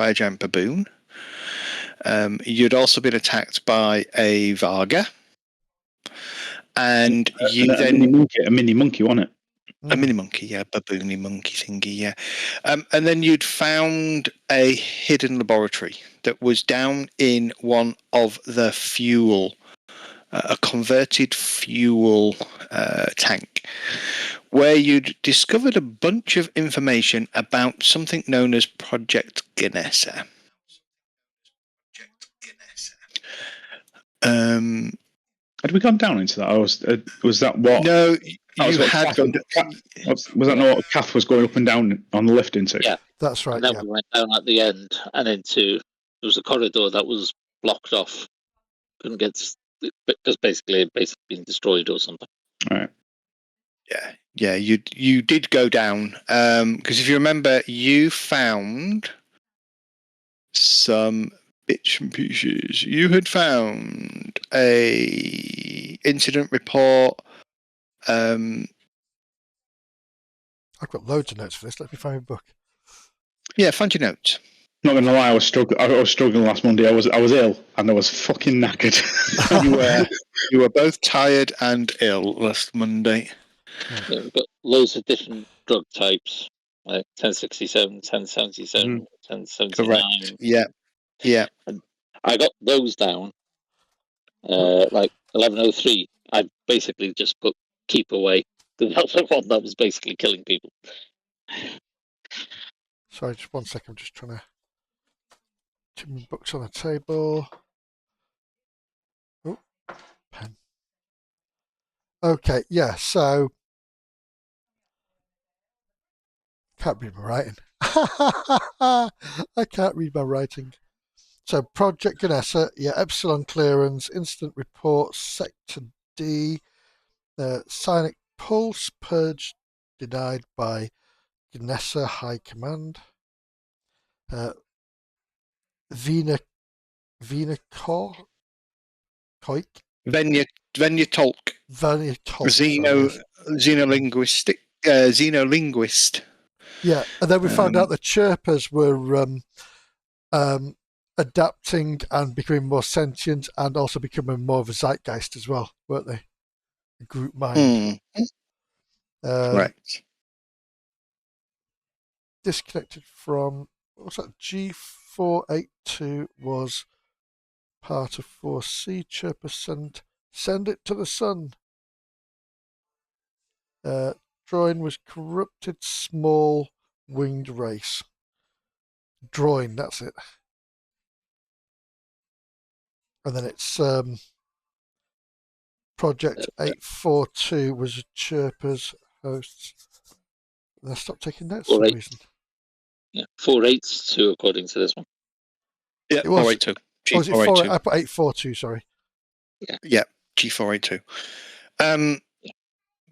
by a giant baboon. You'd also been attacked by a Varga. And you a mini monkey, wasn't it? A mini monkey, yeah, baboony monkey thingy, yeah. And then you'd found a hidden laboratory that was down in one of the fuel, a converted fuel tank, where you'd discovered a bunch of information about something known as Project Ganessa. Had we gone down into that? Or was that what? No, was that not what Kath was going up and down on the lift into? Yeah, that's right. And then we went down at the end and into there was a corridor that was blocked off. Couldn't get because basically it been destroyed or something. All right. Yeah. You did go down because if you remember, you found some bits and pieces. You had found a incident report. I've got loads of notes for this. Let me find my book. Yeah, find your notes. Not gonna lie, I was struggling last Monday. I was ill and I was fucking knackered. You were both tired and ill last Monday. Yeah, we've got loads of different drug types, like 1067, 1077, 1079. Correct. Yeah. And I got those down. Like 1103, I basically just put keep away. That's the one that was basically killing people. Sorry, just 1 second. I'm just trying to put my books on the table. Oh, pen. Okay, yeah, so can't read my writing. I can't read my writing. So Project Ganessa, yeah, Epsilon clearance, incident report, Sector D, Psionic Pulse, purge denied by Ganessa High Command. Vena Koik? Venya Tolk. Xenolinguist. Yeah, and then we found out the chirpers were adapting and becoming more sentient and also becoming more of a zeitgeist as well, weren't they? A group mind. Correct. Disconnected from, what was that? G482 was part of 4C. Chirper send it to the sun. Drawing was corrupted small winged race. Drawing, that's it. And then it's Project 842 was Chirpers hosts. And I stopped taking notes for some reason. Yeah, 482 according to this one. Yeah, 482. Was it 4? I put 842, sorry. Yeah, G482.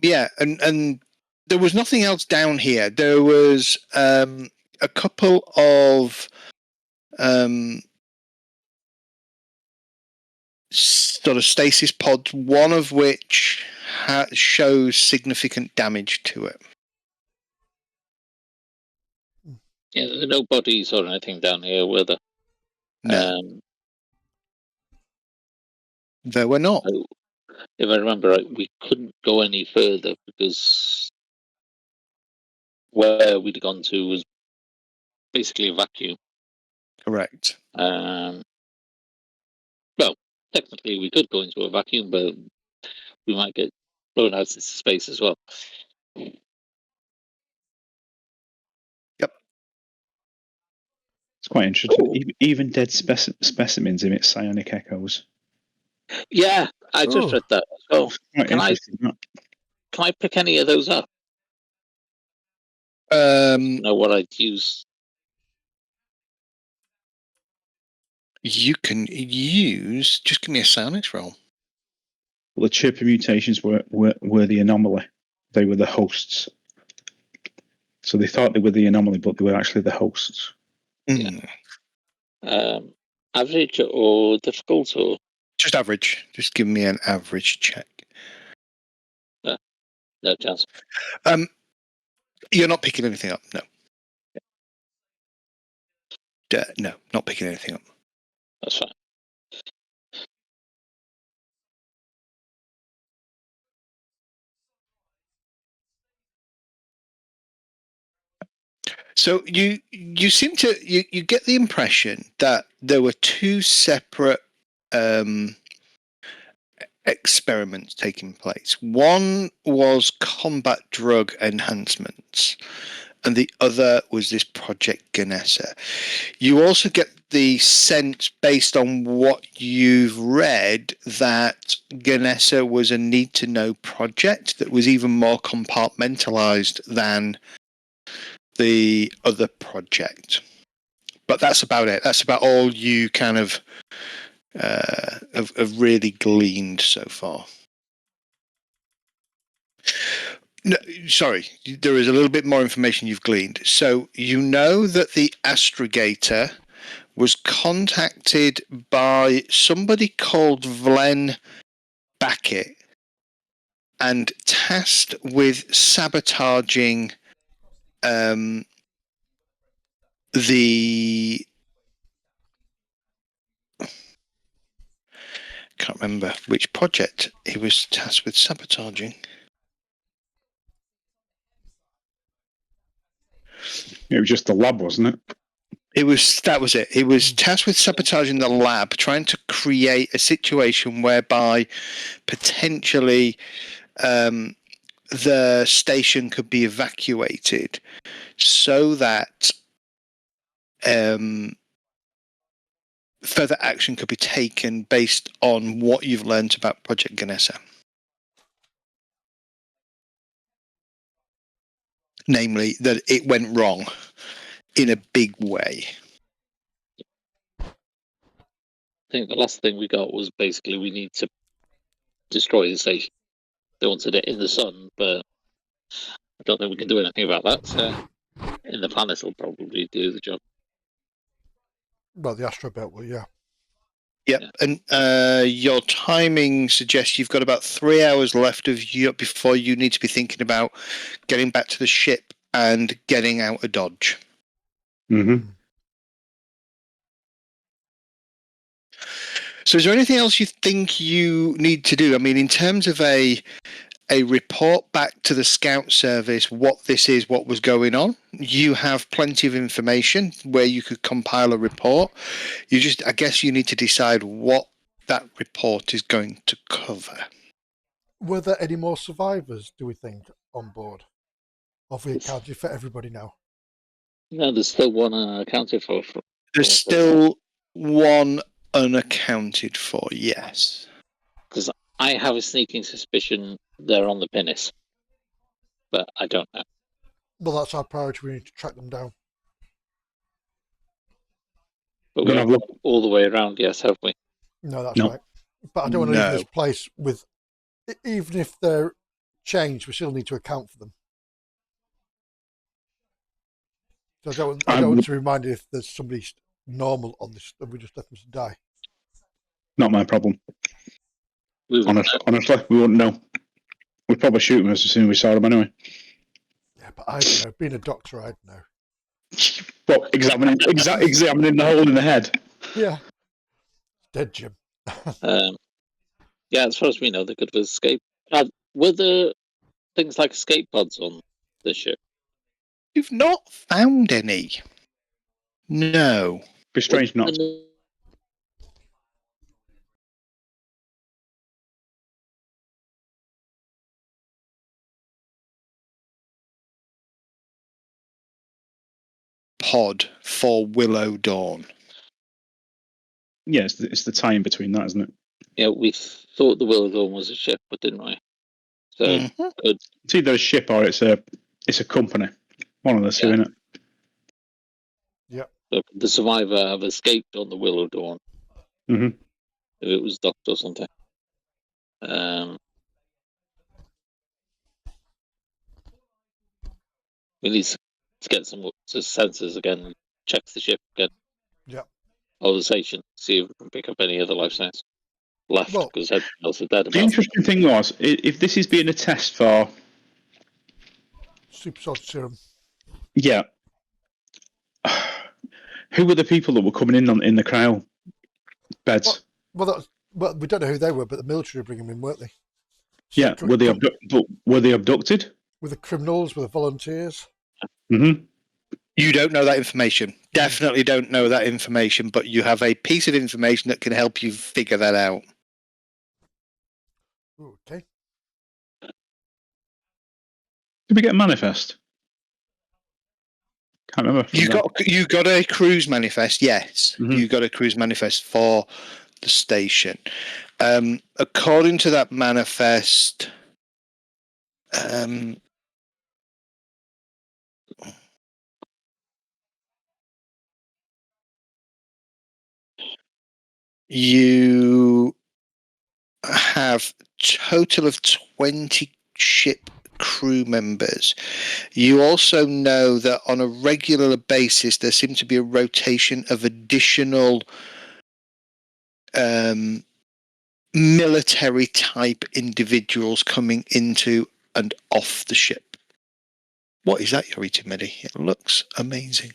Yeah, and there was nothing else down here. There was a couple of sort of stasis pods, one of which shows significant damage to it. Yeah, there are no bodies or anything down here, were there? No. There were not. If I remember right, we couldn't go any further because where we'd gone to was basically a vacuum. Correct. Well, technically we could go into a vacuum, but we might get blown out into space as well. Yep. It's quite interesting. Even dead specimens emit psionic echoes. Yeah, I just read that as well. Can I pick any of those up? Know what I'd use? You can use. Just give me a psionics roll. Well, the chirper mutations were the anomaly. They were the hosts. So they thought they were the anomaly, but they were actually the hosts. Yeah. Average or difficult or? Just average. Just give me an average check. No chance. You're not picking anything up, no. no, not picking anything up. That's fine. So you seem to you get the impression that there were two separate experiments taking place. One was combat drug enhancements, and the other was this Project Ganessa. You also get the sense, based on what you've read, that Ganessa was a need-to-know project that was even more compartmentalized than the other project. But that's about it. That's about all you kind of have really gleaned so far. No, sorry, there is a little bit more information you've gleaned. So you know that the astrogator was contacted by somebody called Vlen Backett and tasked with sabotaging the... Can't remember which project he was tasked with sabotaging. It was just the lab, wasn't it? That was it. He was tasked with sabotaging the lab, trying to create a situation whereby potentially the station could be evacuated so that further action could be taken based on what you've learned about Project Ganessa. Namely, that it went wrong in a big way. I think the last thing we got was basically we need to destroy the station. They wanted it in the sun, but I don't think we can do anything about that. So in the planet will probably do the job. Well, the Astro Belt will, yeah. Yep, Yeah. And your timing suggests you've got about 3 hours left of you before you need to be thinking about getting back to the ship and getting out of Dodge. Mm-hmm. So is there anything else you think you need to do? I mean, in terms of a report back to the scout service, what this is, what was going on, you have plenty of information where you could compile a report. I guess you need to decide what that report is going to cover. Were there any more survivors, do we think, on board? Or have we accounted for everybody now? No, there's still one accounted for. There's still one unaccounted for, yes. Because I have a sneaking suspicion they're on the pinnace, but I don't know. Well, that's our priority. We need to track them down. But we haven't looked all the way around, yes, have we? No, that's right. But I don't want to leave this place with, even if they're changed, we still need to account for them. So I don't want to remind you if there's somebody normal on this, that we just let them die. Not my problem. Honestly, we wouldn't know. We'd probably shoot them as soon as we saw them anyway. Yeah, but I don't know. Being a doctor, I'd know. But examining the hole in the head. Yeah. Dead Jim. Yeah, as far as we know, they could have escaped. Were there things like escape pods on the ship? You've not found any. No. Be strange not. Pod for Willow Dawn. Yeah, it's the tie in between that, isn't it? Yeah, we thought the Willow Dawn was a ship, but didn't we? So it's either a ship or it's a company. One of the two, isn't it? Yep. So the survivor have escaped on the Willow Dawn. Mm-hmm. If it was docked or something. We need to get some sensors again and check the ship again. Yeah. Or the station, see if we can pick up any other life signs left, because everything else is dead. The interesting thing was, if this is being a test for super soldier serum. Yeah. Who were the people that were coming in the cryo beds? Well, we don't know who they were, but the military were bringing them in, weren't they? So Yeah, were they abducted? with the criminals, with the volunteers? Mm-hmm. You don't know that information. Definitely don't know that information, but you have a piece of information that can help you figure that out. Okay. Did we get a manifest? Can't remember. You got a cruise manifest, yes. Mm-hmm. You got a cruise manifest for the station. According to that manifest, you have total of 20 ship crew members. You also know that on a regular basis there seems to be a rotation of additional military type individuals coming into and off the ship. What is that you're eating, Medi? It looks amazing.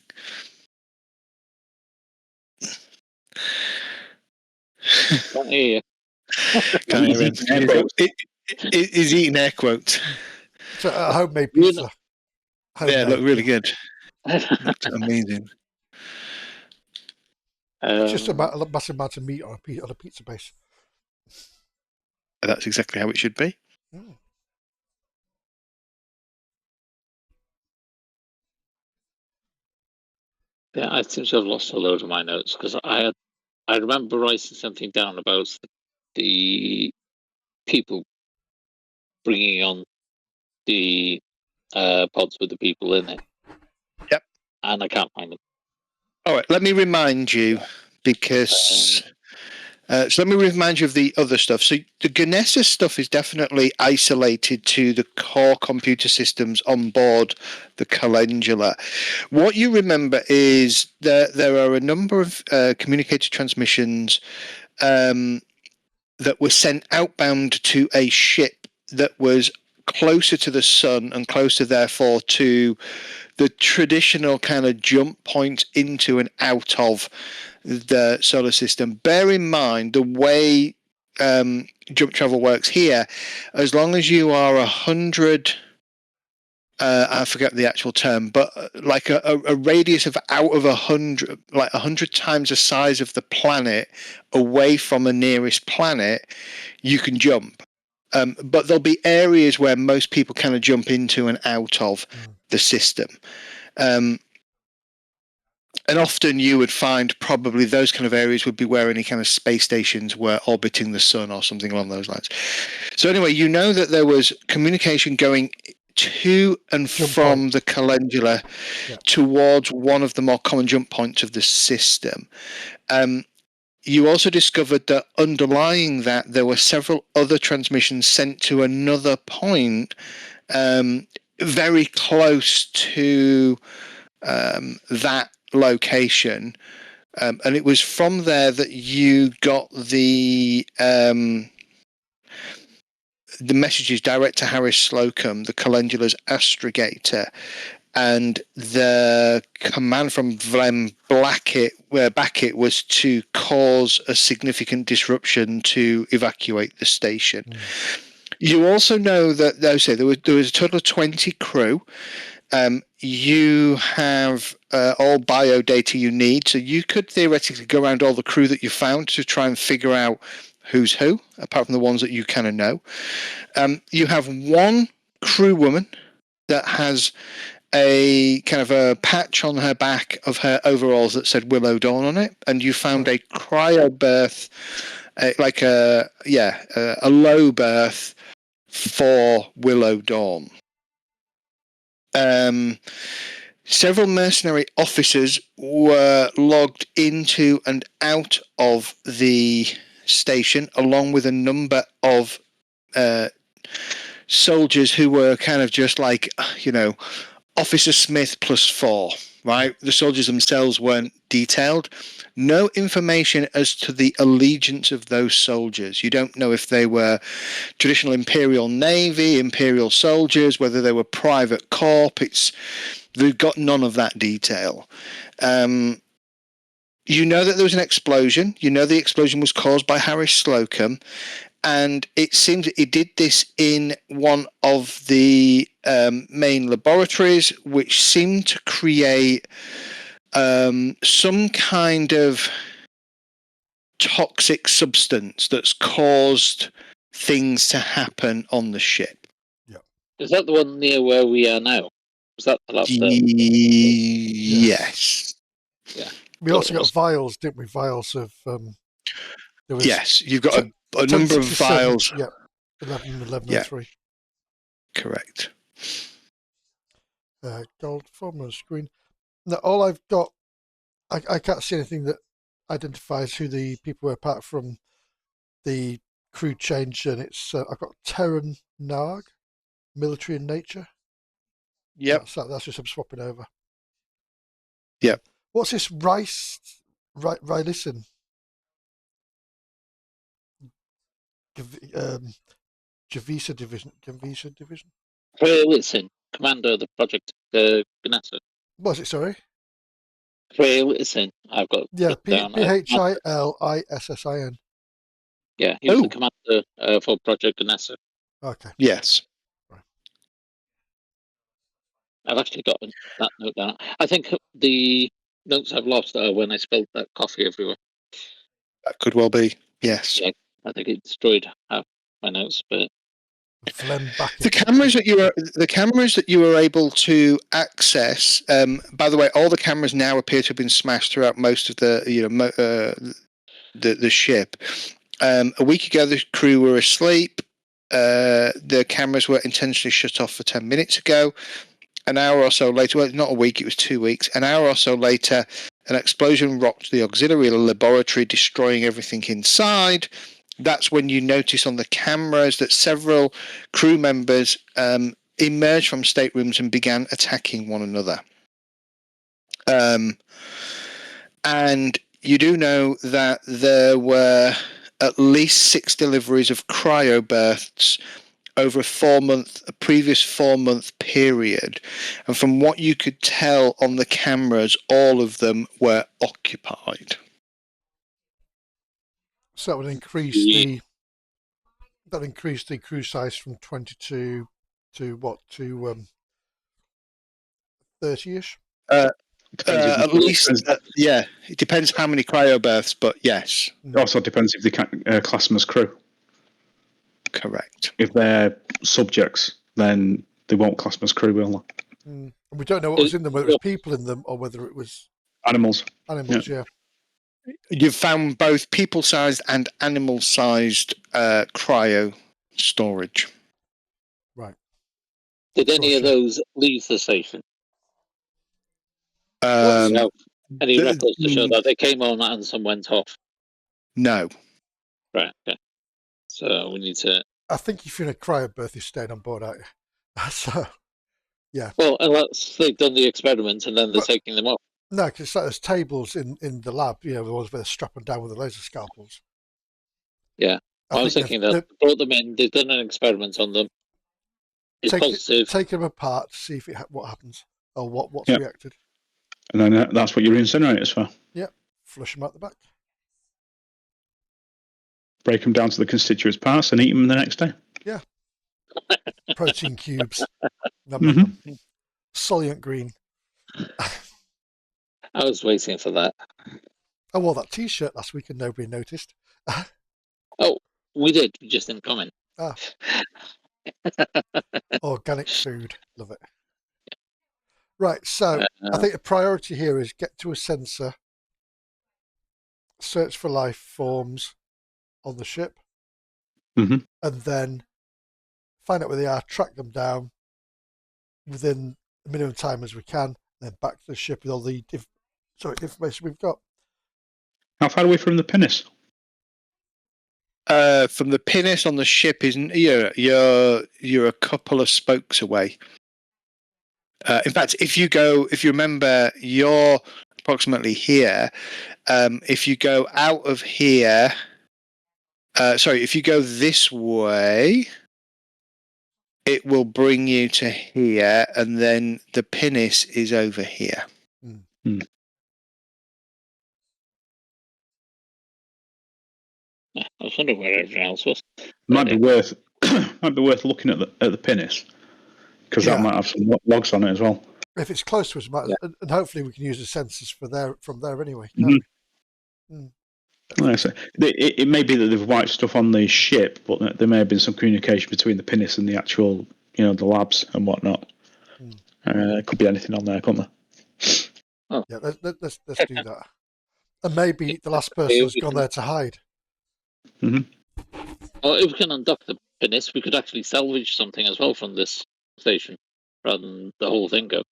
Can't hear you. Can't hear him. He's eating air quotes. So a homemade pizza. Yeah, it looked really good. Looked amazing. It's just a massive amount of meat on a pizza base. That's exactly how it should be. Yeah, I seem to have lost a load of my notes because I remember writing something down about the people bringing on the pods with the people in it. Yep. And I can't find them. All right, let me remind you because. So let me remind you of the other stuff. So the Ganesha stuff is definitely isolated to the core computer systems on board the Calendula. What you remember is that there are a number of communicator transmissions that were sent outbound to a ship that was closer to the sun and closer, therefore, to the traditional kind of jump point into and out of the solar system. Bear in mind the way jump travel works here. As long as you are 100, I forget the actual term, but like a radius of out of 100, like 100 times the size of the planet away from the nearest planet, you can jump. But there'll be areas where most people kind of jump into and out of the system. And often you would find probably those kind of areas would be where any kind of space stations were orbiting the sun or something along those lines. So anyway, you know that there was communication going to and from the Calendula towards one of the more common jump points of the system. You also discovered that underlying that there were several other transmissions sent to another point very close to that location, and it was from there that you got the messages direct to Harris Slocum, the Calendula's astrogator, and the command from Vlem Blackett was to cause a significant disruption to evacuate the station. You also know that there was a total of 20 crew. You have all bio data you need, so you could theoretically go around all the crew that you found to try and figure out who's who, apart from the ones that you kind of know. You have one crew woman that has a kind of a patch on her back of her overalls that said Willow Dawn on it, and you found a cryo berth, like a low berth for Willow Dawn. Several mercenary officers were logged into and out of the station, along with a number of soldiers who were kind of just like, Officer Smith +4, right? The soldiers themselves weren't detailed. No information as to the allegiance of those soldiers. You don't know if they were traditional Imperial Navy, Imperial soldiers, whether they were private corps. They've got none of that detail. You know that there was an explosion. You know the explosion was caused by Harris Slocum, and it seems it did this in one of the main laboratories, which seemed to create some kind of toxic substance that's caused things to happen on the ship. Is that the one near where we are now? Was that the last? Yes. Yeah. We also got vials, didn't we? Vials of there was Yes, you've got a number of 1067, vials. Yeah, 1103. Yeah. Correct. Gold formula screen. Now, all I've got, I can't see anything that identifies who the people were apart from the crew change, and it's I've got Terran Narg, military in nature. Yep. That's just I'm swapping over. Yep. What's this Rylison? Javisa division. Listen, commander of the project, Ganessa. Was it? Sorry. Listen, I've got Phillissin. Yeah, he was the commander for Project Ganessa. Okay. Yes. I've actually got that note down. I think the notes I've lost are when I spilled that coffee everywhere. That could well be. Yes. Yeah, I think it destroyed half my notes, but the cameras that you were able to access. By the way, all the cameras now appear to have been smashed throughout most of the the ship. A week ago, the crew were asleep. The cameras were intentionally shut off for 10 minutes ago. An hour or so later, well, not a week, it was 2 weeks. An hour or so later, an explosion rocked the auxiliary laboratory, destroying everything inside. That's when you notice on the cameras that several crew members emerged from staterooms and began attacking one another. And you do know that there were at least 6 deliveries of cryobirths over a previous 4-month period. And from what you could tell on the cameras, all of them were occupied. So that would increase the crew size from 22 to what, to 30-ish? At least, yeah. It depends how many cryobirths, but yes. It also depends if they class them as crew. Correct. If they're subjects, then they won't class them as crew, will they? And we don't know what was in them, whether it was people in them or whether it was animals. Yeah. You've found both people-sized and animal-sized cryo storage. Right. Did any of those leave the station? Any records to show that they came on and some went off? No. Right. Okay. So we need to. I think if you're in a cryobirth, you're staying on board, aren't you? So, yeah. Well, unless they've done the experiments and then they're taking them off. No, because it's like there's tables in the lab, the ones where they're strapping down with the laser scalpels. Yeah. I was thinking that they brought them in, they've done an experiment on them. It's positive. Take them apart to see if what happens or what's reacted. And then that's what your incinerators for. Yeah. Flush them out the back. Break them down to the constituent parts and eat them the next day. Yeah. Protein cubes. Solient green. I was waiting for that. I wore that T-shirt last week and nobody noticed. Oh, we did. We just didn't comment. Organic food. Love it. Right, so I think the priority here is get to a sensor, search for life forms on the ship, and then find out where they are, track them down within the minimum time as we can, then back to the ship with all the information we've got. How far away from the pinnace? From the pinnace on the ship isn't you're a couple of spokes away. In fact, if you remember, you're approximately here. If you go out of here, if you go this way, it will bring you to here, and then the pinnace is over here. was wondering where everyone else was. Might be worth looking at the pinnace, because that might have some logs on it as well. If it's close to us, and hopefully we can use the sensors from there anyway. Like I say, it may be that they've wiped stuff on the ship, but there may have been some communication between the pinnace and the actual, the labs and whatnot. It could be anything on there, couldn't there? Oh. Yeah, let's do that. And maybe the last person has gone there to hide. Well, if we can undock the pinnace, we could actually salvage something as well from this station, rather than the whole thing go.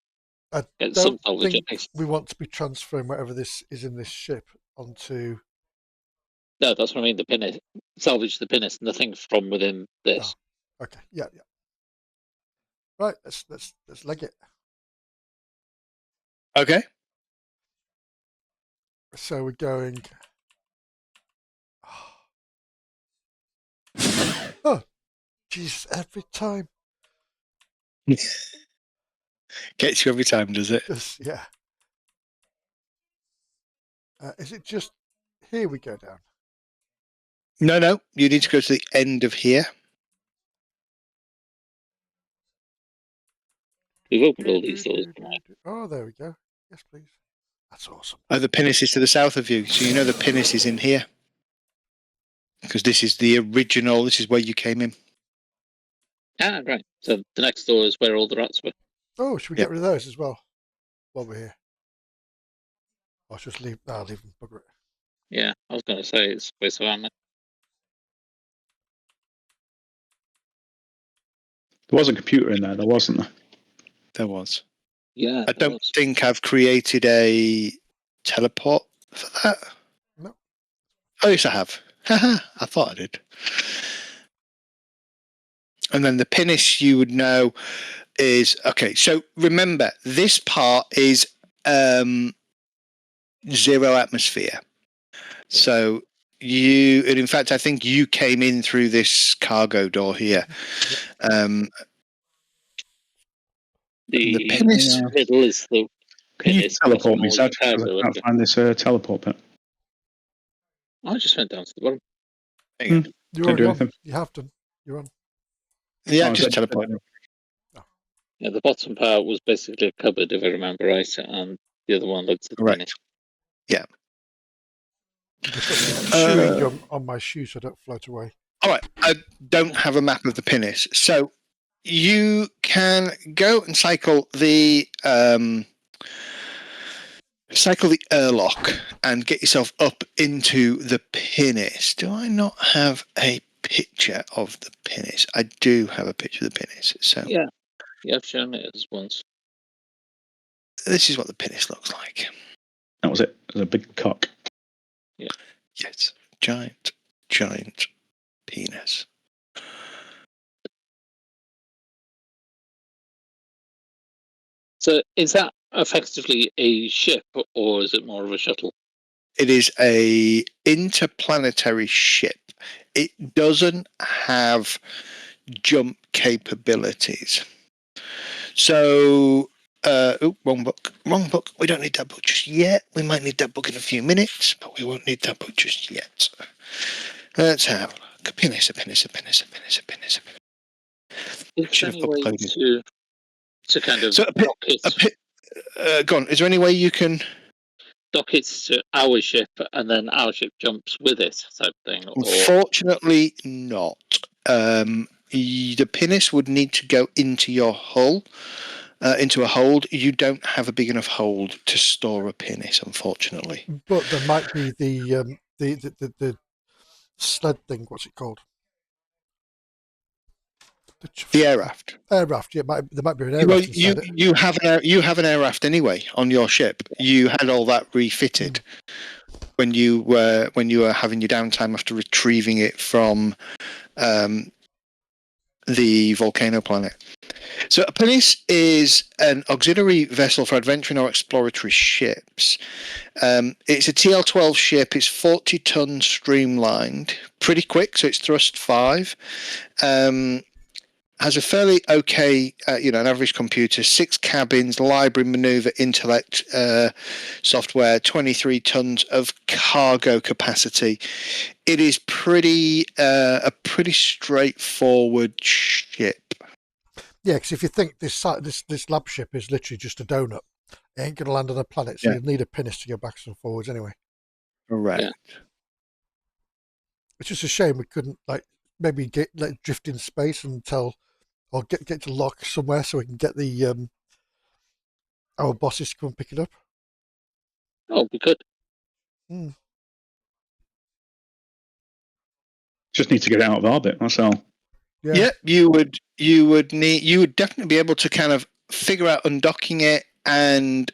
I Get don't some salvage think at least. we want to be transferring whatever this is in this ship onto. No, that's what I mean. The pinnace, salvage the pinnace, nothing from within this. Oh, okay, yeah. Right, let's leg it. Okay. So we're going. Oh, Jesus! Every time. Gets you every time, does it? Yeah. Is it just here we go down? No. You need to go to the end of here. We've opened all these doors. Oh, there we go. Yes, please. That's awesome. Oh, the pinnace is to the south of you, so you know the pinnace is in here. Because this is the original, this is where you came in. Ah, right. So the next door is where all the rats were. Oh, should we get rid of those as well while we're here? Or should we just leave them, bugger it. Yeah, I was going to say it's a waste of ammo. There was a computer in there, wasn't there? There was. Yeah. I don't think I've created a teleport for that. No. Oh, yes, I have. I thought I did. And then the pinnace you would know is... Okay, so remember, this part is 0 atmosphere. So you... And in fact, I think you came in through this cargo door here. The pinnace... middle is the Can you pinnace. teleport me, Zach? I can't find this teleport bit. I just went down to the bottom. You're already on. You have done. You're on. Yeah, just teleported. Yeah, the bottom part was basically a cupboard, if I remember right, and the other one led to the pinnace. Yeah. Chewing gum on my shoe so I don't float away. All right, I don't have a map of the pinnace, so you can go and cycle the airlock and get yourself up into the pinnace. Do I not have a picture of the pinnace? I do have a picture of the pinnace. So yeah, I've shown it as once. This is what the pinnace looks like. That was it. It was a big cock. Yeah. Yes, giant penis. So is that effectively a ship, or is it more of a shuttle? It is a interplanetary ship. It doesn't have jump capabilities. So, wrong book. We don't need that book just yet. We might need that book in a few minutes, but we won't need that book just yet. Let's have a look. A pinnace. Is there any way to kind of dock it? Go on. Is there any way you can dock it to our ship and then our ship jumps with it, type thing? Unfortunately, not. The pinnace would need to go into your hull, into a hold. You don't have a big enough hold to store a pinnace, unfortunately. But there might be the sled thing. What's it called? The air raft. Air raft. Yeah, there might be an air raft. You have an air raft anyway on your ship. You had all that refitted when you were having your downtime after retrieving it from the volcano planet. So a pinnace is an auxiliary vessel for adventuring or exploratory ships. It's a TL-12 ship. It's 40 tons streamlined, pretty quick. So it's thrust 5. has a fairly okay, an average computer, 6 cabins, library, maneuver, intellect, software, 23 tons of cargo capacity. It is a pretty straightforward ship. Yeah, because if you think this lab ship is literally just a donut, it ain't going to land on a planet, so Yeah. you'll need a pinnace to go backwards and forwards anyway. Correct. Yeah. It's just a shame we couldn't maybe drift in space and or get to lock somewhere so we can get the our bosses to come and pick it up. Oh, we could. Just need to get it out of orbit. That's all. Yeah. You would definitely be able to kind of figure out undocking it and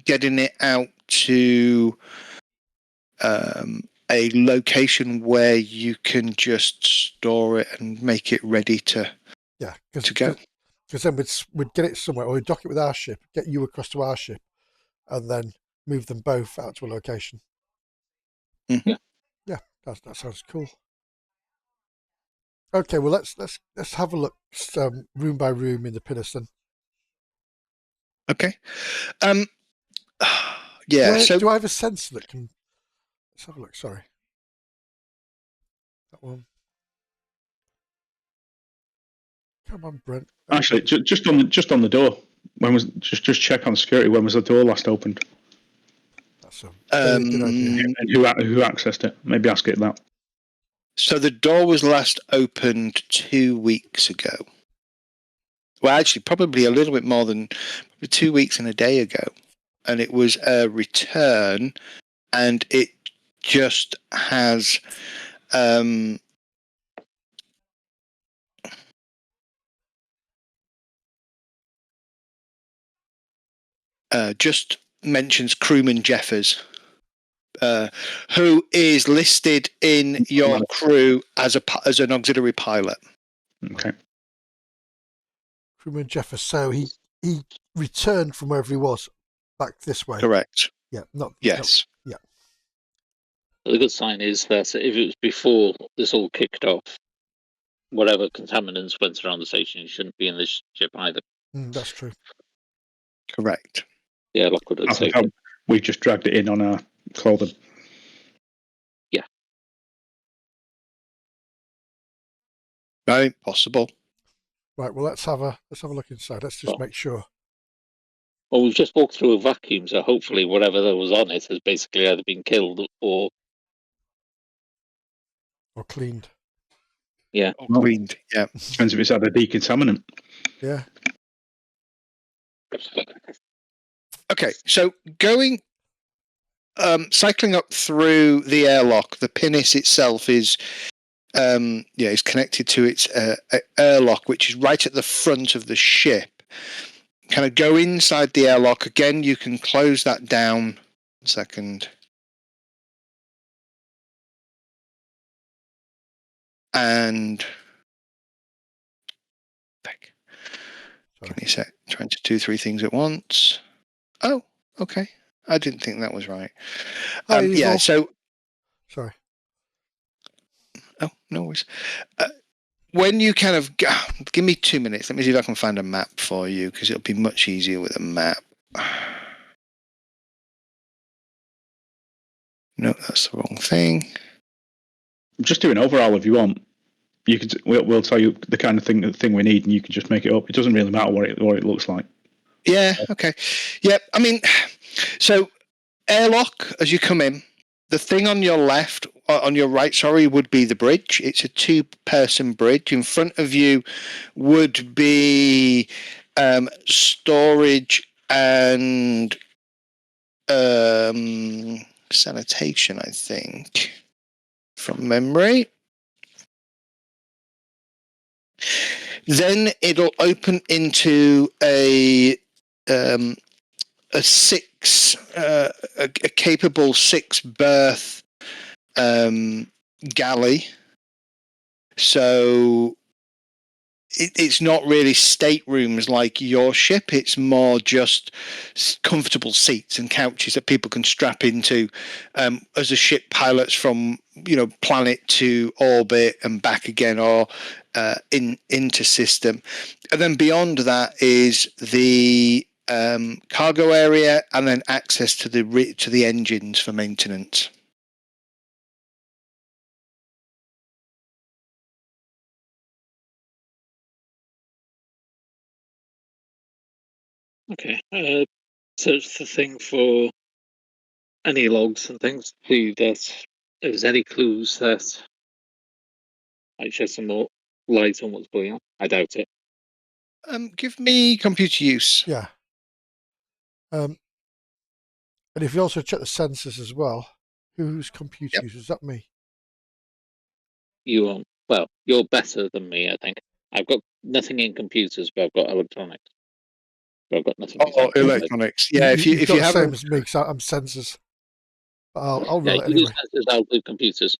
getting it out to a location where you can just store it and make it ready to go. Because then we'd get it somewhere, or we'd dock it with our ship, get you across to our ship, and then move them both out to a location. Mm-hmm. Yeah, that sounds cool. Okay, well let's have a look room by room in the pinnace then. Okay. Yeah. Do I have a sensor that can? Let's have a look. Sorry, that one. Come on, Brent. Actually, just on the door. When was just check on security? When was the door last opened? That's a very good idea. And who accessed it? Maybe ask it that. So the door was last opened 2 weeks ago. Well, actually, probably a little bit more than 2 weeks and a day ago, and it was a return, and it just has. Just mentions crewman Jeffers, who is listed in your crew as an auxiliary pilot. Okay. Crewman Jeffers. So he returned from wherever he was back this way. Correct. Yeah. Yes. Yeah. The good sign is that if it was before this all kicked off, whatever contaminants went around the station shouldn't be in this ship either. That's true. Correct. Yeah, Lockwood would say. We just dragged it in on our clothing. Yeah. Very possible. Right. Well, let's have a look inside. Let's just make sure. Well, we've just walked through a vacuum, so hopefully whatever that was on it has basically either been killed or cleaned. Yeah. Or cleaned. Yeah. Depends if it's had a decontaminant. Yeah. Okay, so going, cycling up through the airlock, the pinnace itself is connected to its airlock, which is right at the front of the ship. Kind of go inside the airlock again. You can close that down. 1 second. And give me a sec. Trying to do 3 things at once. Oh, okay. I didn't think that was right. So. Sorry. Oh, no worries. When you kind of give me 2 minutes, let me see if I can find a map for you, because it'll be much easier with a map. No, that's the wrong thing. Just do an overall if you want. You could. We'll tell you the kind of thing we need, and you can just make it up. It doesn't really matter what it looks like. Yeah. Okay. Yeah. I mean, so airlock as you come in. The thing on your left, on your right, sorry, would be the bridge. It's a 2-person bridge. In front of you would be storage and sanitation, I think, from memory. Then it'll open into a capable 6-berth galley. So it's not really staterooms like your ship. It's more just comfortable seats and couches that people can strap into as a ship pilots from planet to orbit and back again, or into system, and then beyond that is the cargo area, and then access to the engines for maintenance. Okay. Search the thing for any logs and things. See that if there's any clues that might shed some more light on what's going on. I doubt it. Give me computer use. Yeah. And if you also check the sensors as well, whose computer Yep. uses that? Me. You are, well, you're better than me, I think. I've got nothing in computers, but I've got electronics. But I've got nothing. Oh, electronics. Yeah, if You've got you the same haven't, as me, because I'm sensors. But I'll Yeah, roll it you do anyway. sensors, I'll do computers.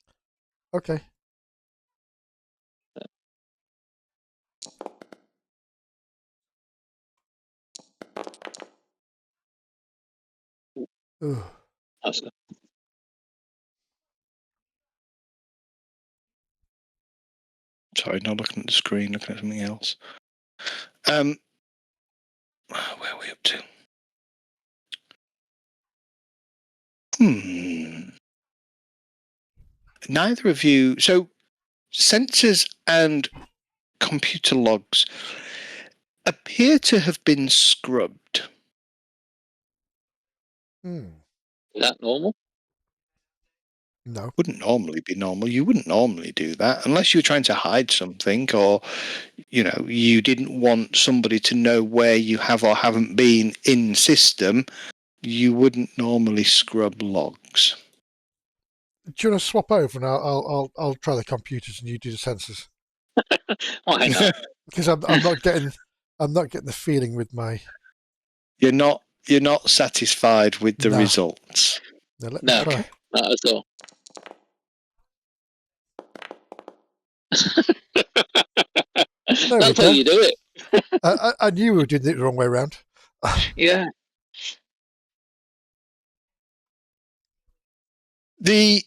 Okay. Ugh. That's good. sorry, not looking at the screen, looking at something else. Where are we up to? Neither of you. So, sensors and computer logs appear to have been scrubbed. Hmm. Is that normal? No. Wouldn't normally be normal. You wouldn't normally do that unless you were trying to hide something, or you didn't want somebody to know where you have or haven't been in system. You wouldn't normally scrub logs. Do you want to swap over, and I'll try the computers, and you do the sensors? Why not? Because I'm not getting the feeling with my. You're not satisfied with the No. results. Now let me No. try. Not at all. There we That's how go. you do it. I knew we were doing it the wrong way around. Yeah. The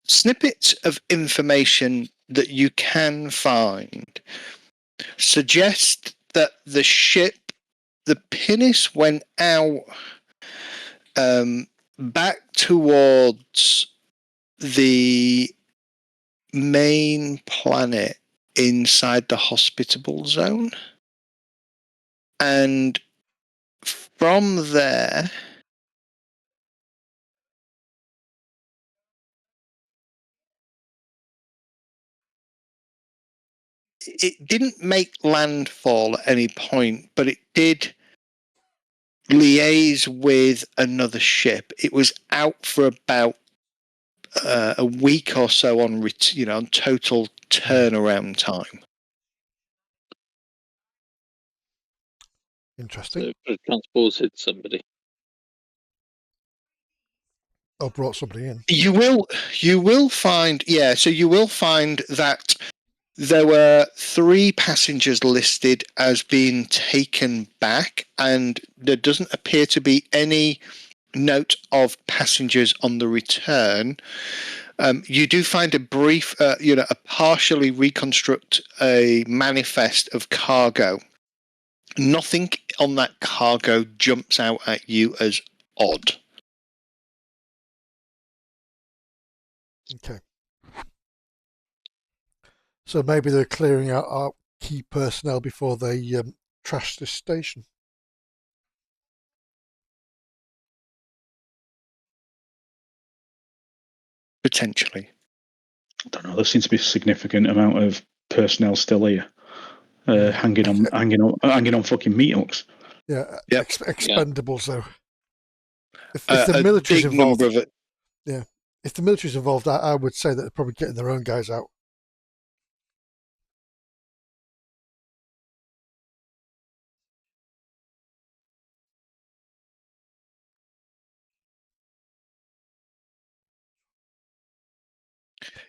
snippets of information that you can find suggest that the pinnace went out back towards the main planet inside the hospitable zone, and from there it didn't make landfall at any point, but it did liaise with another ship. It was out for about a week or so on total turnaround time. Interesting. So it transported somebody. Or brought somebody in. You will find, so you will find that there were 3 passengers listed as being taken back, and there doesn't appear to be any note of passengers on the return. You do find a brief, a partially reconstruct a manifest of cargo. Nothing on that cargo jumps out at you as odd. Okay. So maybe they're clearing out our key personnel before they trash this station. Potentially. I don't know. There seems to be a significant amount of personnel still here, hanging on fucking meat hooks. Yeah. Yep. Expendables though. If the A military's big involved, number of it. yeah. If the military's involved, I would say that they're probably getting their own guys out.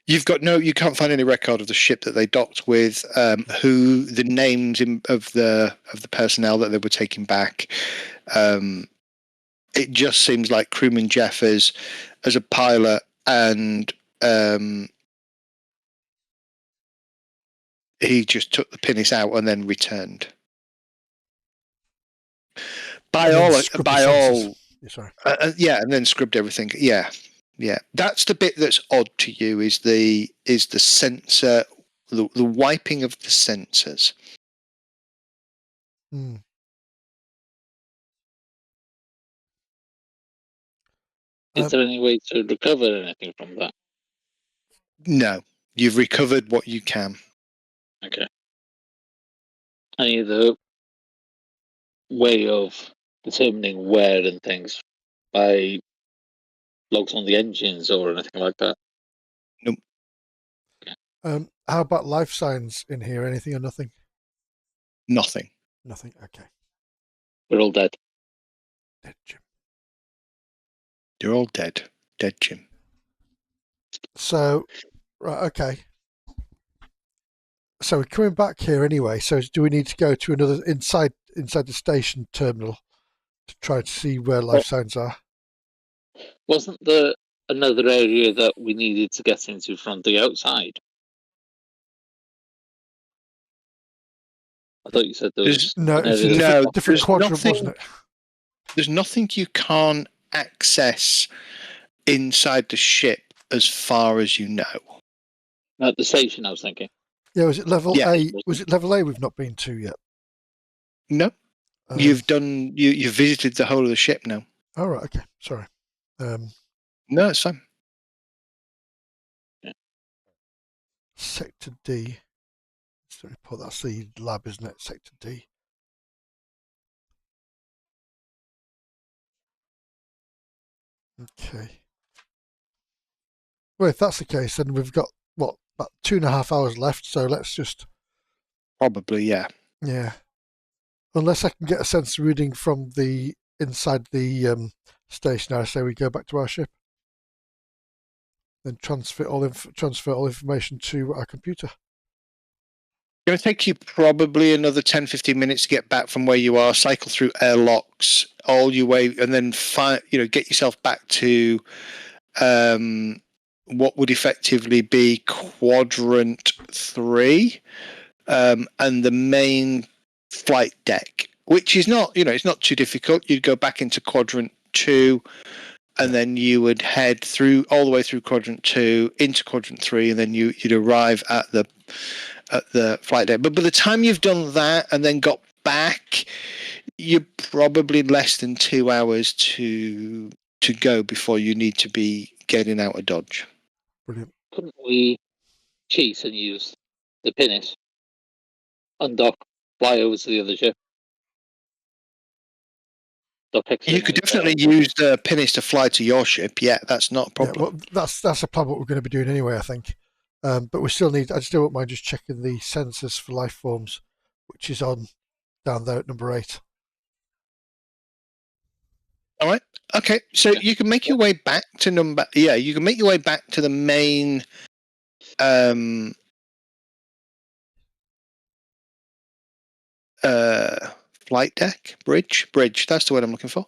You can't find any record of the ship that they docked with, who the names of the personnel that they were taking back. It just seems like crewman Jeff as a pilot, and He just took the pinnace out and then returned. And then scrub the sensors. Yeah, sorry. And then scrubbed everything. Yeah. That's the bit that's odd to you is the sensor, the wiping of the sensors. Is there any way to recover anything from that? No, you've recovered what you can. Okay. Any other way of determining where and things by logs on the engines or anything like that? Nope. Okay. How about life signs in here? Anything or nothing? Nothing. Nothing. Okay. We're all dead. Dead, Jim. You're all dead. Dead, Jim. So, right, okay. So we're coming back here anyway. So do we need to go to another inside the station terminal to try to see where life signs are? Wasn't there another area that we needed to get into from the outside? I thought you said there was it's a different quadrant, wasn't it? There's nothing you can't access inside the ship as far as you know. At the station, I was thinking. Yeah, was it level A? Was it level A we've not been to yet? No. You've done. You've visited the whole of the ship now. Oh right, okay. Sorry. No, it's fine. Yeah. Sector D. Report. That's the lab, isn't it? Sector D. Okay. Well, if that's the case, then we've got about 2.5 hours left. So let's just. Probably, yeah. Yeah. Unless I can get a sensor reading from the inside the station, I say we go back to our ship, then transfer all information to our computer. It's going to take you probably another 10-15 minutes to get back from where you are, cycle through airlocks all your way, and then get yourself back to what would effectively be quadrant 3 and the main flight deck, which is not, it's not too difficult. You'd go back into quadrant 2, and then you would head through all the way through quadrant 2 into quadrant 3, and then you'd arrive at the flight deck. But by the time you've done that and then got back, you're probably less than 2 hours to go before you need to be getting out of Dodge. Brilliant. Couldn't we cheat and use the pinnace, undock, fly over to the other ship? You could definitely use the pinnace to fly to your ship. Yeah, that's not a problem. Yeah, well, that's a plan. What we're going to be doing anyway, I think. But we still need. I still won't mind just checking the sensors for life forms, which is on down there at number 8. All right. Okay. So you can make your way back to number. Yeah, you can make your way back to the main. Flight deck, bridge. That's the word I'm looking for.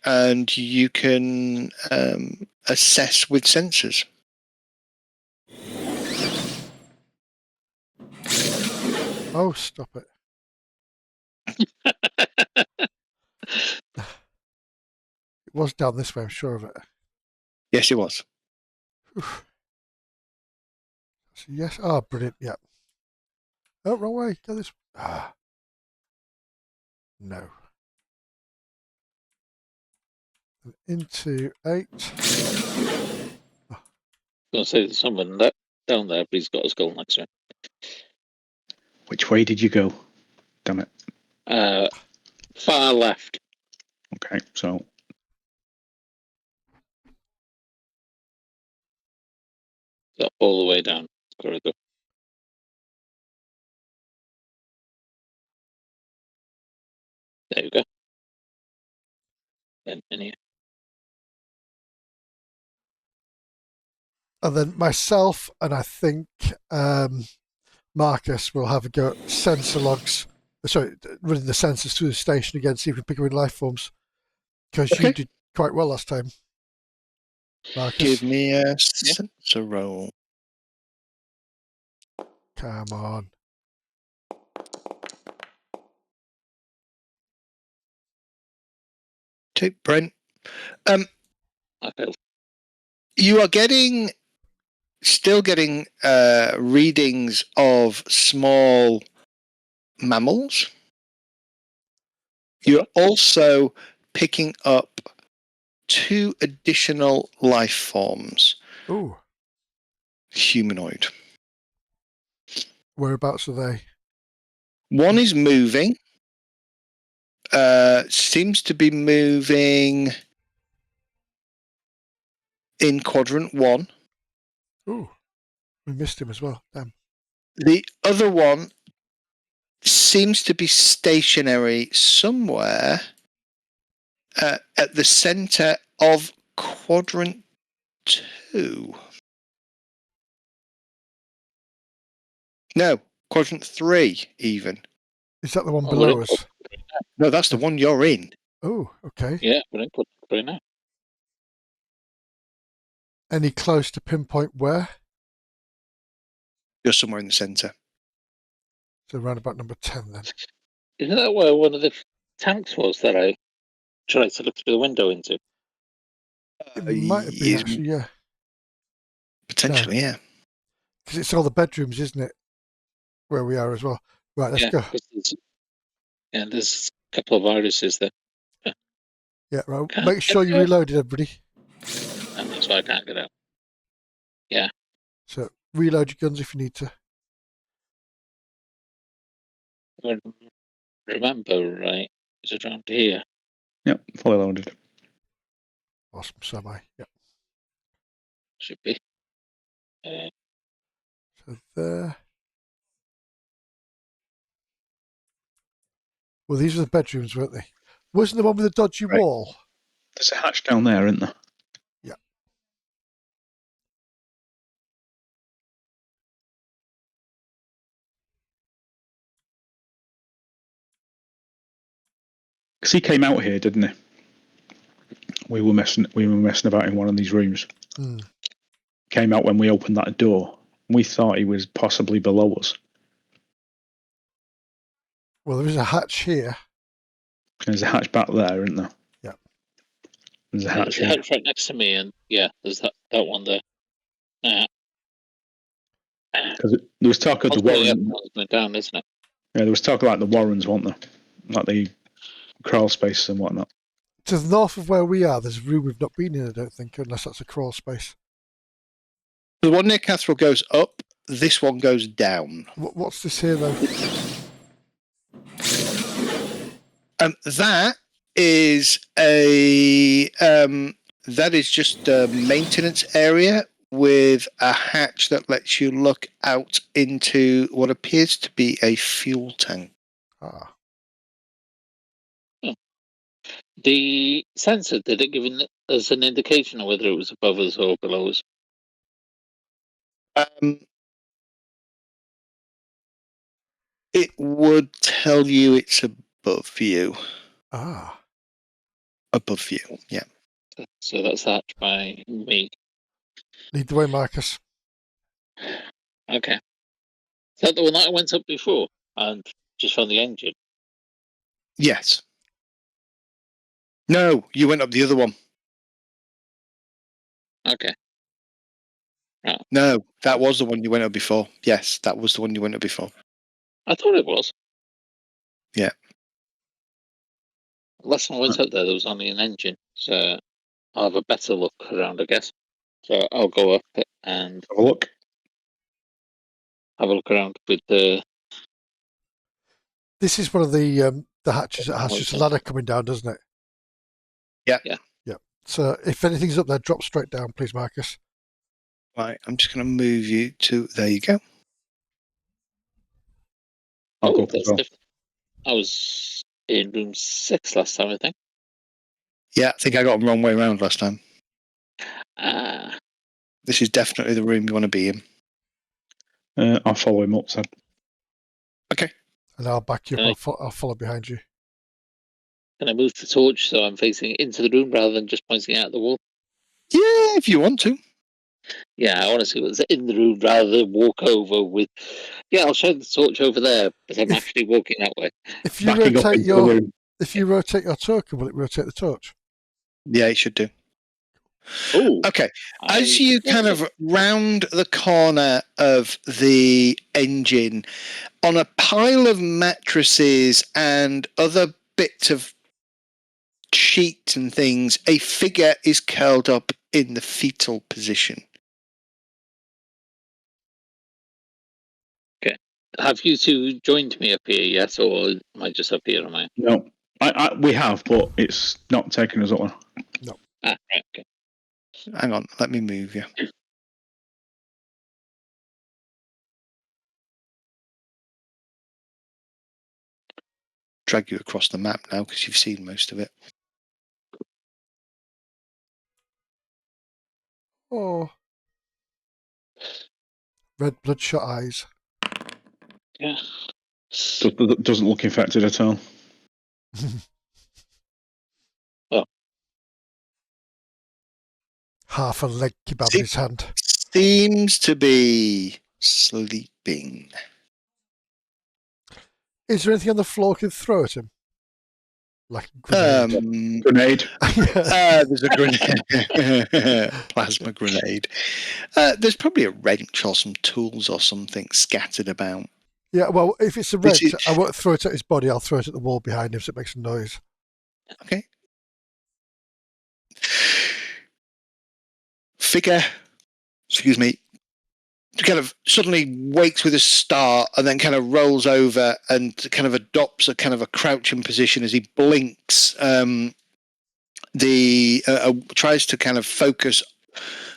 And you can assess with sensors. Oh, stop it! It was down this way. I'm sure of it. Yes, it was. Oof. So yes. Oh, brilliant. Yeah. Oh, wrong way. Go this. No. And into 8. I'm going to say there's someone down there, but he's got a skull next to him. Which way did you go? Damn it. Far left. Okay, so. All the way down the corridor. There you go. In here. And then myself and I think Marcus will have a go at sensor logs. Sorry, running the sensors through the station again, see if we can pick up any life forms. Because you did quite well last time, Marcus. Give me a sensor roll. Come on. Take Brent. I failed. You are still getting readings of small mammals. You're also picking up 2 additional life forms, Ooh. humanoid. Whereabouts are they? One is moving. Seems to be moving in quadrant 1. Ooh. We missed him as well. Damn. The other one seems to be stationary somewhere at the center of quadrant 2. No, quadrant 3 even. Is that the one Oh, below we're in us? No, that's the one you're in. Oh, okay. Yeah, we're in quadrant 3 now. Any close to pinpoint where? You're somewhere in the center. So around about number 10 then. Isn't that where one of the tanks was that I tried to look through the window into? It might have been actually, yeah. Potentially, yeah. Because it's all the bedrooms, isn't it? Where we are as well. Right, let's go. There's a couple of viruses there. Yeah, right. Can't Make sure get you out. reloaded, everybody. And that's why I can't get out. Yeah. So reload your guns if you need to. Remember, right? It's around here. Yep, fully loaded. Awesome, so am I. Yeah. Should be. So there. Well, these are the bedrooms, weren't they? Wasn't the one with the dodgy Right. wall? There's a hatch down there, isn't there? Yeah. Because he came out here, didn't he? We were messing about in one of these rooms. Came out when we opened that door. We thought he was possibly below us. Well, there is a hatch here. There's a hatch back there, isn't there? Yeah. There's a There's hatch a here. hatch right next to me, and yeah, there's that one there. Because there was talk of the Ultimately, Warren. everyone's going down, isn't it? Yeah, there was talk like the Warrens, wasn't there? Like the crawl spaces and whatnot. To the north of where we are, there's a room we've not been in, I don't think, unless that's a crawl space. The one near Catherall goes up. This one goes down. What's this here, though? That is just a maintenance area with a hatch that lets you look out into what appears to be a fuel tank. Ah. The sensor, did it give us an indication of whether it was above us or below us? It would tell you it's above you. Ah. Above you, yeah. So that's that by me. Lead the way, Marcus. Okay. Is that the one that I went up before and just found the engine? Yes. No, you went up the other one. Okay. Right. No, that was the one you went up before. Yes, that was the one you went up before. I thought it was. Yeah. Last time I went up there was only an engine, so I'll have a better look around, I guess. So I'll go up and Have a look. have a look around with the. This is one of the hatches that has just a ladder coming down, doesn't it? Yeah. Yeah. Yeah. So if anything's up there, drop straight down, please, Marcus. Right, I'm just going to move you to. There you go. I'll go up as That's well. different. I was in room 6 last time, I think. Yeah, I think I got them wrong way around last time. This is definitely the room you want to be in. I'll follow him up, so. Okay. And I'll back you up. I'll follow behind you. Can I move the torch so I'm facing into the room rather than just pointing out the wall? Yeah, if you want to. Yeah, I want to see what's in the room rather than walk over with. Yeah, I'll show the torch over there, but I'm actually walking that way. If you Backing up rotate into the room. if you rotate your token, will it rotate the torch? Yeah, it should do. Oh, Okay. As you kind of round the corner of the engine, on a pile of mattresses and other bits of sheets and things, a figure is curled up in the fetal position. have you two joined me up here yet, or am I just up here? Am I? No, we have, but it's not taking us up. Ah, right, okay. Hang on, let me move you. Drag you across the map now because you've seen most of it. Oh, red bloodshot eyes. Yeah. Doesn't look infected at all. Half a leg kebab in his hand. Seems to be sleeping. Is there anything on the floor we can throw at him? Like a grenade. Grenade. There's a grenade. Plasma grenade. There's probably a wrench or some tools or something scattered about. Yeah, well, if it's a wrench, I won't throw it at his body. I'll throw it at the wall behind him so it makes a noise. Okay. Figure, excuse me, kind of suddenly wakes with a start and then kind of rolls over and kind of adopts a kind of a crouching position as he blinks. Tries to kind of focus,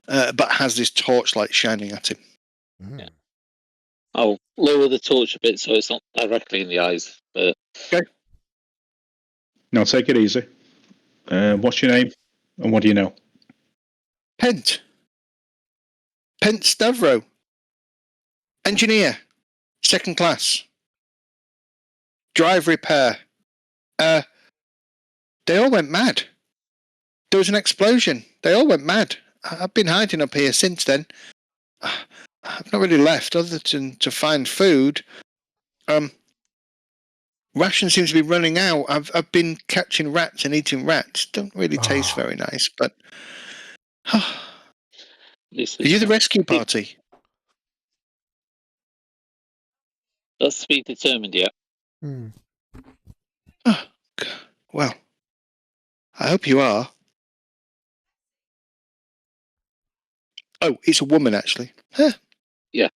but has this torchlight shining at him. Yeah. I'll lower the torch a bit so it's not directly in the eyes. But okay. Now take it easy. What's your name and what do you know? Pent Stavro. Engineer. Second class. Drive repair. They all went mad. There was an explosion. They all went mad. I've been hiding up here since then. I've not really left other than to find food. Ration seems to be running out. I've been catching rats and eating rats. Don't really taste very nice, but are you the rescue party? That's to be determined yet. Oh, well, I hope you are. Oh, it's a woman actually. Huh. Yeah.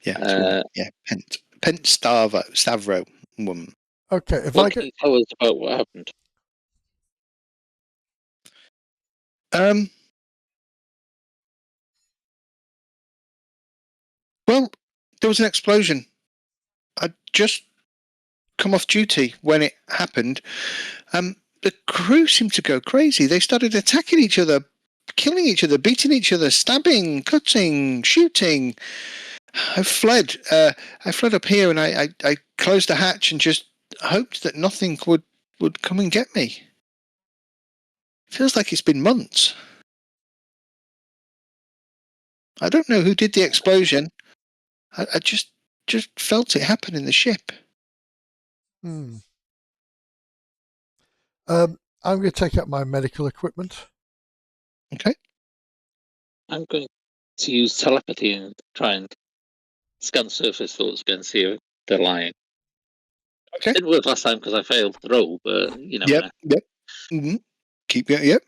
Yeah, it's a woman. Yeah, Pent Stavro woman. Okay, if What can you tell us about what happened? Well, there was an explosion. I'd just come off duty when it happened. The crew seemed to go crazy. They started attacking each other, killing each other, beating each other, stabbing, cutting, shooting. I fled. I fled up here, and I closed the hatch and just hoped that nothing would come and get me. Feels like it's been months. I don't know who did the explosion. I just felt it happen in the ship. I'm going to take out my medical equipment. Okay. I'm going to use telepathy and try and scan surface thoughts again, see if they're lying. Okay. Didn't work last time because I failed the roll, but you know. Yep. Mm-hmm. Keep going. Yep.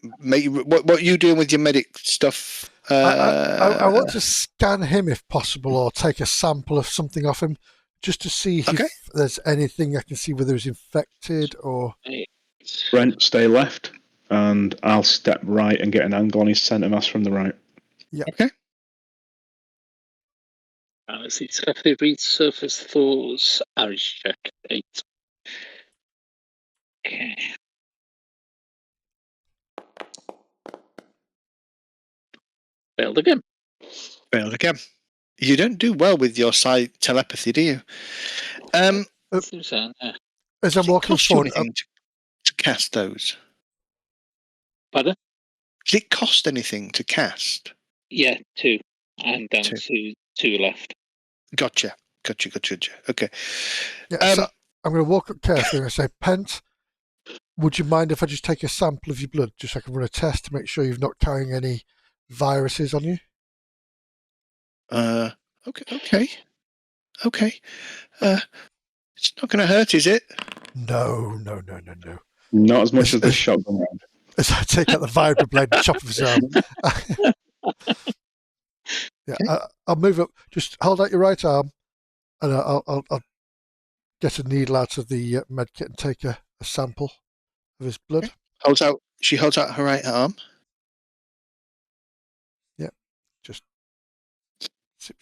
What are you doing with your medic stuff? I want to scan him if possible, or take a sample of something off him, just to see if there's anything I can see whether he's infected or. Brent, stay left, and I'll step right and get an angle on his centre mass from the right. Yeah. Okay. Let's see. Telepathy reads surface thoughts. Average check 8. Okay. Failed again. Failed again. You don't do well with your telepathy, do you? Seems so, yeah. As I'm walking forward, anything to cast those? Pardon? Does it cost anything to cast? Yeah, 2. I'm down 2. to 2 left. Gotcha. Okay. Yeah, so I'm going to walk up carefully and I say, Pent, would you mind if I just take a sample of your blood just so I can run a test to make sure you're not carrying any viruses on you? Okay. It's not going to hurt, is it? No. Not as much as the shotgun round. As I take out the vibroblade and chop off his arm. Yeah, Okay. I'll move up. Just hold out your right arm, and I'll get a needle out of the med kit and take a sample of his blood. Okay. She holds out her right arm. Yeah, just sip.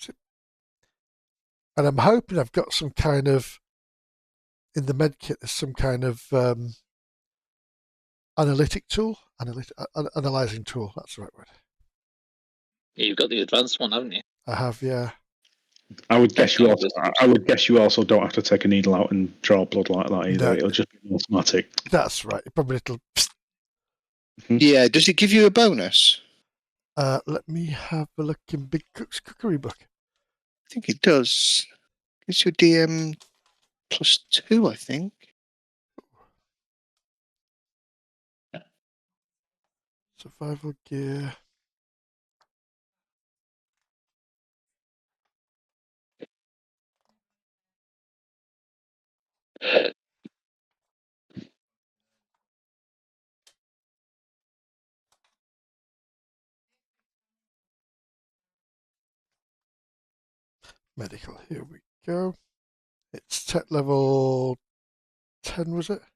And I'm hoping I've got some kind of, in the med kit, there's some kind of analyzing tool. That's the right word. Yeah, you've got the advanced one, haven't you? I have, yeah. I would guess you also don't have to take a needle out and draw blood like that either. No. It'll just be automatic. That's right. Probably a little. Yeah. Does it give you a bonus? Let me have a look in Big Cook's cookery book. I think it does. It's your DM +2, I think. Survival gear. Medical. Here we go. It's tech level 10, was it? I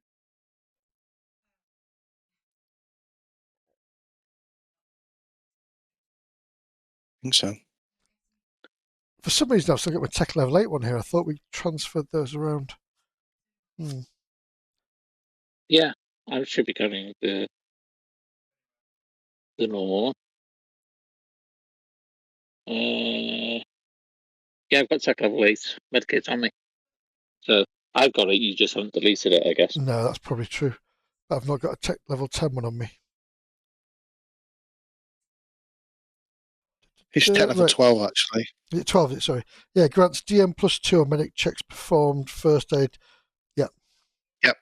think so. For some reason, I've still got my tech level 8 one here. I thought we transferred those around. Yeah, I should be carrying the normal one. Yeah, I've got tech level 8 medkits on me. So I've got it, you just haven't deleted it, I guess. No, that's probably true. But I've not got a tech level 10 one on me. It's tech level 12, actually. Is it 12? Sorry. Yeah, grants DM +2 on medic checks performed, first aid. Yeah. Yep.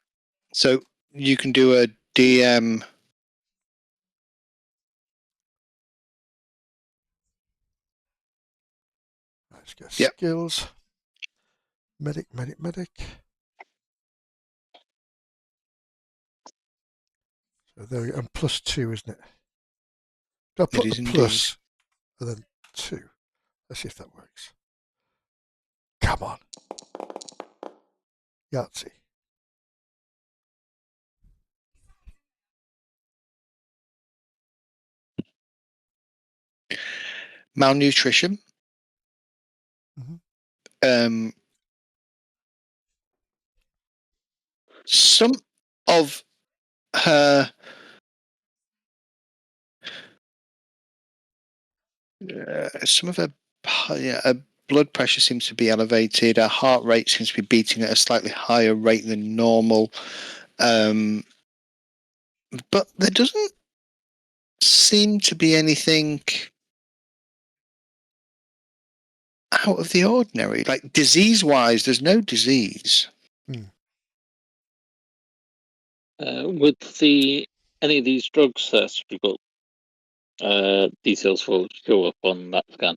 So you can do a DM. Let's get Yep. skills. Medic. So there we go. And +2, isn't it? Do I put It is the indeed. plus and then 2? Let's see if that works. Come on. Yahtzee. Malnutrition. Some of her her blood pressure seems to be elevated. Her heart rate seems to be beating at a slightly higher rate than normal. But there doesn't seem to be anything out of the ordinary. Like disease-wise, there's no disease. Would any of these drugs that we've got details for show up on that scan?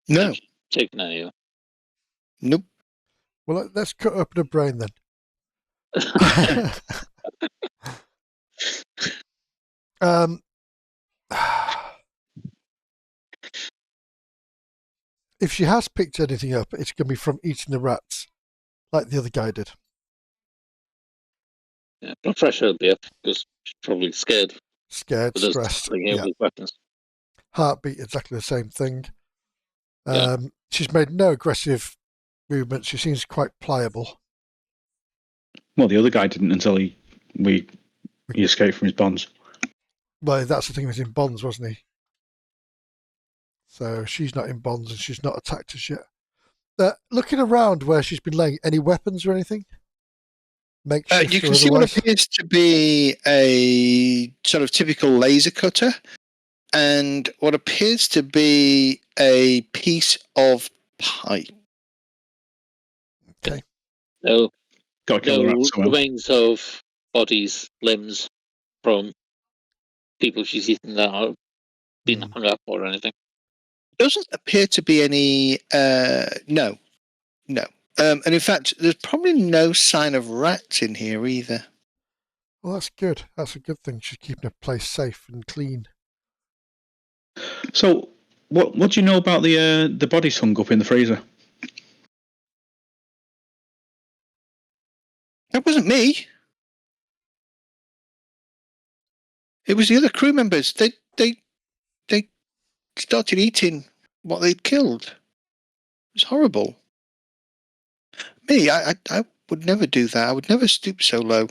No. Taken any of them? Nope. Well, let's cut open a brain then. If she has picked anything up, it's going to be from eating the rats, like the other guy did. Yeah, blood pressure would be up because she's probably scared. Stressed. Yeah. Weapons. Heartbeat, exactly the same thing. Yeah. She's made no aggressive movements. She seems quite pliable. Well, the other guy didn't until he escaped from his bonds. Well, that's the thing. He was in bonds, wasn't he? So she's not in bonds and she's not attacked us yet. Looking around where she's been laying, any weapons or anything? Makeshift you or can see what otherwise? appears to be a sort of typical laser cutter. and what appears to be a piece of pipe. Okay. No, Got to kill the rat no somehow. remains of bodies, limbs from people she's eaten that are been hung up or anything. Doesn't appear to be any. No. And in fact, there's probably no sign of rats in here either. Well, that's good. That's a good thing. She's keeping her place safe and clean. So, what do you know about the bodies hung up in the freezer? That wasn't me. It was the other crew members. They started eating what they'd killed. It was horrible. Me, I would never do that. I would never stoop so low.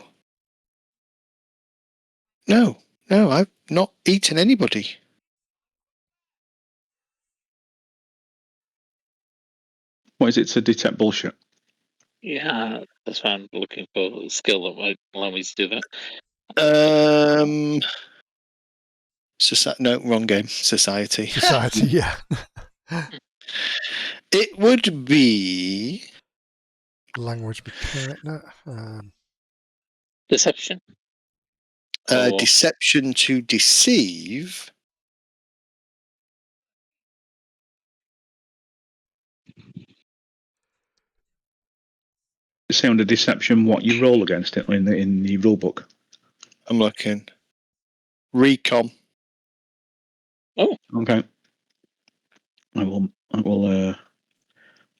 No, I've not eaten anybody. What is it to detect bullshit? Yeah, that's why I'm looking for a skill that might allow me to do that. No, wrong game. Society. Society, yeah. It would be Language be character. Deception. Or- deception to deceive. Say under deception what you roll against it in the rule book. I'm looking. Recon. Oh, Okay. I will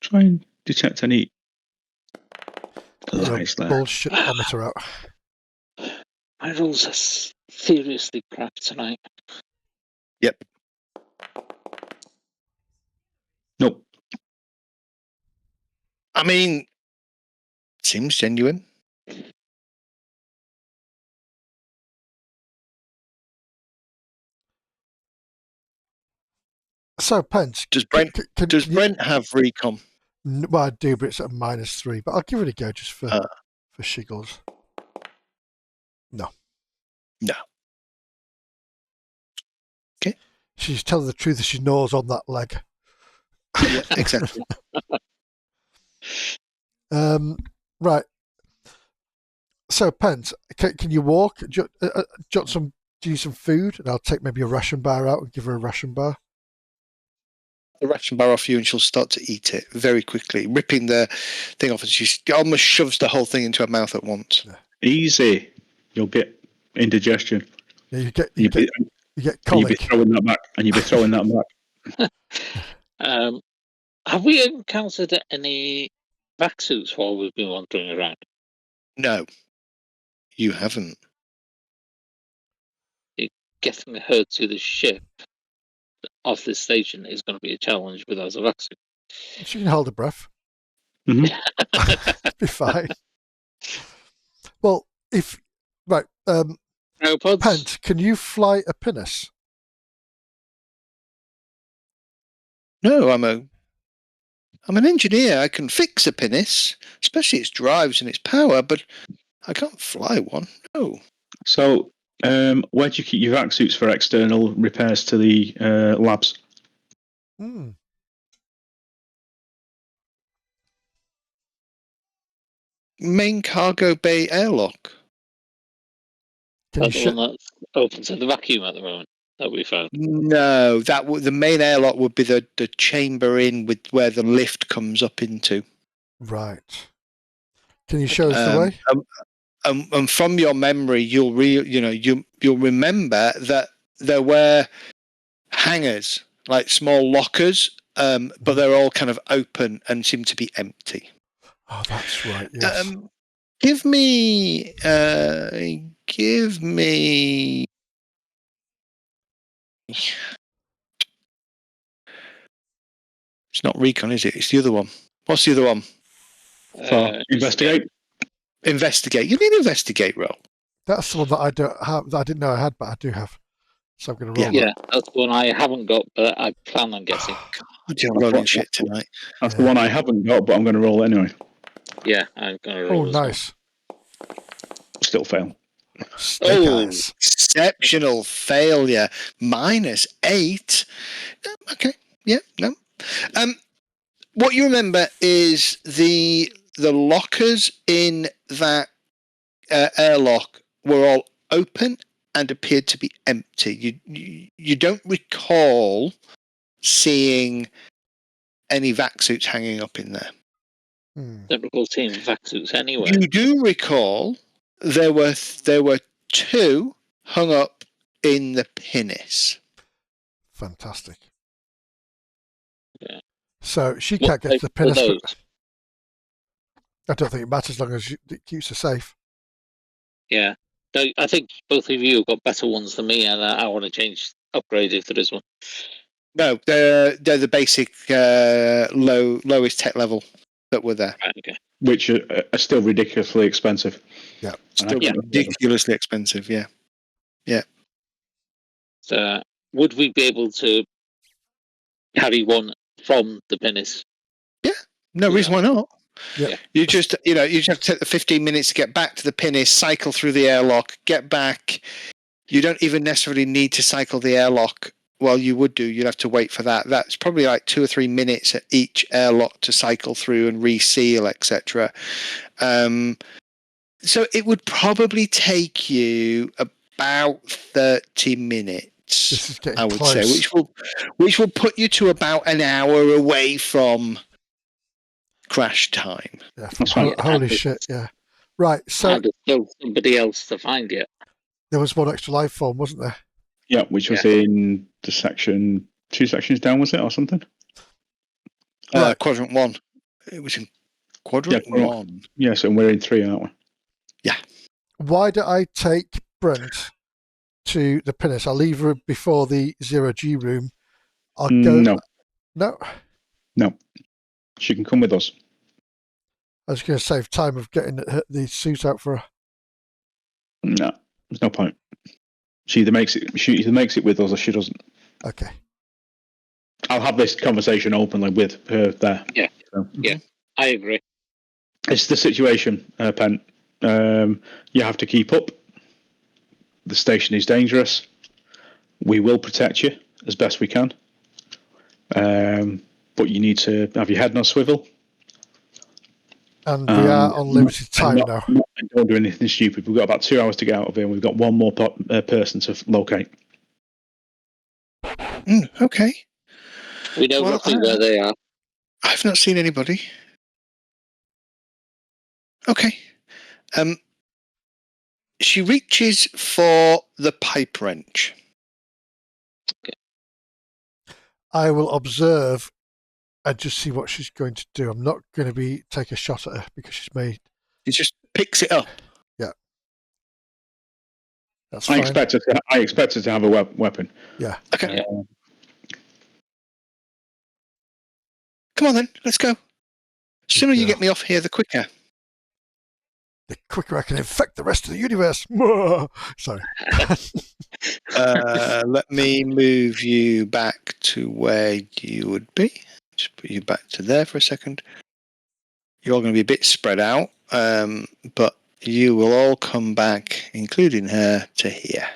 try and detect any lies there. Bullshit-ometer out. my rolls are seriously crap tonight. Yep. Nope. I mean, seems genuine. So, Pence. Does Brent have recon? Well, I do, but it's at -3. But I'll give it a go just for shiggles. No. Okay. She's telling the truth as she gnaws on that leg. Yeah, exactly. Right. So, Pence, can you walk? Do you need some food? And I'll take maybe a ration bar out and give her a ration bar. The ration bar off you, and she'll start to eat it very quickly, ripping the thing off, and she almost shoves the whole thing into her mouth at once. Yeah. Easy. You'll get indigestion. Yeah, you get You'll colic. be throwing that back, and you'll be throwing that back. Have we encountered any vac suits while we've been wandering around? No, you haven't. Getting her to the ship off this station is going to be a challenge without a vac suit. She can hold her breath. Mm-hmm. Be fine. Well, Aeropods? Pent, can you fly a pinnace? No, I'm an engineer. I can fix a pinnace, especially its drives and its power, but I can't fly one. No. So, where do you keep your vac suits for external repairs to the labs? Main cargo bay airlock. That's the one that's open to the vacuum at the moment that we found. No, the main airlock would be the chamber in with where the lift comes up into. Right. Can you show us the way? And from your memory, you'll remember that there were hangars, like small lockers, but they're all kind of open and seem to be empty. Oh, that's right. Yes. Give me. It's not recon, is it? It's the other one. What's the other one? Investigate. Investigate. You need investigate roll. That's the one that I don't have. That I didn't know I had, but I do have. So I'm going to roll. Yeah, that's the one I haven't got, but I plan on getting. God, you're rolling shit tonight. That's the one I haven't got, but I'm going to roll anyway. Yeah, I'm going to roll. Oh, nice. Still fail. Snake eyes. Exceptional failure. -8. Okay. Yeah. No. What you remember is the lockers in that airlock were all open and appeared to be empty. You don't recall seeing any vac suits hanging up in there. Don't recall seeing vac suits anywhere. You do recall there were 2 hung up in the pinnace. Fantastic. Yeah. So she What can't get to the type were pinnace. those? I don't think it matters as long as it keeps her safe. Yeah. I think both of you have got better ones than me, and I want to upgrade if there is one. No, they're the basic lowest tech level that were there. Right, okay. Which are still ridiculously expensive. Yeah. Still Yeah. ridiculously expensive, yeah. So, would we be able to carry one from the pinnace? No reason why not. Yeah. You just you just have to take the 15 minutes to get back to the pinnace, cycle through the airlock, get back. You don't even necessarily need to cycle the airlock. Well, you would do. You'd have to wait for that. That's probably like 2 or 3 minutes at each airlock to cycle through and reseal, etc. So it would probably take you about 30 minutes. This is getting I would close. say, which will put you to about an hour away from crash time. Yeah. That's fine. Holy shit. Yeah. Right. So And there's still somebody else to find yet. there was one extra life form, wasn't there? Yeah, which was in the section, 2 sections down, was it, or something? Right. Quadrant 1. It was in quadrant Yeah, 1. Yeah, so we're in 3, aren't we? Why do I take Brent to the pinnace? I'll leave her before the 0G room. I'll go. No, No. she can come with us. I was going to save time of getting the suit out for her. No, there's no point. She either makes it with us or she doesn't. Okay. I'll have this conversation openly with her there. Yeah. So, Yeah. I agree. it's the situation, Pen. You have to keep up. The station is dangerous. We will protect you as best we can. But you need to have your head on a swivel. And we are on limited time now. And don't do anything stupid. We've got about 2 hours to get out of here, and we've got one more person to locate. Okay. We know roughly where they are. I've not seen anybody. Okay. She reaches for the pipe wrench. I will observe and just see what she's going to do. I'm not going to take a shot at her because she's made. She just picks it up. Yeah. That's I fine. expect her to have a weapon. Yeah. Okay. Come on then, let's go. The sooner you get me off here, the quicker. The quicker I can infect the rest of the universe. Sorry. Let me move you back to where you would be. Just put you back to there for a second. You're all going to be a bit spread out, but you will all come back, including her, to here.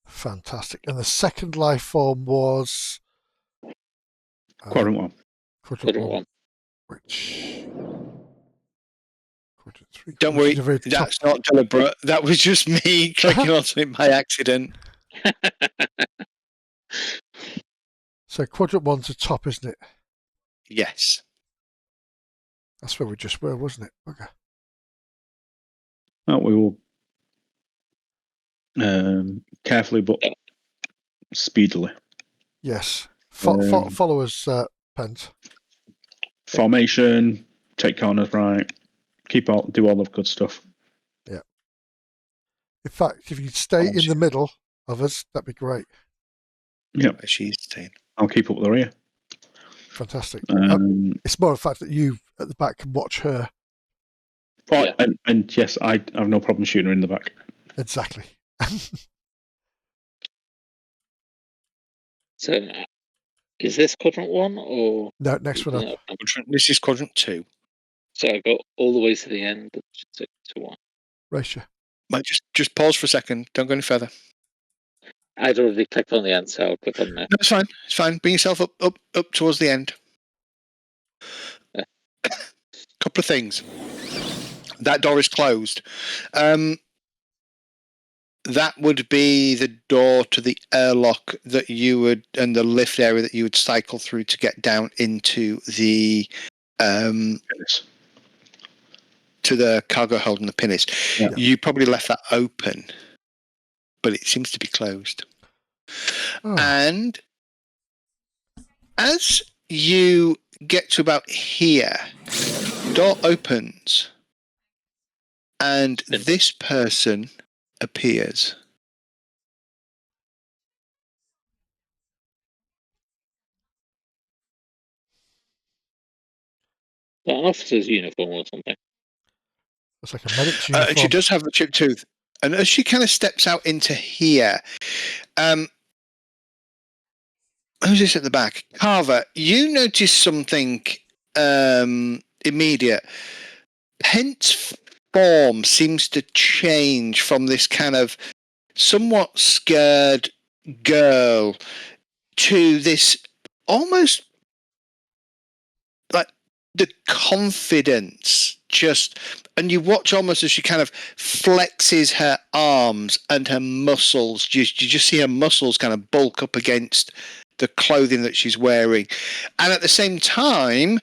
Fantastic. And the second life form was Quadrant 1. Quadrant 1. 1. Which Quadrant 3. Don't worry, that's not deliberate. That was just me clicking onto it by accident. So Quadrant 1's the top, isn't it? Yes. That's where we just were, wasn't it? Okay. Well, we will carefully but speedily. Yes. Follow us, Pent. Formation, take corners right, do all the good stuff. Yeah. In fact, if you stay in the middle of us, that'd be great. Yeah, she's staying. I'll keep up with her here. Fantastic. It's more the fact that you at the back can watch her. Right, yeah. And yes, I have no problem shooting her in the back. Exactly. So, is this quadrant 1 or no? Next one up. No. This is quadrant 2. So I go all the way to the end to 1. Ratio. Might just pause for a second. Don't go any further. I'd already clicked on the answer. I'll click on that. No, it's fine. It's fine. Bring yourself up towards the end. Yeah. Couple of things. That door is closed. That would be the door to the airlock that you would, and the lift area that you would cycle through to get down into the Yes. to the cargo hold and the pinnace. Yeah. You probably left that open, but it seems to be closed. Oh. And as you get to about here, door opens, and this person appears. An officer's uniform or something. It's like a medic's uniform. And she does have the chipped tooth. And as she kind of steps out into here, who's this at the back? Carver, you notice something immediate. Pent's form seems to change from this kind of somewhat scared girl to this almost like the confidence just, and you watch almost as she kind of flexes her arms and her muscles. You just see her muscles kind of bulk up against the clothing that she's wearing. And at the same time,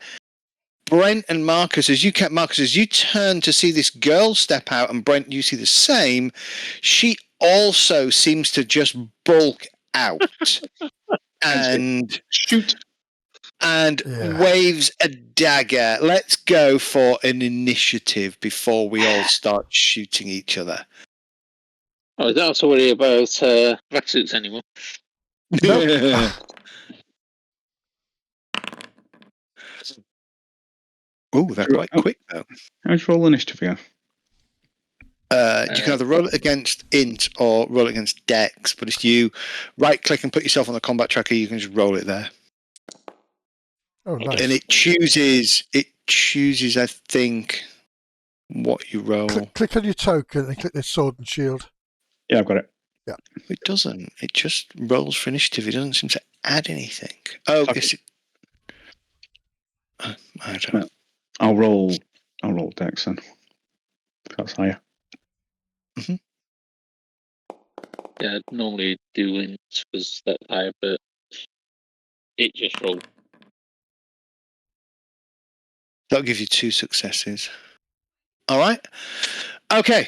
Brent and Marcus, as you turn to see this girl step out, and Brent, you see the same, she also seems to just bulk out and shoot and waves a dagger. Let's go for an initiative before we all start shooting each other. Oh, I don't have to worry about tracksuits anymore. Nope. Oh, they're quite quick though. How's roll initiative again? You can either roll it against int or roll it against dex, but if you right click and put yourself on the combat tracker, you can just roll it there. Oh, nice. And it chooses, I think, what you roll. Click on your token and click the sword and shield. Yeah, I've got it. Yeah. It doesn't. It just rolls for initiative. It doesn't seem to add anything. Oh, Okay. yes. I don't know. I'll roll dex then. That's higher. Mm-hmm. Yeah, I'd normally do int because that's higher, but it just rolled. That'll give you 2 successes. All right. Okay.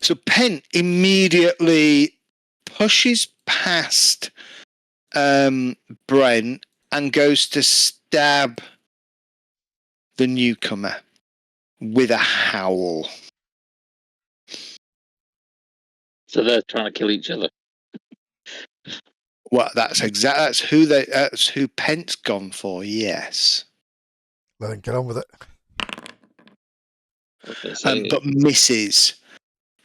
So Penn immediately pushes past Brent and goes to stab the newcomer with a howl. So they're trying to kill each other. Well, that's who Pent's gone for. Yes. Let them get on with it. But misses.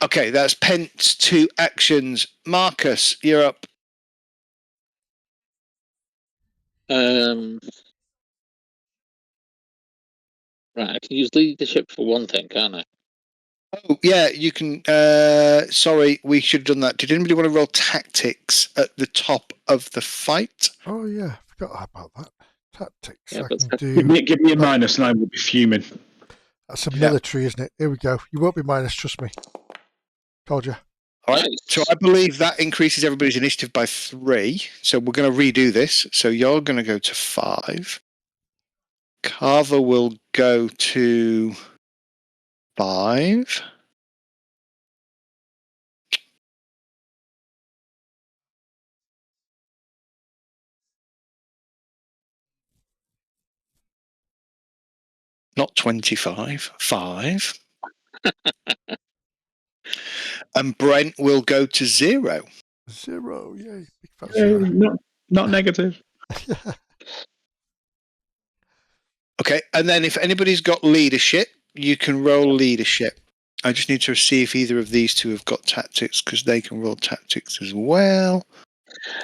Okay, that's Pent's 2 actions. Marcus, you're up. Right, I can use leadership for one thing, can't I? Oh, yeah, you can. Sorry, we should have done that. Did anybody want to roll tactics at the top of the fight? Oh, yeah. Forgot about that. Tactics. Yeah, I but can do. Give me a minus and I will be fuming. That's a military, isn't it? Here we go. You won't be minus, trust me. Told you. All right. Nice. So I believe that increases everybody's initiative by 3. So we're going to redo this. So you're going to go to 5. Carver will go to 5. Not 25. 5. And Brent will go to 0. 0, yay. Big fat 0. Not negative. Okay, and then if anybody's got leadership, you can roll leadership. I just need to see if either of these 2 have got tactics, because they can roll tactics as well.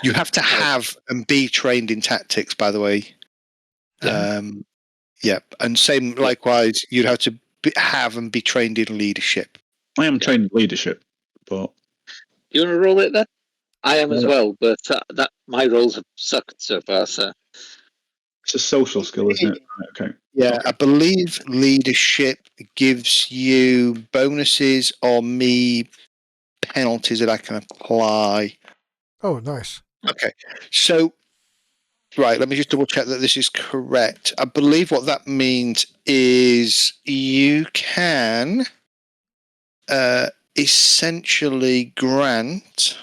You have to have and be trained in tactics, by the way. Yeah, and same likewise, you'd have to have and be trained in leadership. I am trained in leadership, but You want to roll it then? I am as Yeah. well, but that my rolls have sucked so far. So It's a social skill, isn't it? Okay. Yeah, Okay. I believe leadership gives you bonuses or me penalties that I can apply. Oh, nice. Okay, so right, let me just double check that this is correct. I believe what that means is you can essentially grant.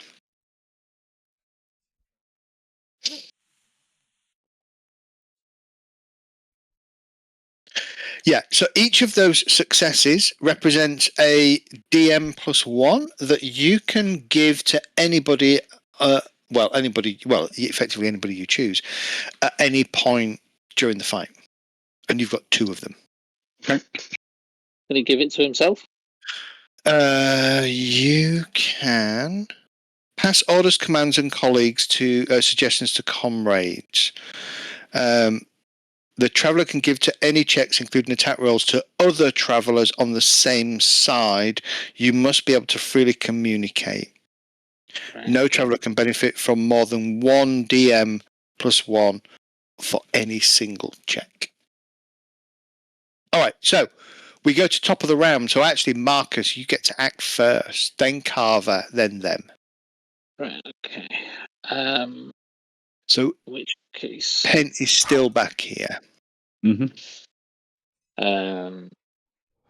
Yeah, so each of those successes represents a DM plus one that you can give to anybody, effectively anybody you choose, at any point during the fight. And you've got two of them. Okay. can he give it to himself? You can pass orders, commands, and colleagues to suggestions to comrades. The traveller can give to any checks, including attack rolls, to other travellers on the same side. You must be able to freely communicate. Right. No traveller can benefit from more than one DM plus one for any single check. All right, so we go to top of the round. So actually, Marcus, you get to act first, then Carver, then them. Right. Okay. So Which case? Pent is still back here. Mm-hmm.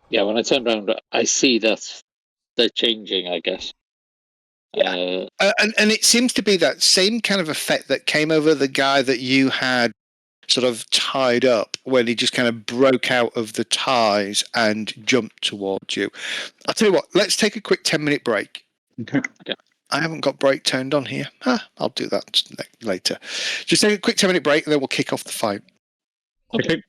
Yeah. When I turn around, I see that they're changing. I guess. Yeah. And it seems to be that same kind of effect that came over the guy that you had sort of tied up when he just kind of broke out of the ties and jumped towards you. I'll tell you what, let's take a quick 10-minute break. Okay. I haven't got break turned on here. I'll do that later. Just take a quick 10-minute break and then we'll kick off the fight. Okay.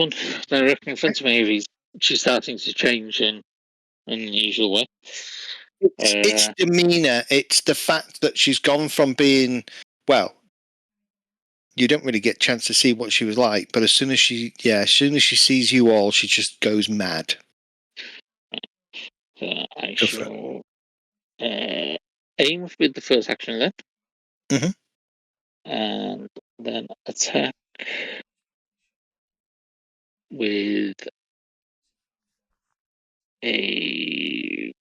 +1 directly in front of me. She's starting to change in an unusual way. It's demeanour. It's the fact that she's gone from being, well, you don't really get a chance to see what she was like, but as soon as she sees you all, she just goes mad. So I shall aim with the first action then. Mhm. And then attack with a...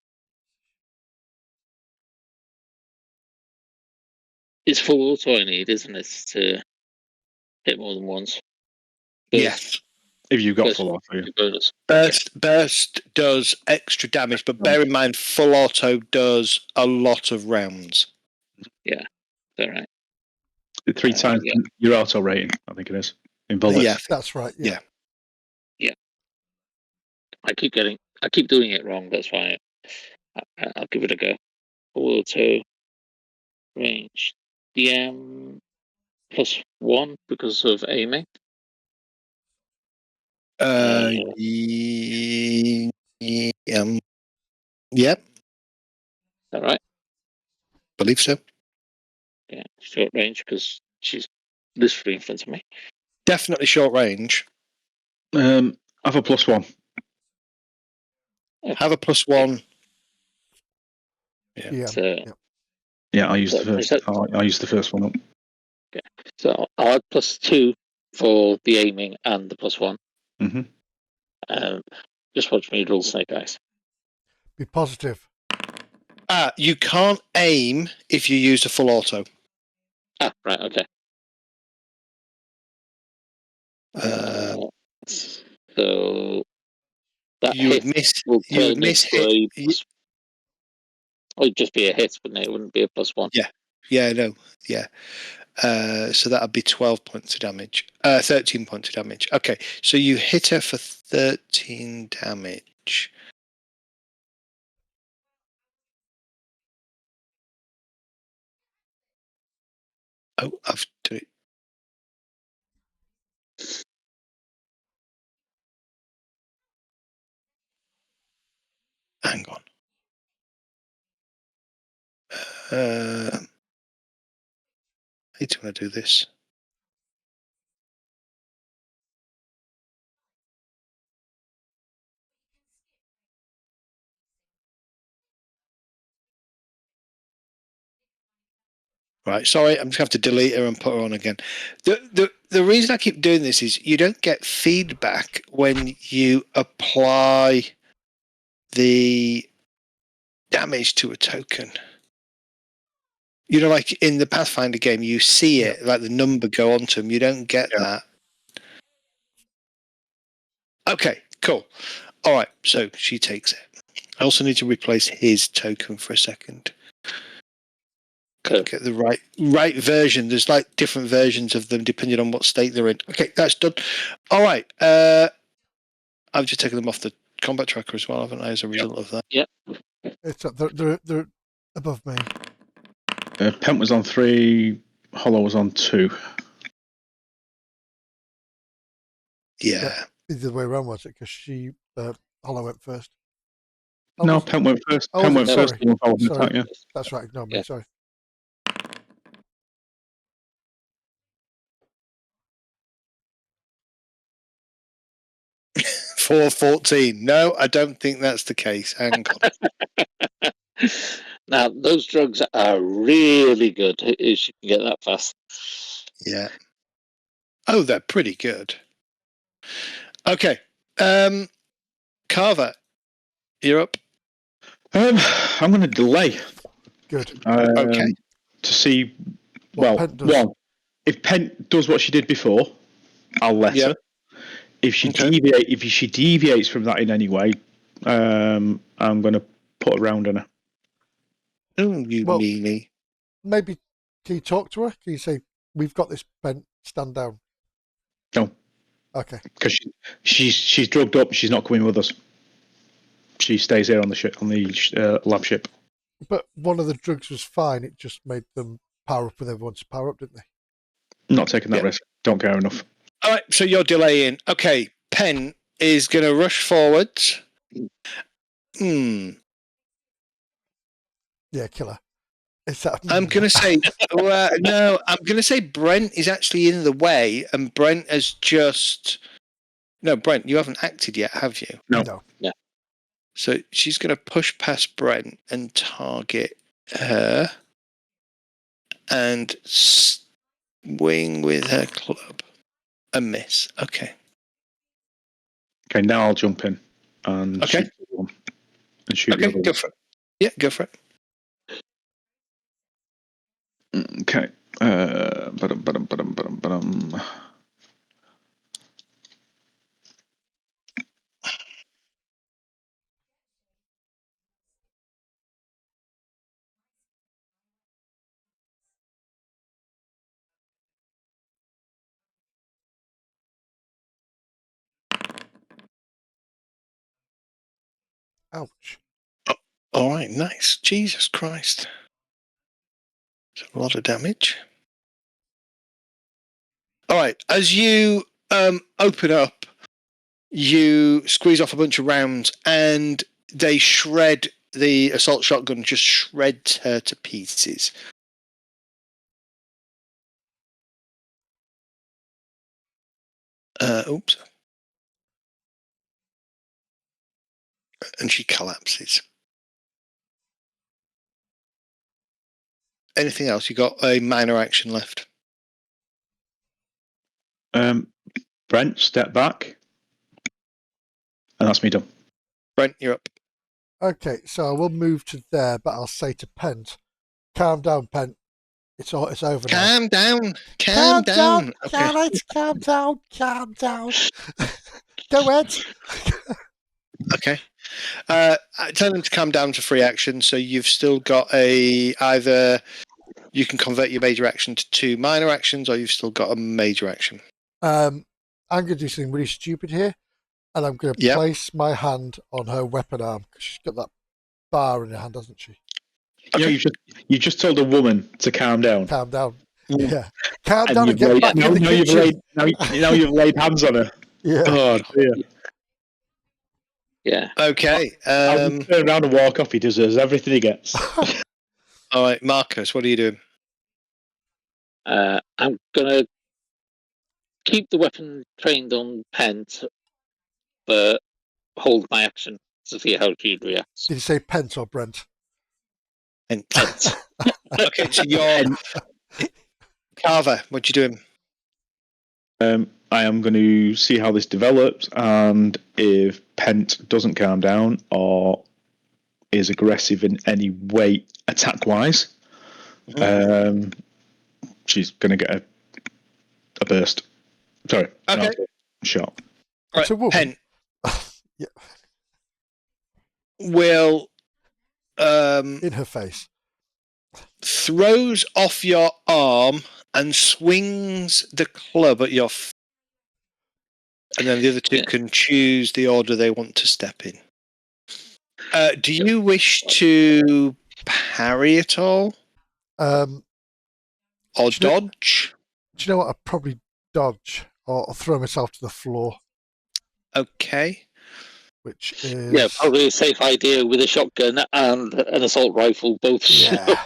It's full auto I need, isn't it, to hit more than once? Yes. If you've got First full auto, yeah. bonus. Burst does extra damage, but bear in mind, full auto does a lot of rounds. Yeah, all right. 3 times your auto rating, I think it is, in bullets. Yeah, That's right. Yeah. I keep doing it wrong. That's why I'll give it a go. Full auto range. DM +1 because of aiming. Yep, Is that right? believe so. Yeah, short range because she's literally in front of me. Definitely short range. Have a +1. Have a +1. Yeah. So, Yeah, I use So, the first. I use the first one up. so I'll add +2 for the aiming and the +1. Mm-hmm. Just watch me roll snake dice. Be positive. You can't aim if you use a full auto. Right, okay. So that You would hit miss. will You would turn miss into hit. Oh, it'd just be a hit, wouldn't it? It wouldn't be a +1. Yeah, no, yeah. So that would be 12 points of damage. 13 points of damage. Okay, so you hit her for 13 damage. Oh, I've done it. Hang on. I hate when I do this. Right, sorry, I'm just going to have to delete her and put her on again. The reason I keep doing this is you don't get feedback when you apply the damage to a token. You know, like in the Pathfinder game, you see it, like the number go onto them. You don't get that. Okay, cool. All right, so she takes it. I also need to replace his token for a second. Gotta get the right version. There's like different versions of them depending on what state they're in. Okay, that's done. All right. I've just taken them off the combat tracker as well, haven't I, as a result of that? Yeah. It's they're above me. Pent was on 3, Hollow was on 2. Yeah. Either way around, was it? Because she Hollow went first. No, Pent went first. Oh, Pent went sorry. first. Sorry. Attack, yeah. That's right. Ignore me. Sorry. 414. No, I don't think that's the case. Hang on. Now, those drugs are really good if you can get that fast. Yeah. Oh, they're pretty good. Okay. Carver, you're up. I'm going to delay. Good. Okay. To see, What Pent does. one, if Pent does what she did before, I'll let her. If she deviates from that in any way, I'm going to put a round on her. Oh, you meanie. Maybe can you talk to her? Can you say, "We've got this, Pent, stand down"? No. Okay. Because she's drugged up. She's not coming with us. She stays here on the ship, on the lab ship. But one of the drugs was fine. It just made them power up with everyone's power up, didn't they? Not taking that risk. Don't care enough. All right, so you're delaying. Okay, Pen is going to rush forwards. Yeah, killer. Is that? I'm going to say, no, I'm going to say Brent is actually in the way, and Brent has just. No, Brent, you haven't acted yet, have you? No. Yeah. So she's going to push past Brent and target her and swing with her club. A miss. Okay. Okay, now I'll jump in and Okay. shoot the one. And shoot the Okay, other go for it. Yeah, go for it. one. Okay. Ba-dum. Ouch. All right, nice. Jesus Christ. That's a lot of damage. All right, as you open up, you squeeze off a bunch of rounds and they shred the assault shotgun, just shreds her to pieces. Oops. And she collapses. Anything else? You got a minor action left. Brent, step back. And that's me done. Brent, you're up. Okay, so I will move to there, but I'll say to Pent, calm down, Pent. It's over now. Calm down. Calm down. Okay. Calm down. Calm down. Go ahead. Okay. Tell them to calm down to free action. So you've still got either you can convert your major action to 2 minor actions, or you've still got a major action. I'm going to do something really stupid here, and I'm going to place my hand on her weapon arm because she's got that bar in her hand, hasn't she? Okay. You just told a woman to calm down. Calm down. Yeah. Calm down and get laid, back in the kitchen. Now you've laid hands on her. Yeah. Oh, dear. Yeah. Okay. I'll just turn around and walk off. He deserves everything he gets. All right, Marcus, what are you doing? I'm gonna keep the weapon trained on Pent, but hold my action to see how she reacts. Did you say Pent or Brent? Pent. Okay, so you're Carver. What you doing? I am going to see how this develops, and if Pent doesn't calm down or is aggressive in any way attack-wise, she's going to get a burst. Sorry. Okay. Shot. Right, It's a woman. Pen Yeah. will In her face. throws off your arm and swings the club at your and then the other two can choose the order they want to step in. Do you wish to parry at all? Or dodge? Do you know what? I'd probably dodge or throw myself to the floor. Okay. Which is... Yeah, probably a safe idea with a shotgun and an assault rifle, both. Yeah.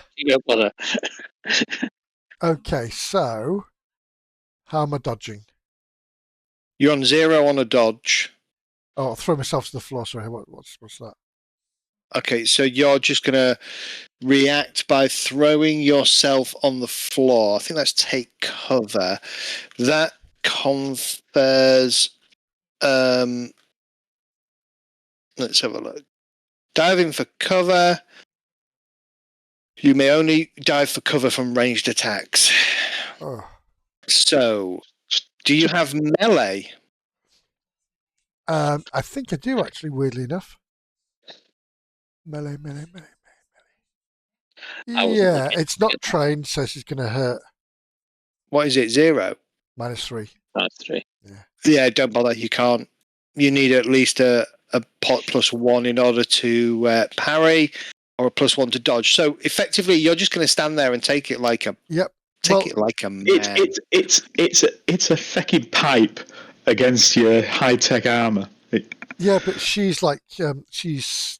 Okay, so how am I dodging? You're on 0 on a dodge. Oh, I'll throw myself to the floor. Sorry, what's that? Okay, so you're just going to react by throwing yourself on the floor. I think that's take cover. That confers... let's have a look. Diving for cover. You may only dive for cover from ranged attacks. Oh. So, do you have melee? I think I do, actually, weirdly enough. Melee. Yeah, it's not trained, so she's going to hurt. What is it, 0? -3. -3. Yeah, don't bother. You can't. You need at least a pot +1 in order to parry, or a +1 to dodge. So effectively, you're just going to stand there and take it like a Yep. it like a man. It's a fucking pipe, against your high-tech armor. Yeah, but she's like she's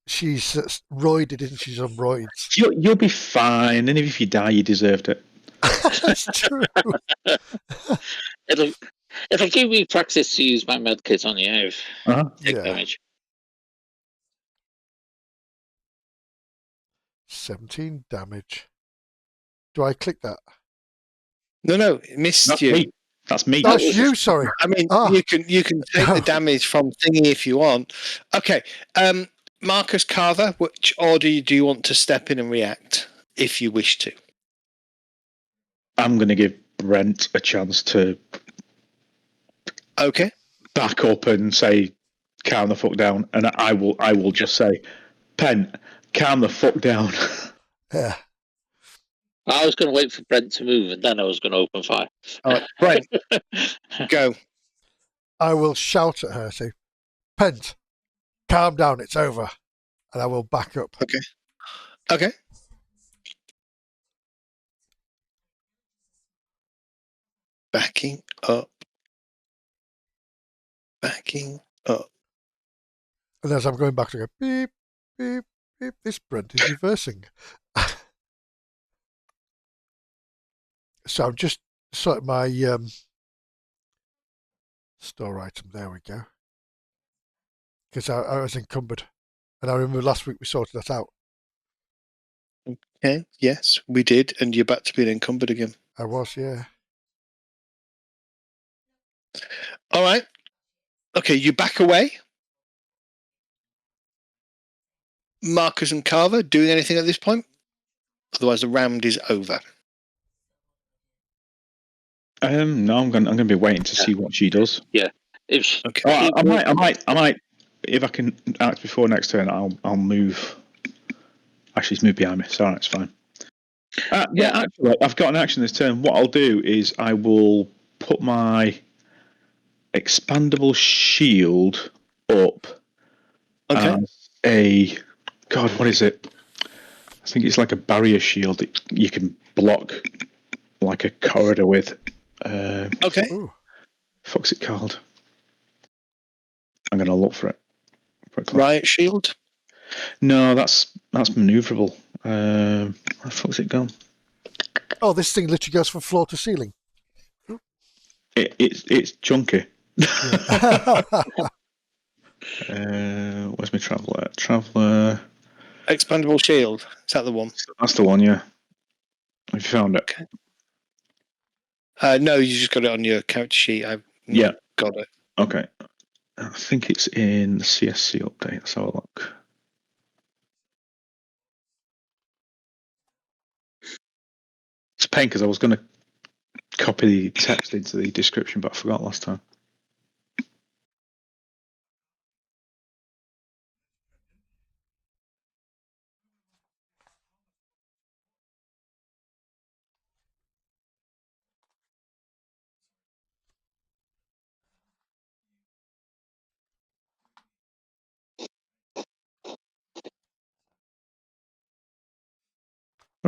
roided, isn't she? She's on roids. You'll be fine, and if you die, you deserved it. That's true. It'll give me practice to use my medkit on you. Take Yeah. damage. 17 damage. Do I click that? No, it missed That's you. me. That's me. That's you, sorry. I mean, you can take the damage from thingy if you want. Okay, Marcus Carver, which order do you want to step in and react if you wish to? I'm going to give Brent a chance to Okay. back up and say, calm the fuck down. And I will just say, Pen, calm the fuck down. Yeah. I was going to wait for Brent to move, and then I was going to open fire. All right, Brent, go. I will shout at her, say, Pent, calm down, it's over. And I will back up. Okay. Backing up. Backing up. And as I'm going back to go, beep, beep, beep, this Brent is reversing. So I'm just sorting my store item. There we go. Because I was encumbered. And I remember last week we sorted that out. Okay, yes, we did, and you're back to being encumbered again. I was, yeah. All right. Okay, you back away. Marcus and Carver doing anything at this point? Otherwise, the round is over. No, I'm going to be waiting to see what she does. Yeah. If she, Okay. I might. If I can act before next turn, I'll move. Actually, it's moved behind me. It's all right. It's fine. Yeah, actually, I've got an action this turn. What I'll do is I will put my expandable shield up as a... God, what is it? I think it's like a barrier shield that you can block like a corridor with. Okay. Ooh. Fuck's it called? I'm going to look for it. Riot shield? No, that's maneuverable. Where the fuck's it gone? Oh, this thing literally goes from floor to ceiling. It's chunky. Yeah. Where's my traveller? Traveller. Expandable shield. Is that the one? That's the one, yeah. Have you found it? Okay. No, you just got it on your character sheet. I've not got it. Okay. I think it's in the CSC update. Let's have a look. It's a pain because I was going to copy the text into the description, but I forgot last time.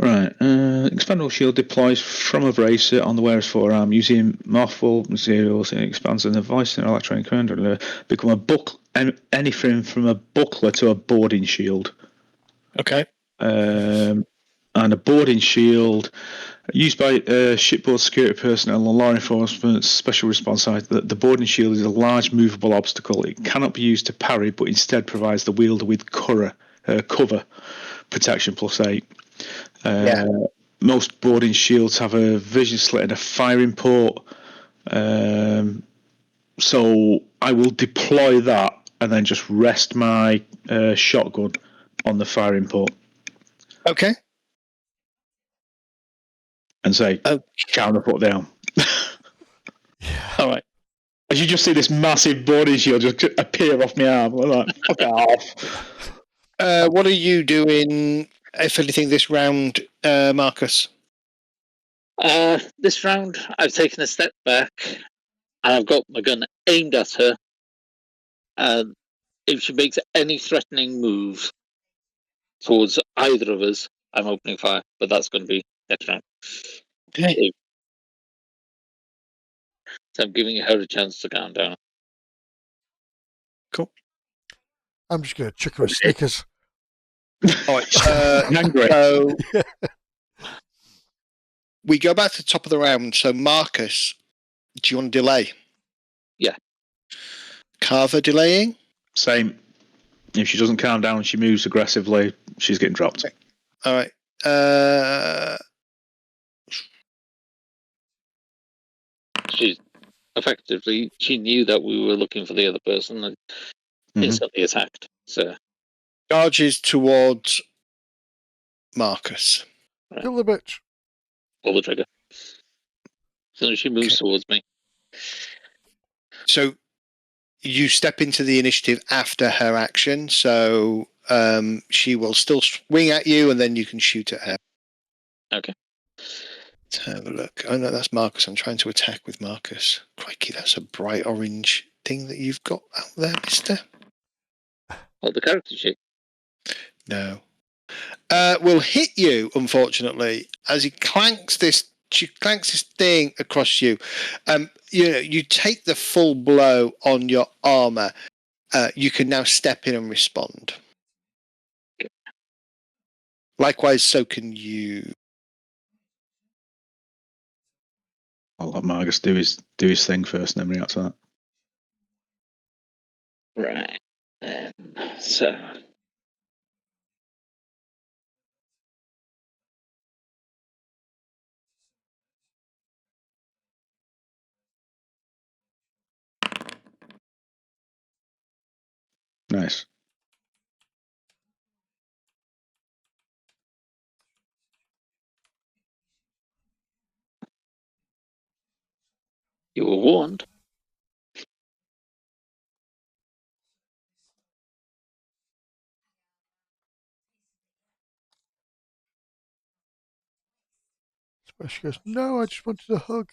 Right. Expandable shield deploys from a bracer on the wearer's forearm using mothball materials and expands in the voice and electronic current. Become anything from a buckler to a boarding shield. Okay. And a boarding shield used by shipboard security personnel and law enforcement special response side. The boarding shield is a large movable obstacle. It cannot be used to parry, but instead provides the wielder with cover protection +8. Most boarding shields have a vision slit and a firing port. So I will deploy that and then just rest my shotgun on the firing port. Okay. And say, calm the fuck down. All right. As you just see this massive boarding shield just appear off my arm. I'm like, fuck off. What are you doing, if anything, this round, Marcus? This round, I've taken a step back, and I've got my gun aimed at her. And if she makes any threatening move towards either of us, I'm opening fire. But that's going to be next round. Okay. So I'm giving her a chance to calm down. Cool. I'm just going to chuck her a Snickers. All right. Angry. So we go back to the top of the round. So Marcus, do you want to delay? Yeah. Carver delaying? Same. If she doesn't calm down, she moves aggressively, she's getting dropped. Okay. All right. She effectively, she knew that we were looking for the other person and instantly attacked. So Charges towards Marcus. Kill the bitch. pull the trigger. So she moves towards me. So you step into the initiative after her action. So she will still swing at you, and then you can shoot at her. Okay. Let's have a look. Oh no, that's Marcus. I'm trying to attack with Marcus. Crikey, that's a bright orange thing that you've got out there, mister. Oh, the character sheet. No. Will hit you, unfortunately, as she clanks this thing across you. You take the full blow on your armor. You can now step in and respond. Likewise, so can you. I'll let Marcus do his thing first, and then react to that. Right. So Nice. you were warned. She goes, no, I just wanted a hug.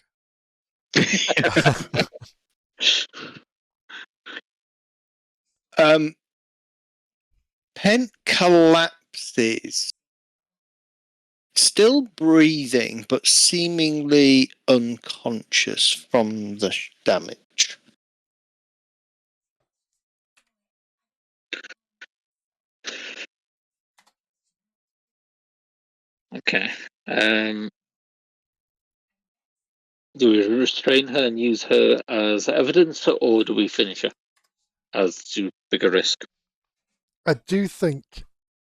Pen collapses, still breathing, but seemingly unconscious from the damage. Okay. Do we restrain her and use her as evidence, or do we finish her as too big a risk? I do think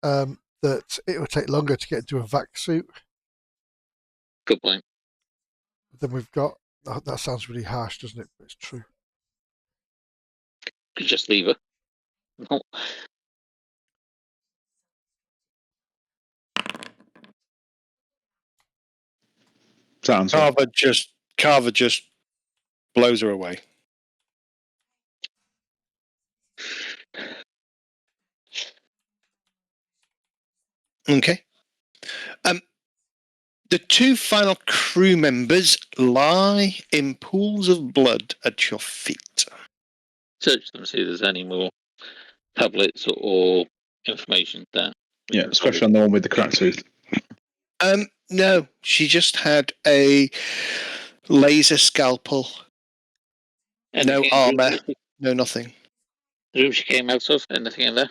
that it will take longer to get into a vac suit Good point. than we've got. That sounds really harsh, doesn't it? But it's true. Could just leave her. No. Sounds Carver just blows her away. Okay. The two final crew members lie in pools of blood at your feet. Search them, see if there's any more tablets or information there. Yeah, especially on the one with the cracked tooth. No, she just had a laser scalpel. No armor, no nothing. The room she came out of, anything in there?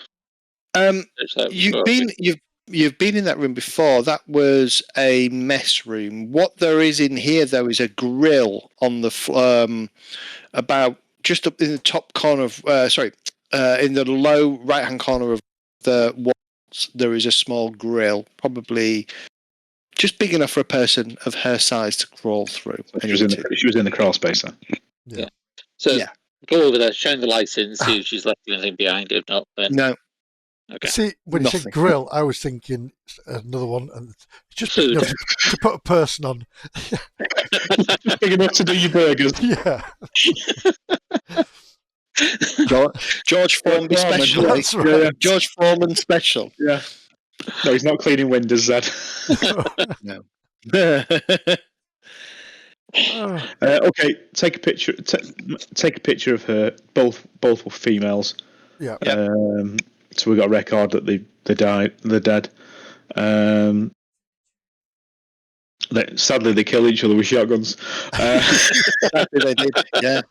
You've been in that room before. That was a mess room. What there is in here, though, is a grill on the about just up in the top corner of in the low right hand corner of the walls. There is a small grill, probably just big enough for a person of her size to crawl through. So she was in the crawl space then. Yeah. So go over there, shine the lights in, see if she's left anything behind. If not, then no. Okay. See, when you said grill, I was thinking another one, and it's just big enough to put a person on. Just big enough to do your burgers. Yeah. George Foreman special. That's right. Yeah. George Foreman special. Yeah. No, he's not cleaning windows, Zed. No. Okay, take a picture. Take a picture of her. Both were females. Yeah. So we got a record that they died. They're dead. Sadly, they kill each other with shotguns. Exactly, they did. Yeah.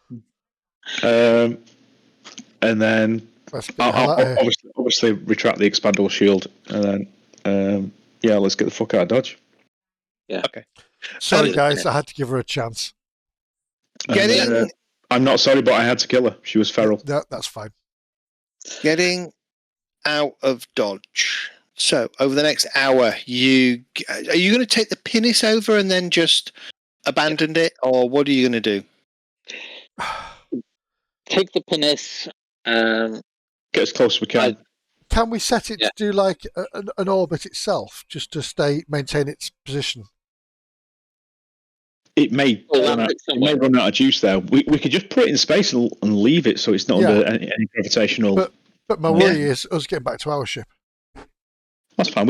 And then Let's get the hell I'll out of here. obviously retract the expandable shield, and then let's get the fuck out of Dodge. Yeah. Okay. Sorry, guys, I had to give her a chance. Getting I'm not sorry, but I had to kill her. She was feral. That's fine. getting out of Dodge. So over the next hour, are you going to take the pinnace over and then just abandon it, or what are you going to do? Take the pinnace. Get as close as we can. Can we set it to do like an orbit itself, just to maintain its position? It may run out of juice there. We could just put it in space and leave it so it's not under any gravitational. But my worry is us getting back to our ship. That's fine.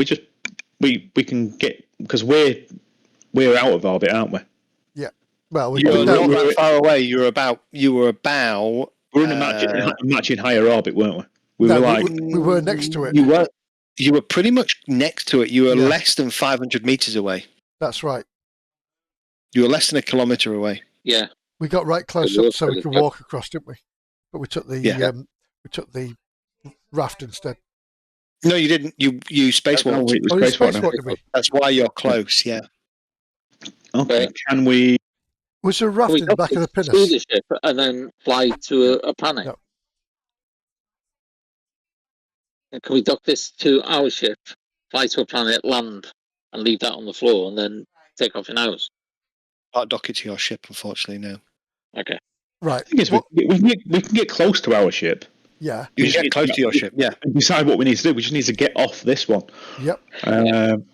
We can get, because we're out of orbit, aren't we? Yeah. Well, you're not that far away. You were about. We're in a matching higher orbit, weren't we? We were next to it. You were pretty much next to it. You were less than 500 meters away. That's right. You were less than a kilometer away. Yeah. We got right close up so we could walk across, didn't we? But we took the raft instead. No, you didn't. You spacewalked. That's why you're close. Yeah. Okay. Can we? Was there a raft in the back of the pinnace? To the ship and then fly to a planet. No. And can we dock this to our ship, fly to a planet, land, and leave that on the floor, and then take off in ours? Can't dock it to your ship, unfortunately. No. Okay. Right. The thing is, we can get close to our ship. Yeah. You can get close to your ship. Yeah. And decide what we need to do. We just need to get off this one. Yep. And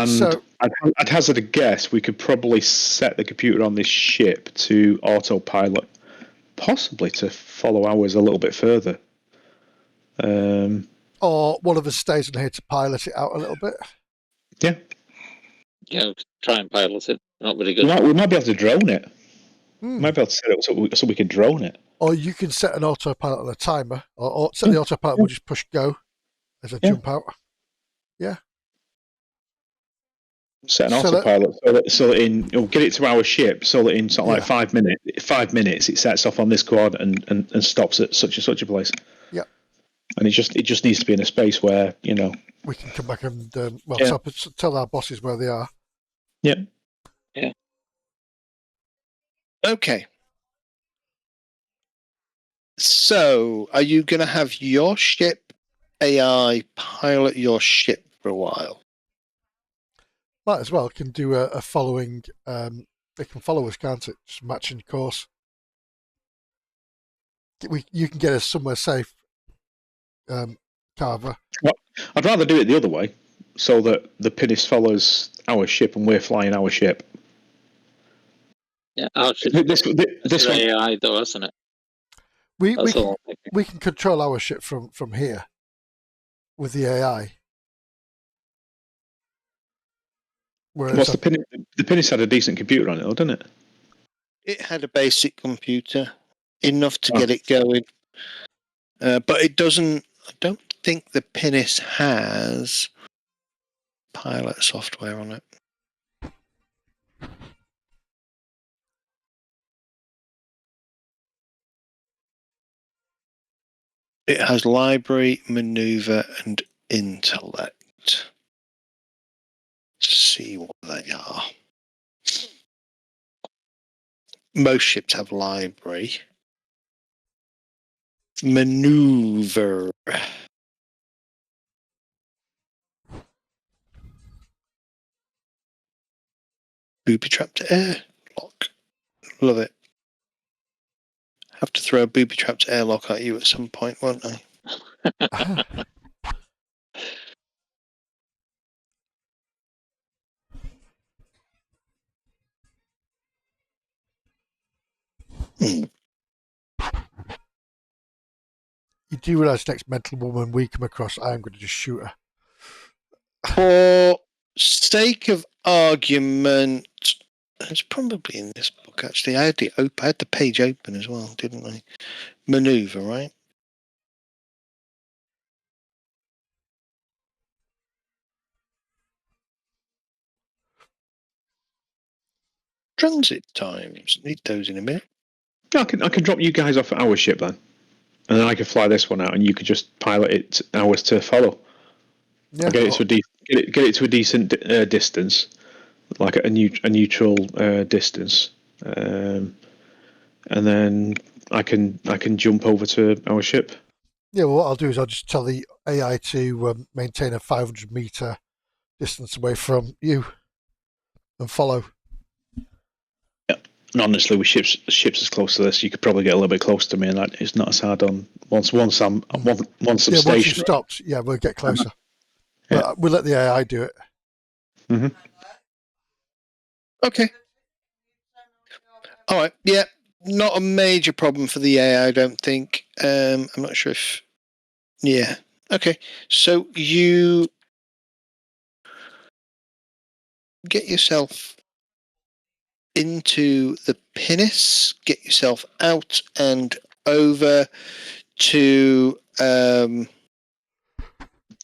so, I'd hazard a guess we could probably set the computer on this ship to autopilot, possibly to follow ours a little bit further. Or one of us stays in here to pilot it out a little bit. Yeah. Yeah, try and pilot it. Not really good. We might be able to drone it. We might be able to set it up so we can drone it. Or you can set an autopilot on a timer, or set the autopilot. We'll just push go as a jump out. Yeah. Set an autopilot so that get it to our ship so that in sort of like 5 minutes it sets off on this coordinate and stops at such and such a place. Yeah. And it just needs to be in a space where we can come back and tell our bosses where they are. Yeah. Yeah. Okay. So, are you going to have your ship AI pilot your ship for a while? Might as well. Can do a following. They can follow us, can't it? Just matching course. You can get us somewhere safe, Carver. Well, I'd rather do it the other way, so that the pinnace follows our ship and we're flying our ship. Yeah, our ship. This one, AI though, isn't it? We can control our ship from here with the AI. Whereas the pinnace had a decent computer on it, didn't it? It had a basic computer, enough to get it going. But it doesn't. I don't think the pinnace has pilot software on it. It has library, maneuver, and intellect. Let's see what they are. Most ships have library. Maneuver. Booby trap to airlock. Love it. Have to throw a booby trap to airlock at you at some point, won't I? You do realise next mental woman we come across, I am going to just shoot her. For sake of argument, it's probably in this book actually. I had the page open as well, didn't I? Maneuver, right? Transit times. Need those in a minute. I can drop you guys off at our ship then, and then I can fly this one out, and you could just pilot it ours to follow. Yeah. Get it to a decent distance, like a neutral distance, and then I can jump over to our ship. Yeah, well, what I'll do is I'll just tell the AI to maintain a 500-meter distance away from you and follow. And honestly, with ships as close to this, you could probably get a little bit close to me, and that it's not as hard on once I'm Yeah, once you've stationary. stopped, yeah, we'll get closer. But we'll let the AI do it. Mm-hmm. Okay. All right. Yeah. Not a major problem for the AI, I don't think. I'm not sure if. Yeah. Okay. So you get yourself into the pinnace, get yourself out and over to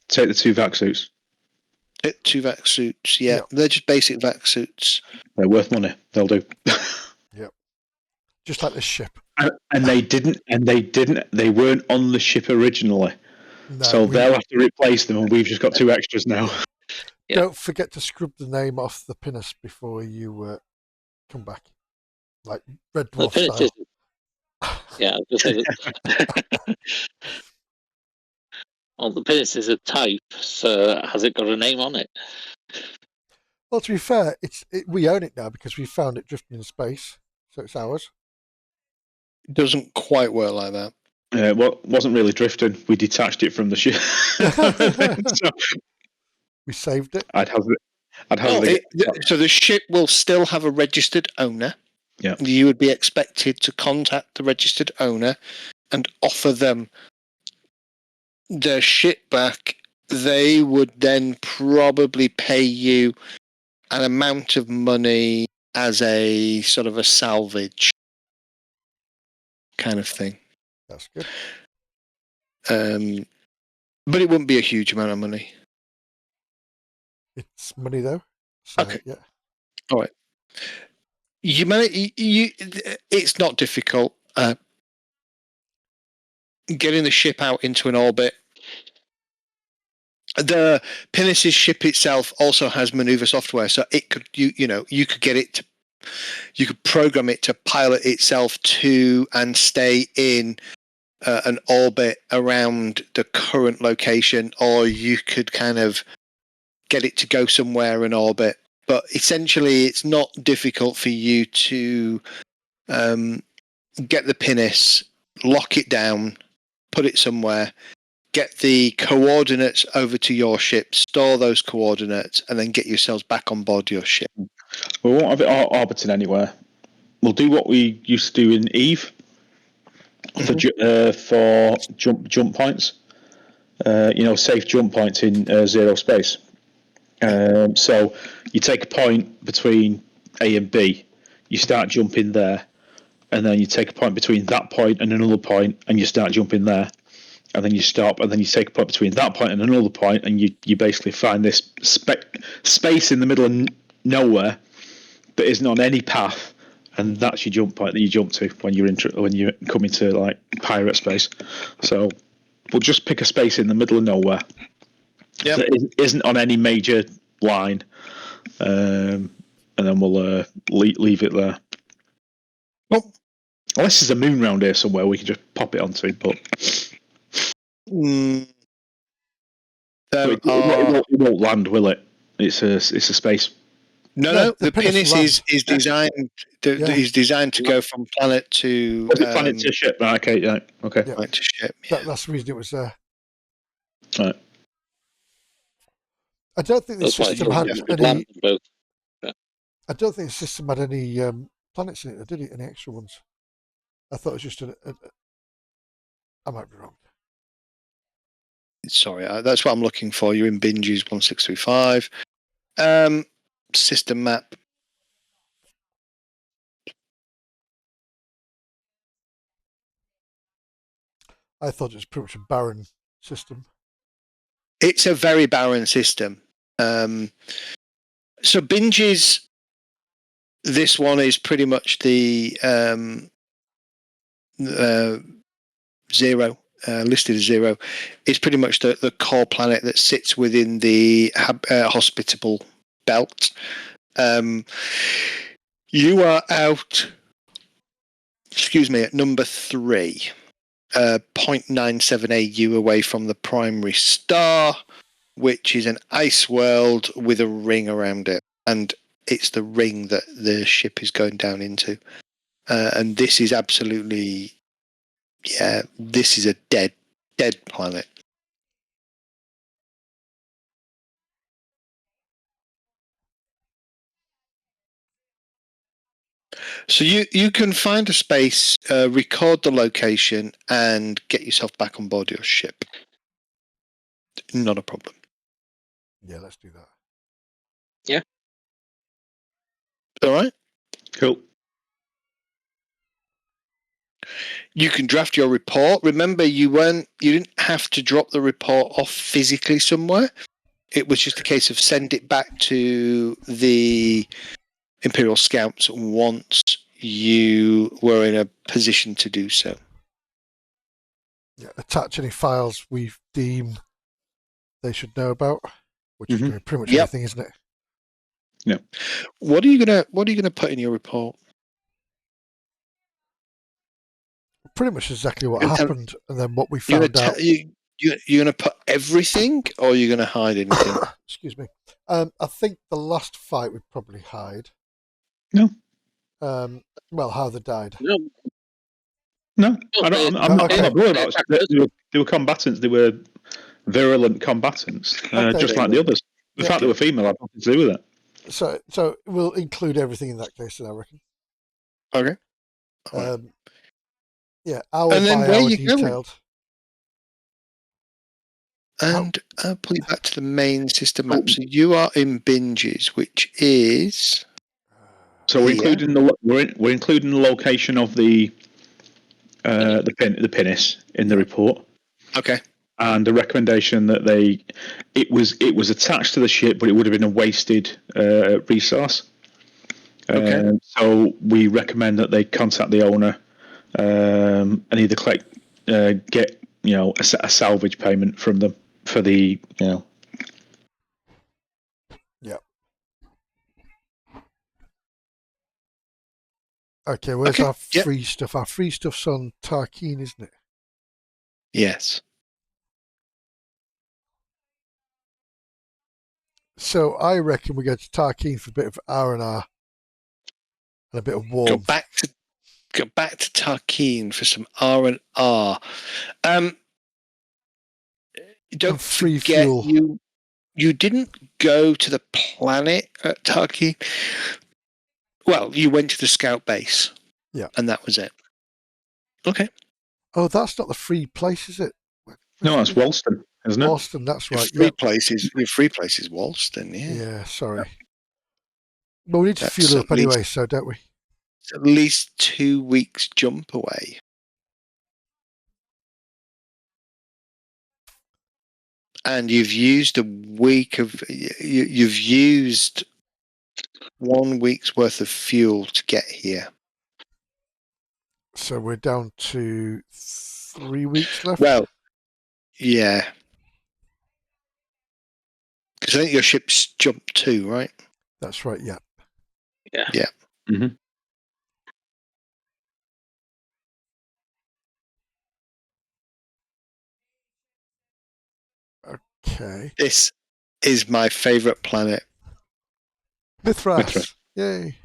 Take the 2 vac suits. 2 vac suits. Yeah, Yep. they're just basic vac suits. They're worth money. They'll do. Yep. Just like this ship. And they weren't on the ship originally. No, So they'll have to replace them, and we've just got 2 extras now. Yeah. Don't forget to scrub the name off the pinnace before you come back. Like Red The Dwarf pinnace style. Yeah, I was going to say that. Well, the pinnace is a type, so has it got a name on it? Well, to be fair, we own it now because we found it drifting in space, so it's ours. It doesn't quite work like that. Well, wasn't really drifting. We detached it from the ship. So We saved it. I'd have it. So the ship will still have a registered owner. Yeah. You would be expected to contact the registered owner and offer them the ship back. They would then probably pay you an amount of money as a sort of a salvage kind of thing. That's good. But it wouldn't be a huge amount of money. It's money though. So, Okay. Yeah. All right. It's not difficult. Getting the ship out into an orbit. The Pinnace's ship itself also has maneuver software, so it could you could get it to, you could program it to pilot itself to and stay in an orbit around the current location, or you could kind of get it to go somewhere in orbit. But essentially, it's not difficult for you to get the pinnace, lock it down, put it somewhere, get the coordinates over to your ship, store those coordinates, and then get yourselves back on board your ship. We won't have it orbiting anywhere. We'll do what we used to do in Eve for jump points. Safe jump points in zero space. So you take a point between A and B, you start jumping there, and then you take a point between that point and another point, and you start jumping there, and then you stop, and then you take a point between that point and another point, and you basically find this space in the middle of nowhere that isn't on any path, and that's your jump point that you jump to when you're coming to like pirate space. So we'll just pick a space in the middle of nowhere that isn't on any major line, and then we'll leave it there. Well, unless there's a moon round here somewhere, we can just pop it onto. But it won't land, will it? It's a space. No. The pinnace is designed. Is designed to go from planet to. Planet to ship. Right, okay. Yeah. Okay. Yeah. Planet to ship. Yeah. That's the reason it was there. Right. I don't think the system had any. Both. I don't think the system had any planets in it, did it? Any extra ones? I thought it was just I might be wrong. Sorry, that's what I'm looking for. You're in Binges 1635. System map. I thought it was pretty much a barren system. It's a very barren system. So Binges This one is pretty much the zero, listed as zero. It's pretty much the core planet that sits within the hospitable belt. You are out, at number 3, 0.97 AU away from the primary star, which is an ice world with a ring around it. And it's the ring that the ship is going down into. And this is absolutely, this is a dead planet. So you can find a space, record the location, and get yourself back on board your ship. Not a problem. Yeah, let's do that. All right. Cool. You can draft your report. Remember, you didn't have to drop the report off physically somewhere. It was just a case of send it back to the Imperial Scouts once you were in a position to do so. Yeah, attach any files we deem they should know about, which is going to be pretty much anything, isn't it? Yeah. What are you gonna put in your report? Pretty much exactly what happened, and then what we You're found out. you're gonna put everything, or you're gonna hide anything? Excuse me. I think the last fight we'd probably hide. No. Well, how they died. No, I'm not worried about it. They were combatants. They were virulent combatants, just like the others. The fact they were female had nothing to do with it. So we'll include everything in that case, then, I reckon. Okay. Hour by hour detailed. And I'll pull you back to the main system map. So you are in Binges, which is. So we're including the location of the pinnace in the report. Okay. And the recommendation that it was attached to the ship, but it would have been a wasted resource. Okay. So we recommend that they contact the owner and either get a salvage payment from them for the Yeah. Okay, where's our free stuff? Our free stuff's on Tarkeen, isn't it? Yes. So I reckon we go to Tarkeen for a bit of R&R and a bit of warmth. Go back to Tarkeen for some R&R. Don't free forget fuel. You didn't go to the planet at Tarkeen. Well, you went to the scout base. Yeah. And that was it. Okay. Oh, that's not the free place, is it? No, it's Walston, isn't it? Walston, that's right. Your free place is Walston, yeah. Yeah, sorry. Well, we need to fuel up anyway, so don't we? It's at least 2 weeks jump away. And you've used you've used 1 week's worth of fuel to get here. So we're down to 3 weeks left? Well, yeah. Because I think your ship's jumped 2, right? That's right, yeah. Yeah. Mm-hmm. Okay. This is my favourite planet. Mithras. Yay.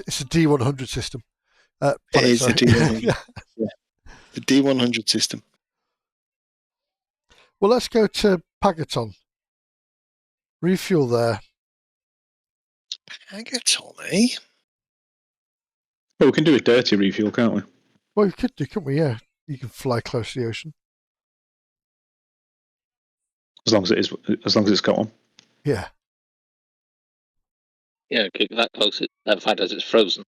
It's a D100 system. It is a D100. Yeah. The D100 system. Well, let's go to Pagaton. Refuel there. Pagaton, eh? Well, we can do a dirty refuel, can't we? Well, we could do, couldn't we? Yeah. You can fly close to the ocean. As long as it's got one. Yeah. Yeah, that close. That fact as it's frozen.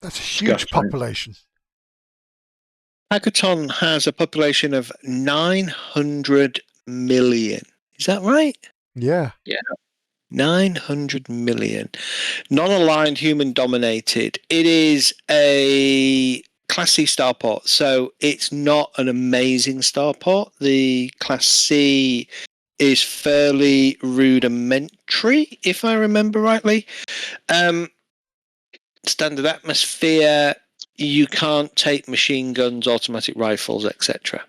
That's a huge population. Pagaton has a population of 900 million. Is that right? Yeah. 900 million. Non-aligned, human-dominated. It is a Class C starport, so it's not an amazing starport. The Class C is fairly rudimentary, if I remember rightly. Standard atmosphere. You can't take machine guns, automatic rifles, etc.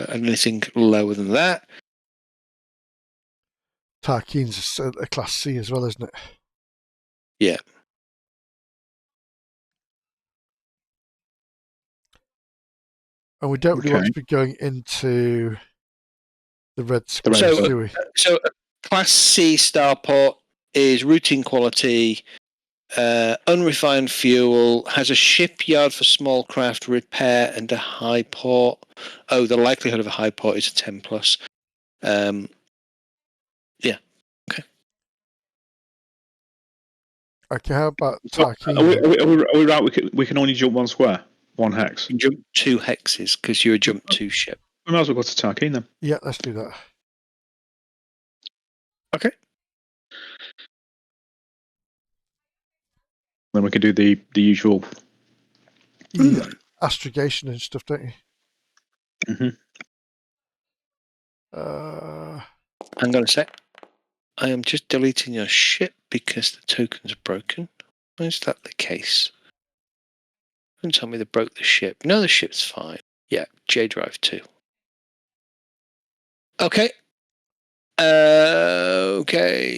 Anything lower than that. Tarkin's a Class C as well, isn't it? Yeah. And we don't really want Okay. to be going into the red The red space, zone. do we? So Class C starport is routine quality, unrefined fuel, has a shipyard for small craft repair and a high port. Oh, the likelihood of a high port is a 10 plus. Yeah. Okay. Okay, how about So, Tarkin? are we right? We can only jump one square, one hex. You jump 2 hexes because you're a jump 2 ship. We might as well go to Tarkin then. Yeah, let's do that. Okay. Then we can do the usual. Yeah, astrogation and stuff, don't you? Mhm. Hang on a sec. I am just deleting your ship because the token's broken. Why is that the case? Don't tell me they broke the ship. No, the ship's fine. Yeah, J drive 2. Okay. Okay.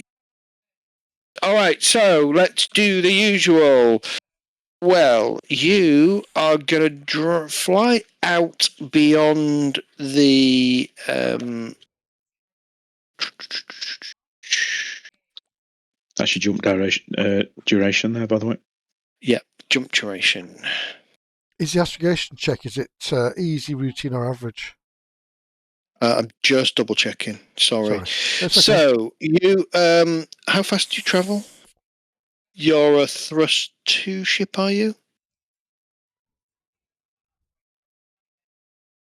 All right, so let's do the usual. Well, you are going to fly out beyond the. That's your jump duration there, by the way. Yeah, jump duration. Is the astrogation check, is it easy, routine, or average? I'm just double checking. Sorry. That's okay. So you, how fast do you travel? You're a thrust 2 ship, are you?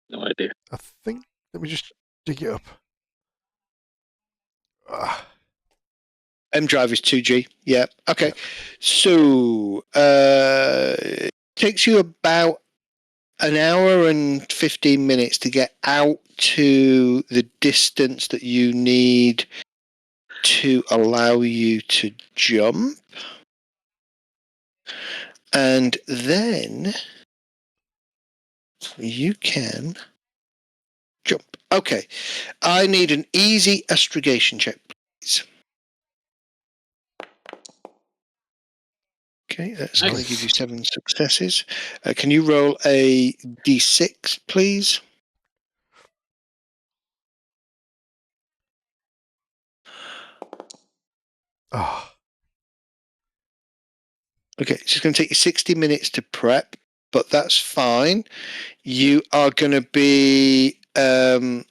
No idea. I think, let me just dig it up. M drive is 2G. Yeah. Okay. Yeah. So it takes you about an hour and 15 minutes to get out to the distance that you need to allow you to jump. And then you can jump. Okay. I need an easy astrogation check, please. Okay, that's going to give you 7 successes. Can you roll a d6, please? Oh, Okay, it's just going to take you 60 minutes to prep, but that's fine. You are going to be 100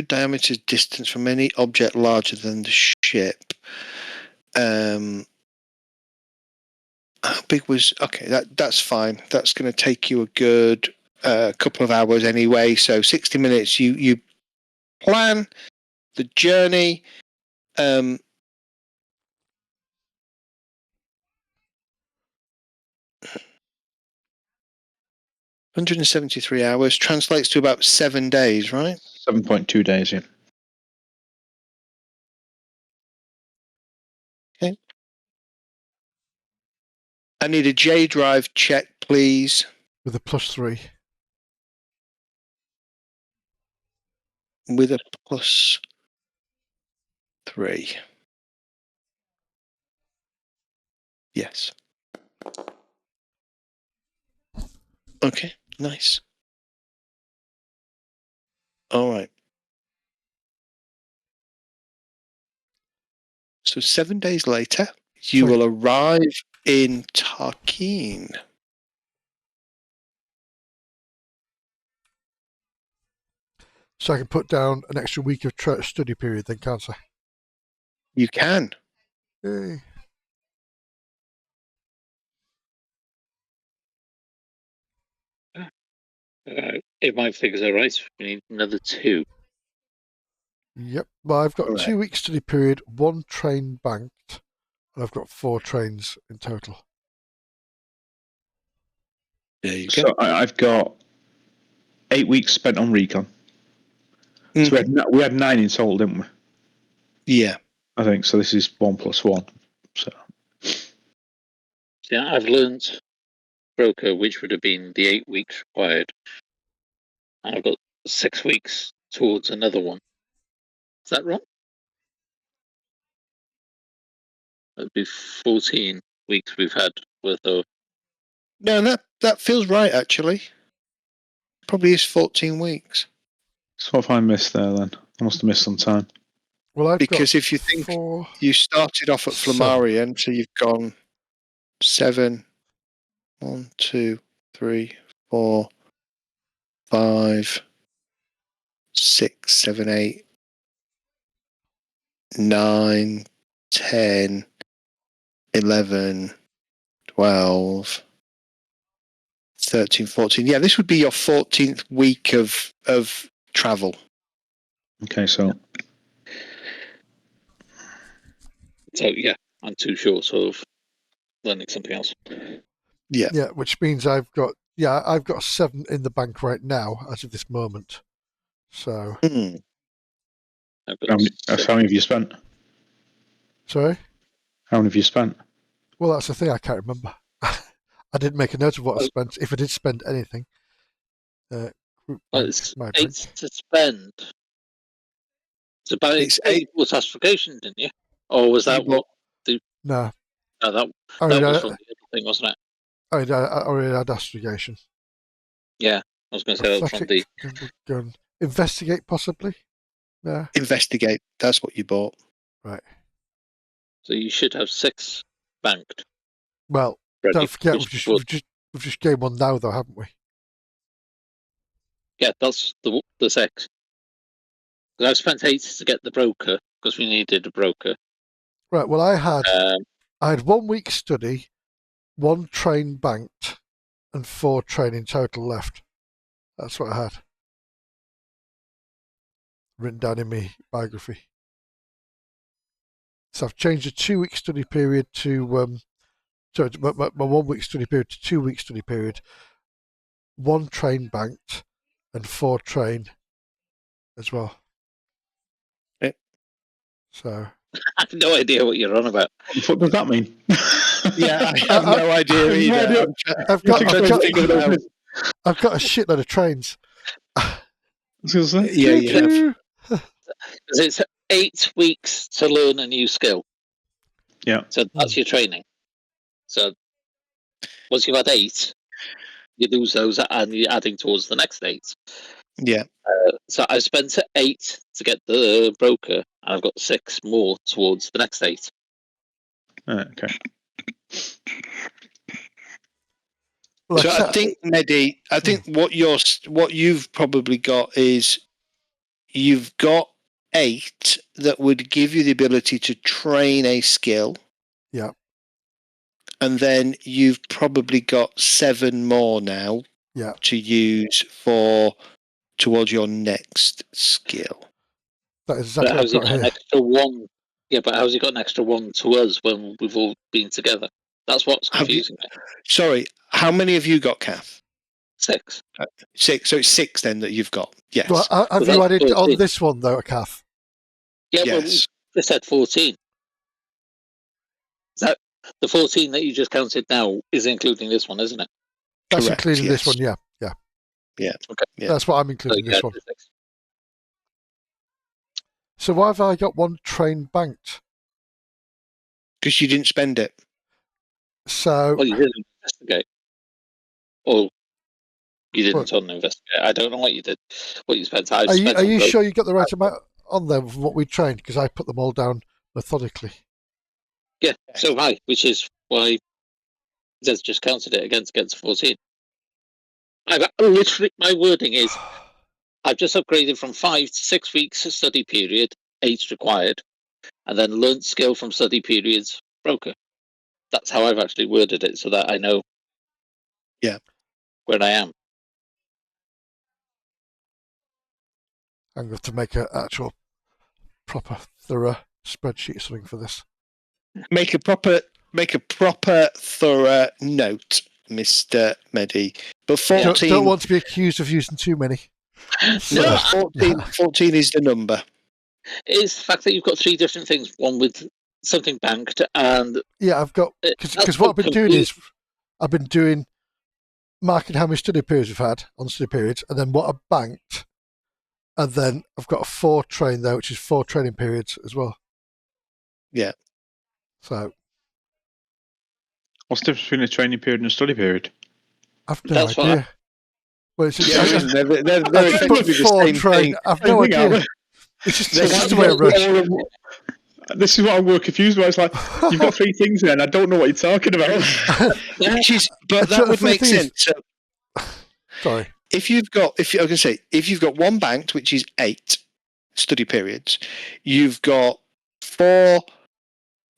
diameter distance from any object larger than the ship. How big was... Okay, that's fine. That's going to take you a good couple of hours anyway. So 60 minutes, you plan the journey. 173 hours translates to about 7 days, right? 7.2 days, yeah. Okay. I need a J drive check, please. with a +3. With a +3. Yes. Okay, nice. All right. So 7 days later, you will arrive in Tarkin. So I can put down an extra week of study period then, can't I? You can. Yay. If my figures are right, we need another 2. Yep. Well, I've got Correct. 2 week study period, 1 train banked, and I've got 4 trains in total. There you So go. I've got 8 weeks spent on recon. Mm. So we had 9 in total, didn't we? Yeah. I think so. This is 1 + 1. So Yeah, I've learnt broker, which would have been the 8 weeks required, and I've got 6 weeks towards another one. Is that wrong? That'd be 14 weeks we've had worth of. No, that feels right, actually. Probably is 14 weeks. what have I missed there then? I must have missed some time. Well, I've Because got if you think 4. you started off at 7. Flammarion, so you've gone 7, 1, 2, 3, 4, 5, 6, 7, 8, 9, 10, 11, 12, 13, 14. Yeah, this would be your 14th week of travel. Okay, so So yeah, I'm too short of learning something else. Yeah. Yeah, which means I've got 7 in the bank right now as of this moment. So Hmm. I've how got many have you spent? sorry. How many have you spent? Well, that's the thing. I can't remember. I didn't make a note of what I spent. If I did spend anything, group well, bank, it's my 8 bank. to spend. It's about It's 8 8. was astrogation, didn't you? Or was that what? No, No, that I was from the other thing, wasn't it? already had astrogation. Yeah, I was going to say that was from the. Go and investigate, possibly. Yeah, Investigate. That's what you bought. right. So you should have 6 banked. Well, Ready, don't forget which we've just game one now, though, haven't we? Yeah, that's the 6. Because I've spent 8 to get the broker because we needed a broker. Right. Well, I Um, had 1 week study, 1 train banked, and 4 train in total left. That's what I had written down in my biography. So I've changed the 2 week study period to my 1 week study period to 2 week study period. 1 train banked and 4 train as well. Yeah. So I have no idea what you're on about. What the fuck does that mean? Yeah, I have no idea either. I've got I'm trying to figure it out. I've got a shitload of trains. Yeah, you have. Because it's 8 weeks to learn a new skill. Yeah. So that's your training. So once you've had 8, you lose those and you're adding towards the next 8. Yeah. So I spent 8 to get the broker, and I've got 6 more towards the next 8. Okay. Well, So I think, Neddy, what you've probably got is you've got 8 that would give you the ability to train a skill. Yeah. And then you've probably got 7 more now to use towards your next skill. That is exactly what I've got here. An extra 1? Yeah, but how's he got an extra 1 to us when we've all been together? That's what's confusing me. Sorry, how many have you got, Kath? 6. 6. So it's 6 then that you've got. Yes. Well, have you added 14 on this one though, Kath? Yeah, yes. Well, we just had 14. That the 14 that you just counted now is including this one, isn't it? That's Correct, including this yes. one, yeah. Okay. Yeah. That's what I'm including this one. So why have I got 1 train banked? Because you didn't spend it. So Well, you didn't investigate. Or you didn't investigate. I don't know what you did. What you spent. Are you sure you got the right amount on there of what we trained? Because I put them all down methodically. Yeah, so have I, which is why Zed's just counted it against 14. I've literally, my wording is, I've just upgraded from 5 to 6 weeks study period, 8 required, and then learnt skill from study periods, broker. That's how I've actually worded it, so that I know where I am. I'm going to have to make an actual proper thorough spreadsheet or something for this. Make a proper thorough note, Mr. Medi. But 14, Don't want to be accused of using too many. No, 14 is the number. it's the fact that you've got 3 different things. One with something banked, and Yeah, I've got because what I've been doing is I've been doing marking how many study periods we've had on study periods, and then what I've banked, and then I've got a 4 train there, which is 4 training periods as well. Yeah. So What's the difference between a training period and a study period? I've no That's idea. fine. Well, it's just, Yeah, they're I just put effectively the 4 same train. thing. I've no idea. It's just the way I rush. This is what I'm more confused about. It's like, you've got 3 things there, and I don't know what you're talking about. But that would make sense. So Sorry. if you've got 1 banked, which is 8 study periods, you've got 4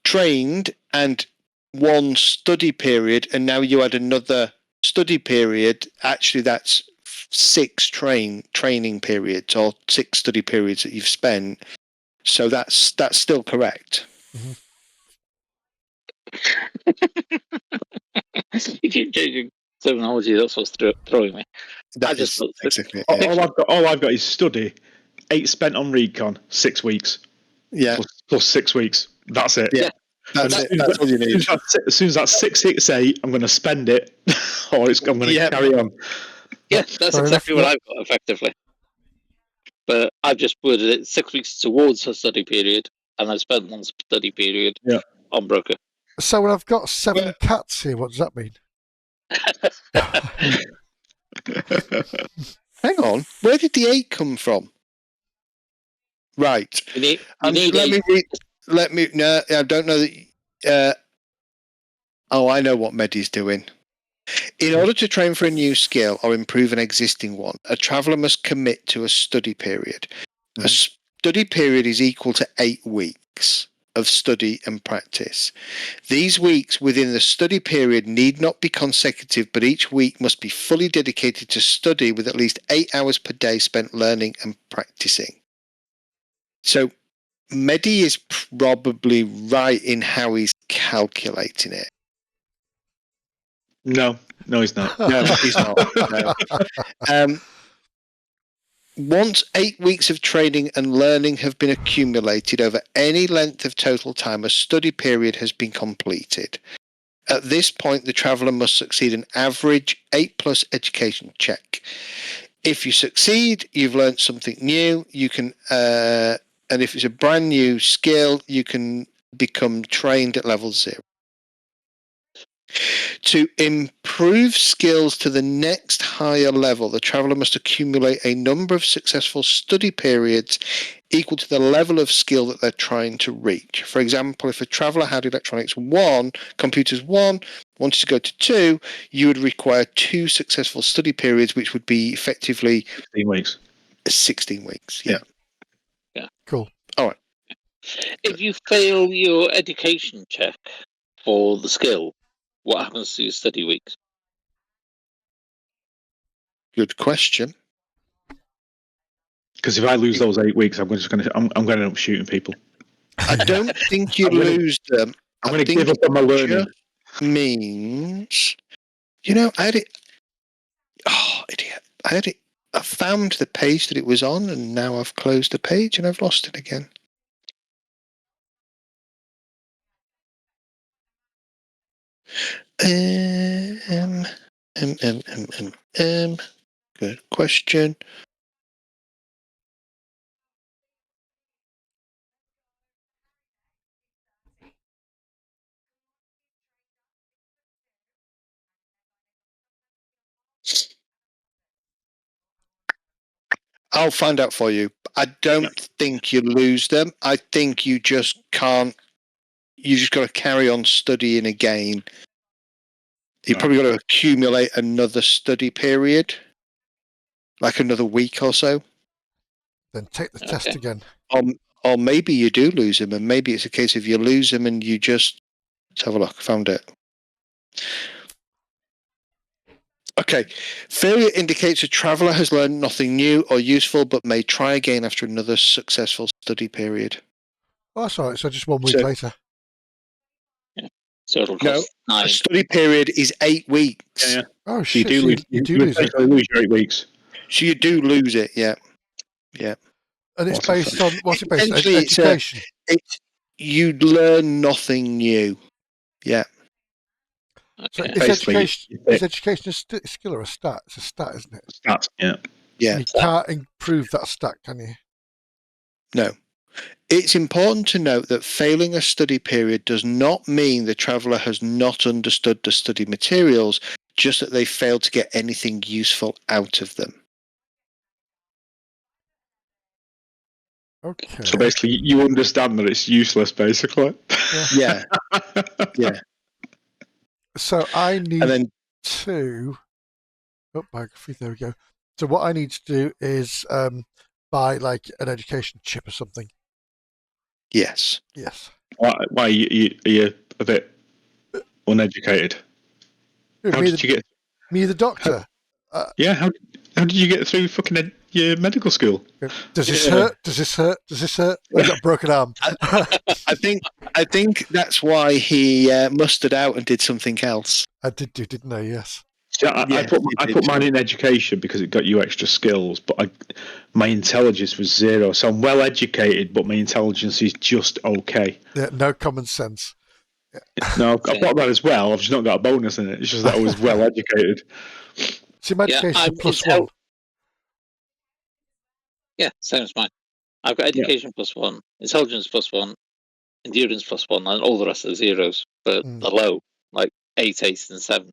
trained and 1 study period, and now you add another study period. Actually, that's 6 training periods or 6 study periods that you've spent. So that's still correct. You keep changing terminology. That's what's throwing me. That is exactly it. All I've got is study, 8 spent on recon, 6 weeks. Yeah. Plus 6 weeks. That's it. Yeah. That's it. That's all you need. As soon as that's 668, I'm going to spend it, or I'm going to carry on. Yeah, that's exactly what I've got, effectively. But I've just worded it 6 weeks towards a study period, and I've spent 1 study period on broker. So when I've got 7 cats here, what does that mean? Hang on. Where did the 8 come from? Right. Let me. No, I don't know that. I know what Medi's doing. In order to train for a new skill or improve an existing one, a traveller must commit to a study period. Mm-hmm. A study period is equal to 8 weeks of study and practice. These weeks within the study period need not be consecutive, but each week must be fully dedicated to study with at least 8 hours per day spent learning and practicing. So Medi is probably right in how he's calculating it. No, he's not. No, he's not. No. Once 8 weeks of training and learning have been accumulated over any length of total time, a study period has been completed. At this point, the traveller must succeed an average 8+ education check. If you succeed, you've learned something new. You can, and if it's a brand new skill, you can become trained at level 0. To improve skills to the next higher level, the traveller must accumulate a number of successful study periods equal to the level of skill that they're trying to reach. For example, if a traveller had electronics 1, computers 1, wanted to go to 2, you would require 2 successful study periods, which would be effectively 16 weeks. 16 weeks, yeah. Cool. All right. If you fail your education check for the skill, what happens to your study weeks? Good question. Because if I lose those 8 weeks, I'm going to end up shooting people. I don't think you lose them. I'm going to give up on my learning. Means, I had it. Oh, idiot! I had it. I found the page that it was on, and now I've closed the page and I've lost it again. Good question. I'll find out for you. I don't think you lose them. I think you just can't. You just got to carry on studying again. You've probably got to accumulate another study period, like another week or so. Then take the test again. Or maybe you do lose them, and maybe it's a case of you lose them and you just... Let's have a look. Found it. Okay. Failure indicates a traveller has learned nothing new or useful, but may try again after another successful study period. Oh, that's all right. So just 1 week So- later. So it'll No, cost a 9. study period is 8 weeks. Yeah. Oh, So you shit. do So lose. you do you lose it. essentially lose your 8 weeks. So you do lose it, yeah. Yeah. And it's What a based on, what's it based on? Essentially, it's Education. you learn nothing new. Yeah. So Okay. Basically, is education a skill or a stat? It's a stat, isn't it? stats. Yeah. Yeah. And you can't improve that stat, can you? No. It's important to note that failing a study period does not mean the traveller has not understood the study materials, just that they failed to get anything useful out of them. Okay. So basically, you understand that it's useless, basically. Yeah. Yeah. So I And need then, to. Oh, biography. There we go. So what I need to do is buy like an education chip or something. yes. Yes. Why are you a bit uneducated? How me, did you get? the doctor. Yeah. How did you get through fucking your medical school? Does this hurt? Does this hurt? Does this hurt? I've got a broken arm. I think that's why he mustered out and did something else. I did do, didn't I? Yes. See, I Yeah, put you I did. put mine in education because it got you extra skills, but my intelligence was 0. So I'm well educated, but my intelligence is just okay. Yeah, no common sense. No, I've got that as well. I've just not got a bonus in it. It's just that I was well educated. See, my Yeah, education's a I'm- plus it's 1. out- Yeah, same as mine. I've got education plus 1, intelligence plus 1, endurance plus 1, and all the rest are zeros. But the low, like 8, 8, and 7.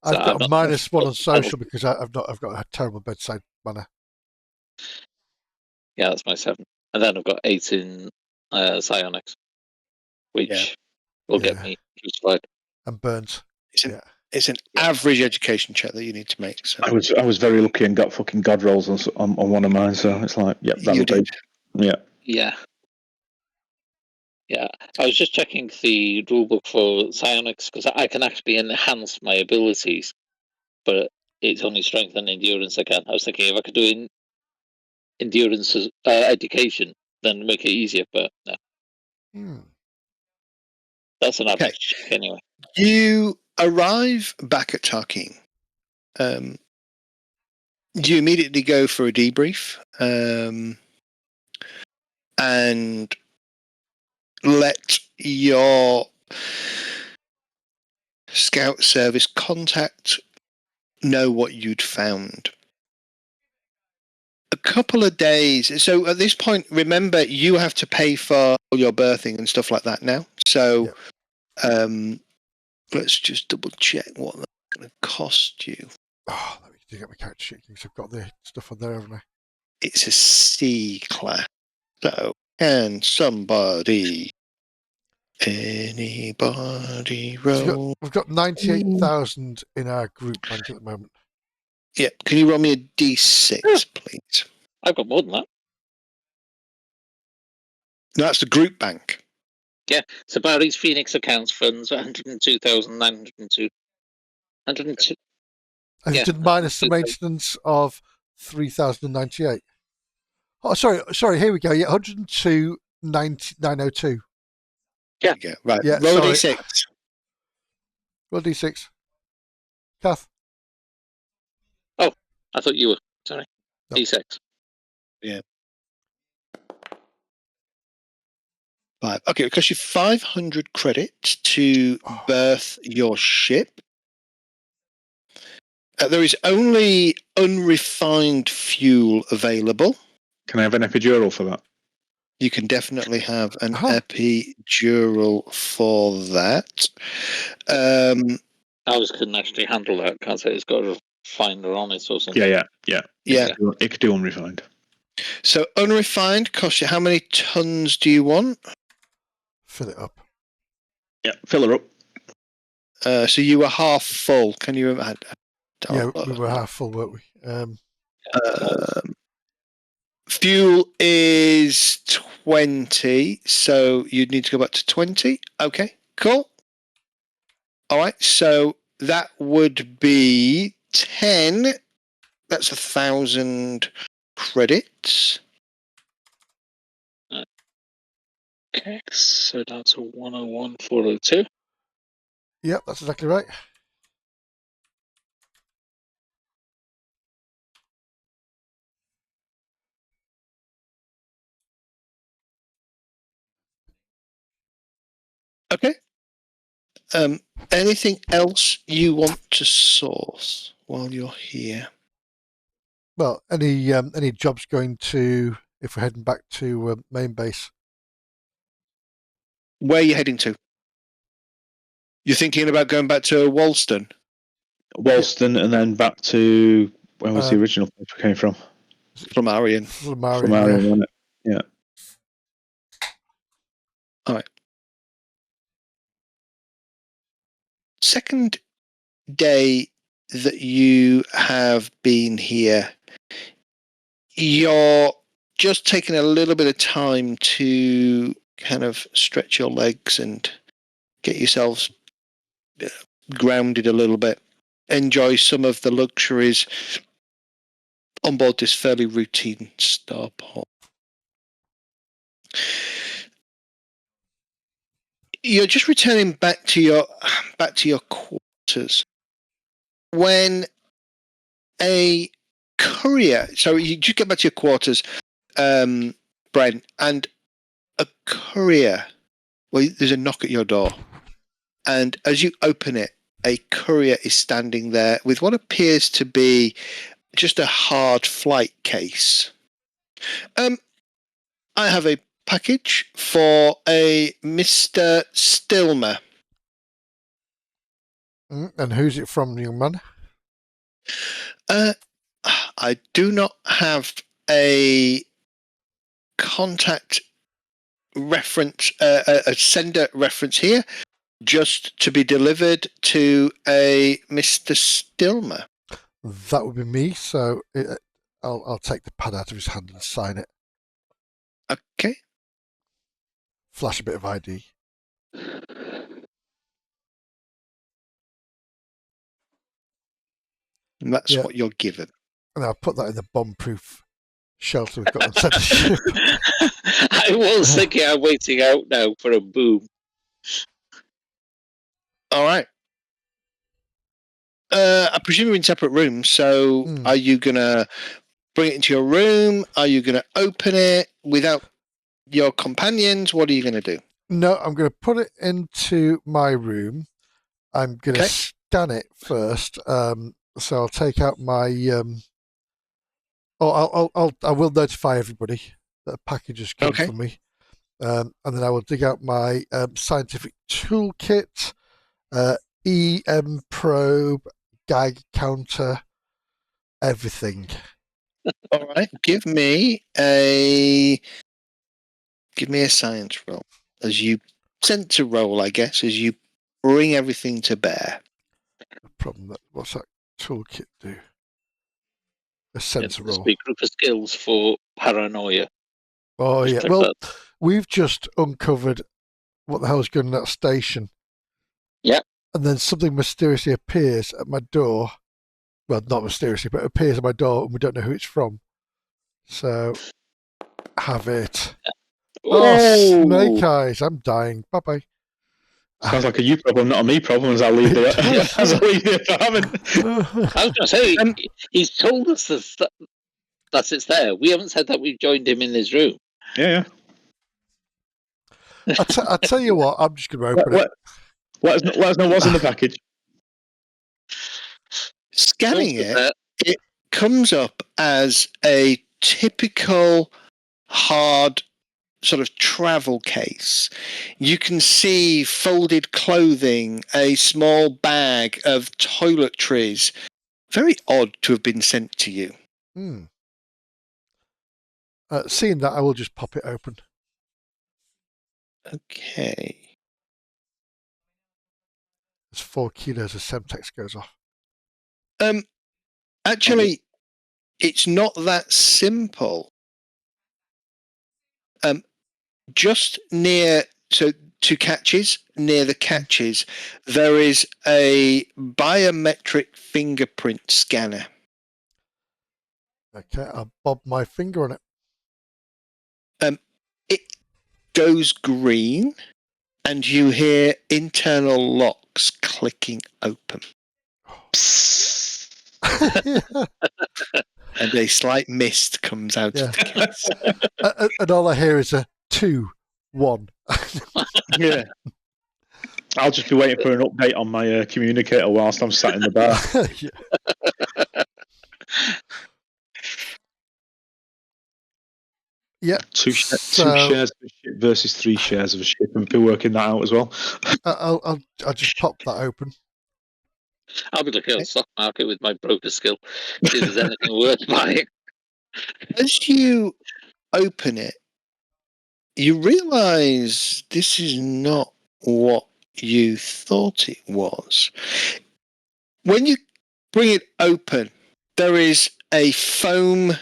So I've got I'm a not- minus 1 on social because I've got a terrible bedside manner. Yeah, that's my 7. And then I've got 8 in psionics, which will get Yeah. me crucified. And burns. It's an average education check that you need to make. So I was very lucky and got fucking god rolls on one of mine. So it's like, yep, that'll you do. did. Yeah. Yeah. Yeah, I was just checking the rulebook for psionics because I can actually enhance my abilities, but it's only strength and endurance I can. I was thinking if I could do endurance as education, then make it easier, but no, that's an Okay. average check anyway. You arrive back at Tarkeen. You immediately go for a debrief and let your scout service contact know what you'd found. A couple of days. So at this point, remember, you have to pay for your birthing and stuff like that now. So let's just double check what that's going to cost you. Oh, let me dig up my character sheet because I've got the stuff on there, haven't I? It's a C class. So can anybody roll? We've got 98,000 in our group bank at the moment. Yeah, can you roll me a D6, please? I've got more than that. No, that's the group bank. Yeah, so Barry's Phoenix accounts funds 102,902. 102. And Yeah, you did minus the maintenance of 3,098. Oh, sorry. Here we go. Yeah, 102,902. Yeah. Right. Yeah, Roll a sorry. D6. Roll D6. Kath. Oh, I thought you were. Sorry. No. D6. Yeah. 5. Okay, it costs you 500 credits to berth your ship. There is only unrefined fuel available. Can I have an epidural for that? You can definitely have an epidural for that. Ours couldn't actually handle that. Can't say it's got a finder on it or something. Yeah. It could do unrefined. So unrefined costs you how many tons do you want? Fill it up. Yeah, fill her up. So you were half full. Can you remember? Yeah, we were half full, weren't we? Fuel is 20, so you'd need to go back to 20. Okay, cool. All right, so that would be 10. That's 1,000 credits. Okay, so that's a 101, 402. Yep, that's exactly right. Okay. Anything else you want to source while you're here? Well, any jobs going to if we're heading back to main base? Where are you heading to? You're thinking about going back to Walston? Walston, and then back to where was the original place we came from? From Arian. From Arian, wasn't it? Yeah. All right. Second day that you have been here, you're just taking a little bit of time to kind of stretch your legs and get yourselves grounded a little bit. Enjoy some of the luxuries on board this fairly routine starport. You're just returning back to your quarters when a courier. So you just get back to your quarters, Brent, and a courier. Well, there's a knock at your door, and as you open it, a courier is standing there with what appears to be just a hard flight case. I have a package for a Mr. Stilmer. And who's it from, young man? I do not have a contact reference, a sender reference here, just to be delivered to a Mr. Stilmer. That would be me. So I'll take the pad out of his hand and sign it. Okay. Flash a bit of ID. And that's what you're given. And I'll put that in the bomb-proof shelter we've got on set of ship. I was thinking I'm waiting out now for a boom. All right. I presume you're in separate rooms, so are you going to bring it into your room? Are you going to open it without your companions? What are you going to do? No, I'm going to put it into my room. I'm going to scan it first. So I'll take out my. I will notify everybody that a package has come from me, and then I will dig out my scientific toolkit, EM probe, gag counter, everything. All right, give me a science roll as you sense a roll, I guess, as you bring everything to bear. No problem. What's that toolkit do? A sensor roll. Big group of skills for paranoia. Oh Just yeah. click Well, that. we've just uncovered what the hell's going on at that station. Yeah. And then something mysteriously appears at my door. Well, not mysteriously, but it appears at my door, and we don't know who it's from. So, have it. Oh, Snake Eyes! I'm dying. Bye bye. Sounds like a you problem, not a me problem. As I leave the apartment. I was going to say, he's told us that it's there. We haven't said that we've joined him in his room. Yeah. I'll tell you what. I'm just going to open it. Let us know what's in the package. Scanning it comes up as a typical hard sort of travel case. You can see folded clothing, a small bag of toiletries. Very odd to have been sent to you. Seeing that, I will just pop it open. Okay. As 4 kilos of Semtex goes off. Actually, it's not that simple. Just near, so two catches. Near the catches, there is a biometric fingerprint scanner. Okay, I'll bob my finger on it. It goes green, and you hear internal locks clicking open. And a slight mist comes out of the case. And all I hear is a 2, 1. Yeah. I'll just be waiting for an update on my communicator whilst I'm sat in the bar. Yeah. Two shares of a ship versus 3 shares of a ship, and be working that out as well. I'll just pop that open. I'll be looking at the stock market with my broker skill, see if there's anything worth buying. As you open it, you realise this is not what you thought it was. When you bring it open, there is a foam.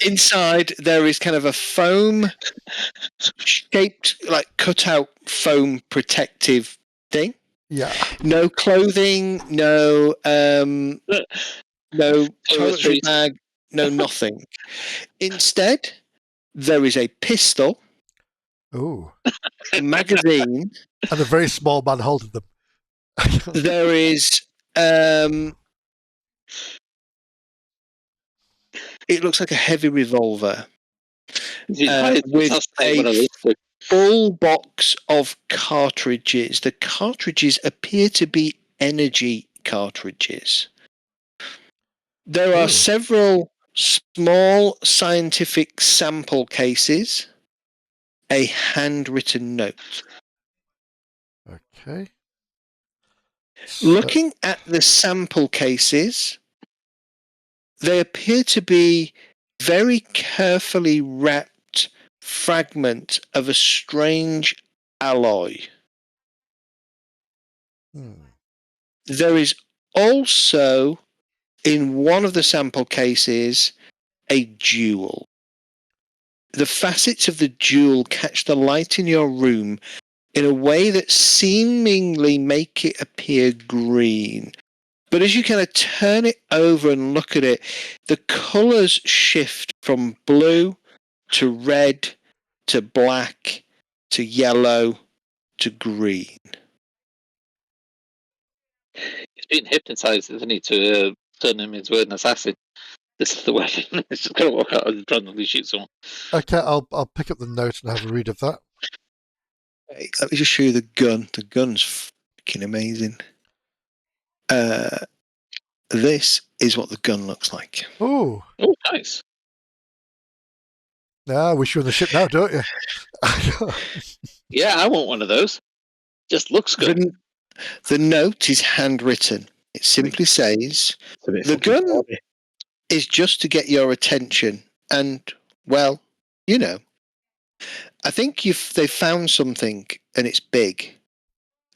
Inside, there is kind of a foam shaped, like cut out foam protective thing. Yeah. No clothing, no toiletry bag, no nothing. Instead, there is a pistol, Ooh. a magazine, And a very small man holding them. there is it looks like a heavy revolver with a full box of cartridges. The cartridges appear to be energy cartridges. There are several small scientific sample cases, a handwritten note. Okay. Looking at the sample cases, they appear to be very carefully wrapped fragment of a strange alloy. There is also, in one of the sample cases, a jewel. The facets of the jewel catch the light in your room in a way that seemingly make it appear green. But as you kind of turn it over and look at it, the colours shift from blue to red to black to yellow to green. He's been hypnotized, isn't he, to turn him into an assassin. This is the weapon. He's just going to walk out and randomly shoot someone. Okay, I'll pick up the note and have a read of that. Let me just show you the gun. The gun's fucking amazing. This is what the gun looks like. Oh, nice. I wish you were on the ship now, don't you? Yeah, I want one of those. Just looks good. The note is handwritten. It simply says, the gun is just to get your attention. And, well, you know, I think they've found something and it's big.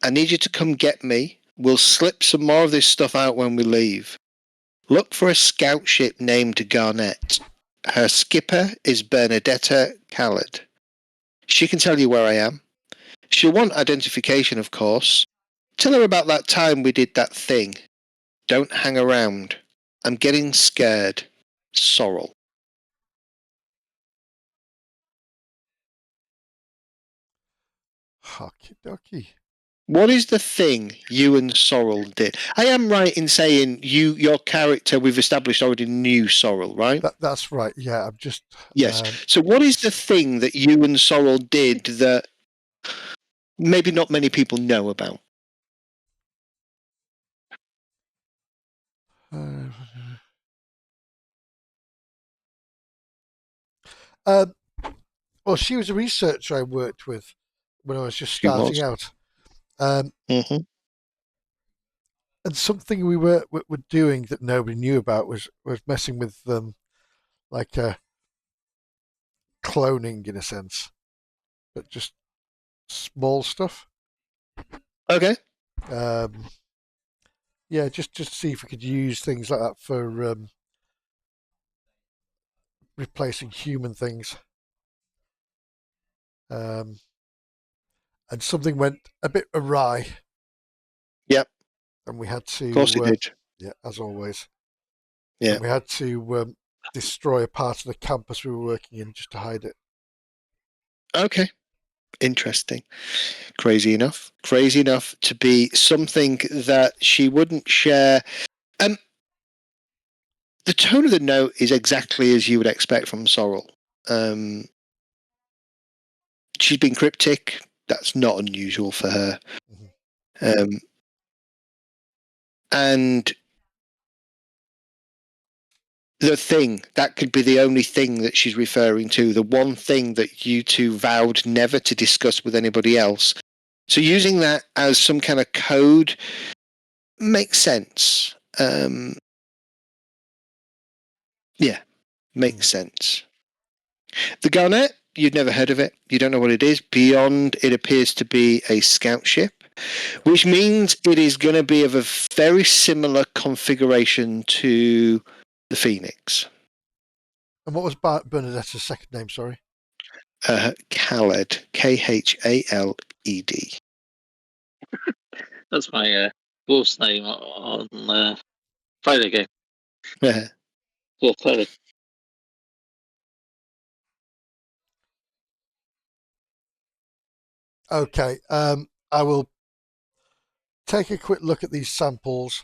I need you to come get me. We'll slip some more of this stuff out when we leave. Look for a scout ship named Garnet. Her skipper is Bernadetta Khaled. She can tell you where I am. She'll want identification, of course. Tell her about that time we did that thing. Don't hang around. I'm getting scared. Sorrel. Okie dokie. What is the thing you and Sorrel did? I am right in saying your character, we've established, already knew Sorrel, right? That's right. Yeah, I'm just. Yes. So what is the thing that you and Sorrel did that maybe not many people know about? Well, she was a researcher I worked with when I was just starting out. And something we were doing that nobody knew about was messing with like cloning in a sense, but just small stuff. Okay. Yeah, just to see if we could use things like that for replacing human things. and something went a bit awry. Yep. And we had to, Of course it did. yeah, as always. Yeah. And we had to destroy a part of the campus we were working in just to hide it. Okay. Interesting. Crazy enough to be something that she wouldn't share. The tone of the note is exactly as you would expect from Sorrel. She's been cryptic. That's not unusual for her. Mm-hmm. And the thing, that could be the only thing that she's referring to, the one thing that you two vowed never to discuss with anybody else. So using that as some kind of code makes sense. Makes sense. The Garnet, you'd never heard of it. You don't know what it is. Beyond, it appears to be a scout ship, which means it is going to be of a very similar configuration to the Phoenix. And what was Bernadetta's second name, sorry? Khaled. Khaled. That's my wolf's name on Friday game. Wolf Cleric. Okay, I will take a quick look at these samples.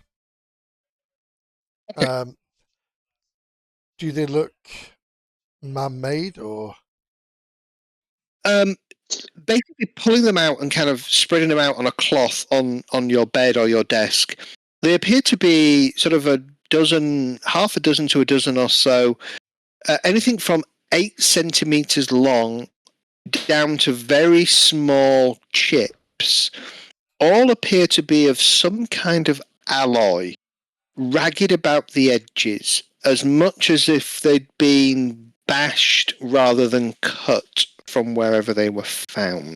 Okay. Do they look man-made or? Basically pulling them out and kind of spreading them out on a cloth on your bed or your desk. They appear to be sort of half a dozen to a dozen or so, anything from 8 centimeters long down to very small chips. All appear to be of some kind of alloy, ragged about the edges, as much as if they'd been bashed rather than cut from wherever they were found.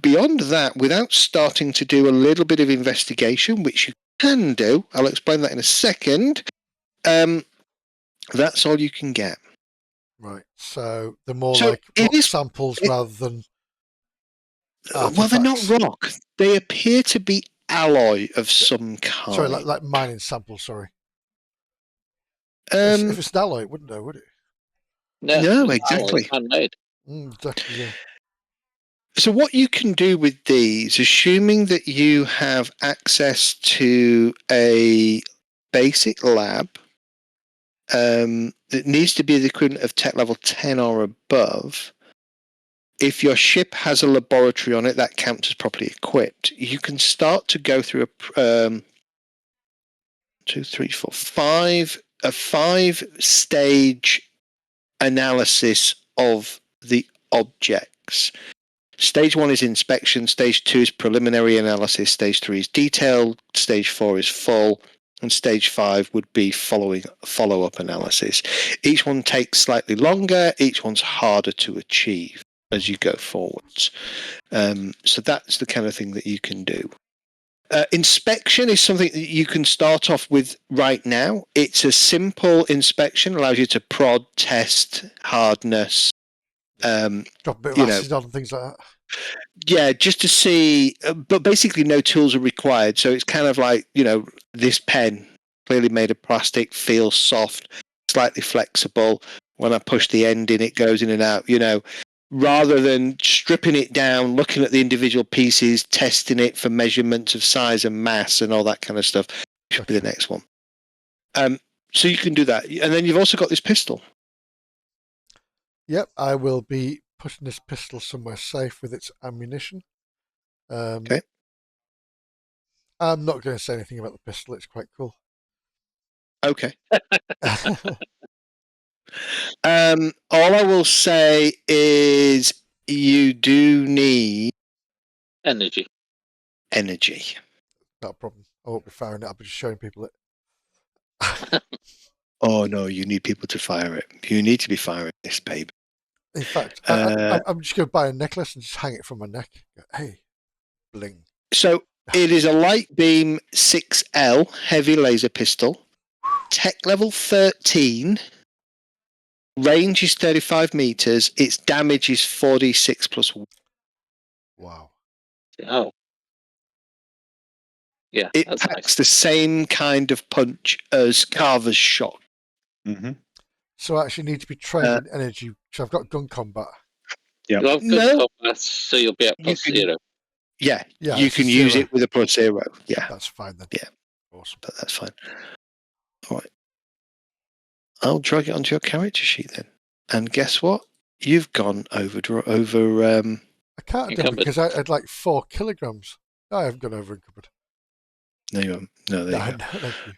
Beyond that, without starting to do a little bit of investigation, which you can do, I'll explain that in a second, that's all you can get. Right, so they're more So like rock samples rather than artifacts. Well, they're not rock. They appear to be alloy of some kind. Sorry, like mining samples, sorry. Um, if it's an alloy, it wouldn't know, would it? No, exactly. Handmade. Exactly, yeah. So what you can do with these, assuming that you have access to a basic lab that needs to be the equivalent of tech level 10 or above, if your ship has a laboratory on it, that counts as properly equipped. You can start to go through a 5-stage analysis of the objects. Stage 1 is inspection, stage 2 is preliminary analysis, stage 3 is detailed, stage 4 is full, and stage 5 would be follow-up analysis. Each one takes slightly longer, each one's harder to achieve as you go forwards. So that's the kind of thing that you can do. Inspection is something that you can start off with right now. It's a simple inspection, allows you to prod, test, hardness. Drop a bit of acid on and things like that. Yeah, just to see, but basically no tools are required. So it's kind of like, this pen, clearly made of plastic, feels soft, slightly flexible. When I push the end in, it goes in and out, rather than stripping it down, looking at the individual pieces, testing it for measurements of size and mass and all that kind of stuff. Should be the next one. So you can do that. And then you've also got this pistol. Yep, I will be putting this pistol somewhere safe with its ammunition. Okay. I'm not going to say anything about the pistol. It's quite cool. Okay. All I will say is you do need energy. Not a problem. I won't be firing it. I'll be just showing people it. Oh no, you need people to fire it. You need to be firing this, babe. In fact, I'm just going to buy a necklace and just hang it from my neck. Hey, bling. So it is a light beam 6L heavy laser pistol, tech level 13, range is 35 meters. Its damage is 4d6 plus 1. Wow. Oh. Yeah, It that's packs nice. the same kind of punch as Carver's shot. Mm-hmm. So I actually need to be trained in energy. So I've got gun combat. Yeah. You have good No. combat, so you'll be at You plus can- 0. Yeah, Yeah, you it's a can use 0. it with a plus 0. Yeah, That's fine then. Yeah. Awesome. but that's fine. All right. I'll drag it onto your character sheet then. And guess what? You've gone over. I can't do it Encumbered. because I had like 4 kilograms. I haven't gone over encumbered. No, you haven't. No, there you No, go. thank you.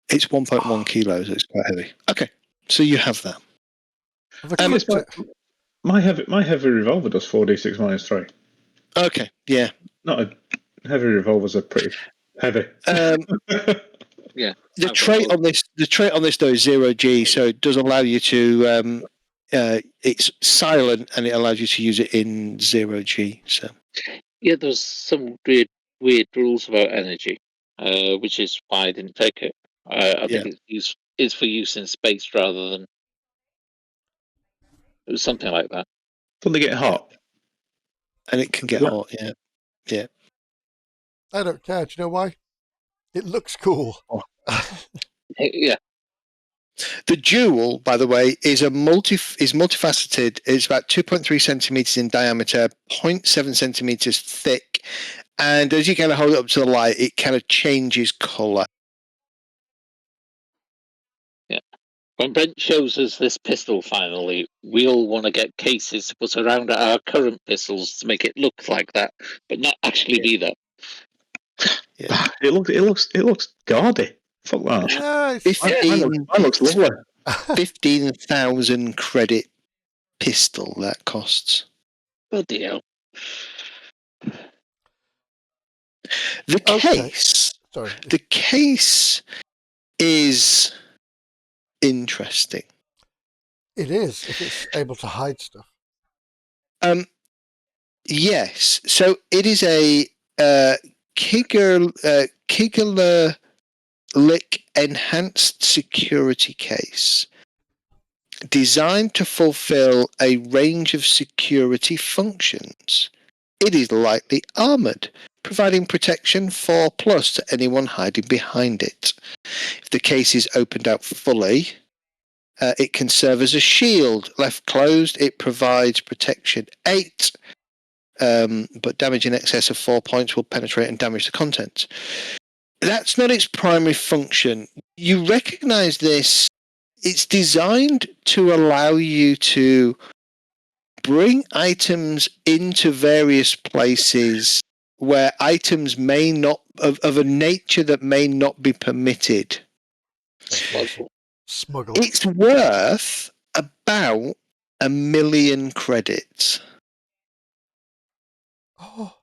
It's 1.1 kilos. It's quite heavy. Okay, so you have that. Have I Yes, cooked it? my heavy revolver does 4d6 minus 3. Okay, yeah. Not a heavy revolvers are pretty heavy. Yeah. The I've got trait both. on this though is 0G, so it does allow you to. It's silent and it allows you to use it in 0G. So Yeah, there's some weird rules about energy, which is why I didn't take it. I think it's for use in space rather than it was something like that. Don't they get hot? and it can get hot. Yeah. I don't care. Do you know why? It looks cool. Oh. Yeah, The jewel, by the way, is multifaceted. It's about 2.3 centimeters in diameter, 0.7 centimeters thick, and as you kind of hold it up to the light, it kind of changes color. when Brent shows us this pistol finally, we all want to get cases to put around our current pistols to make it look like that, but not actually be that. Yeah. It looks gaudy. Fuck that. Yeah, it's, Mine looks lovely. 15,000 credit pistol that costs. Bloody hell. The Okay. case. sorry. The case is interesting. It is if it's able to hide stuff. Yes. So it is a Kigler Lick enhanced security case designed to fulfill a range of security functions. It is lightly armored, providing protection 4+ to anyone hiding behind it. If the case is opened out fully, it can serve as a shield. Left closed, it provides protection 8, but damage in excess of 4 points will penetrate and damage the contents. That's not its primary function. You recognize this. It's designed to allow you to bring items into various places where items may not, of a nature that may not be permitted. Smuggle. It's worth about 1 million credits. Oh.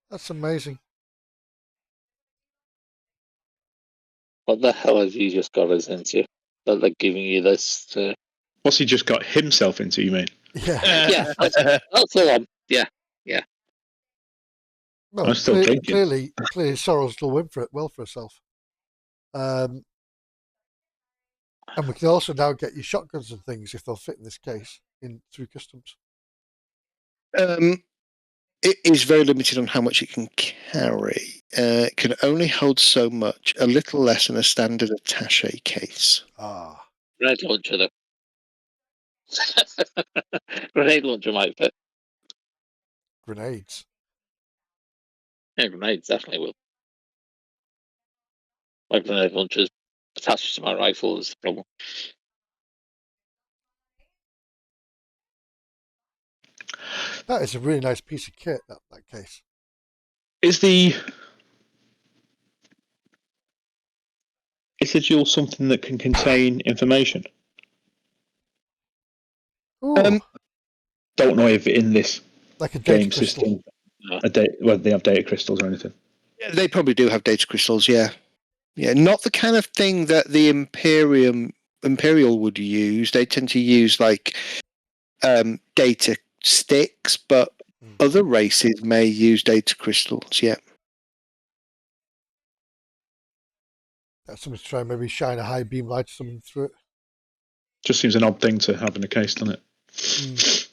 That's amazing. What the hell have you just got us into? That they're giving you this to... What's he just got himself into, you mean? Yeah. Yeah, that's the one. Yeah. Well, I'm still thinking. clearly, Sorrel's will win for herself. And we can also now get you shotguns and things if they'll fit in this case through customs. It is very limited on how much it can carry. It can only hold so much, a little less than a standard attaché case. Ah. Grenade launcher, though. Grenade launcher might fit. Grenades. Yeah, grenades definitely will. My grenade launcher's attached to my rifle is the problem. That is a really nice piece of kit, that case. Is the jewel something that can contain information? Ooh, Don't know if in this like a data game crystal. system, No. whether they have data crystals or anything. Yeah, they probably do have data crystals, yeah. Yeah, not the kind of thing that the Imperial would use. They tend to use like data sticks, but other races may use data crystals, yeah. That's something to try and maybe shine a high beam light or something through it. Just seems an odd thing to have in a case, doesn't it?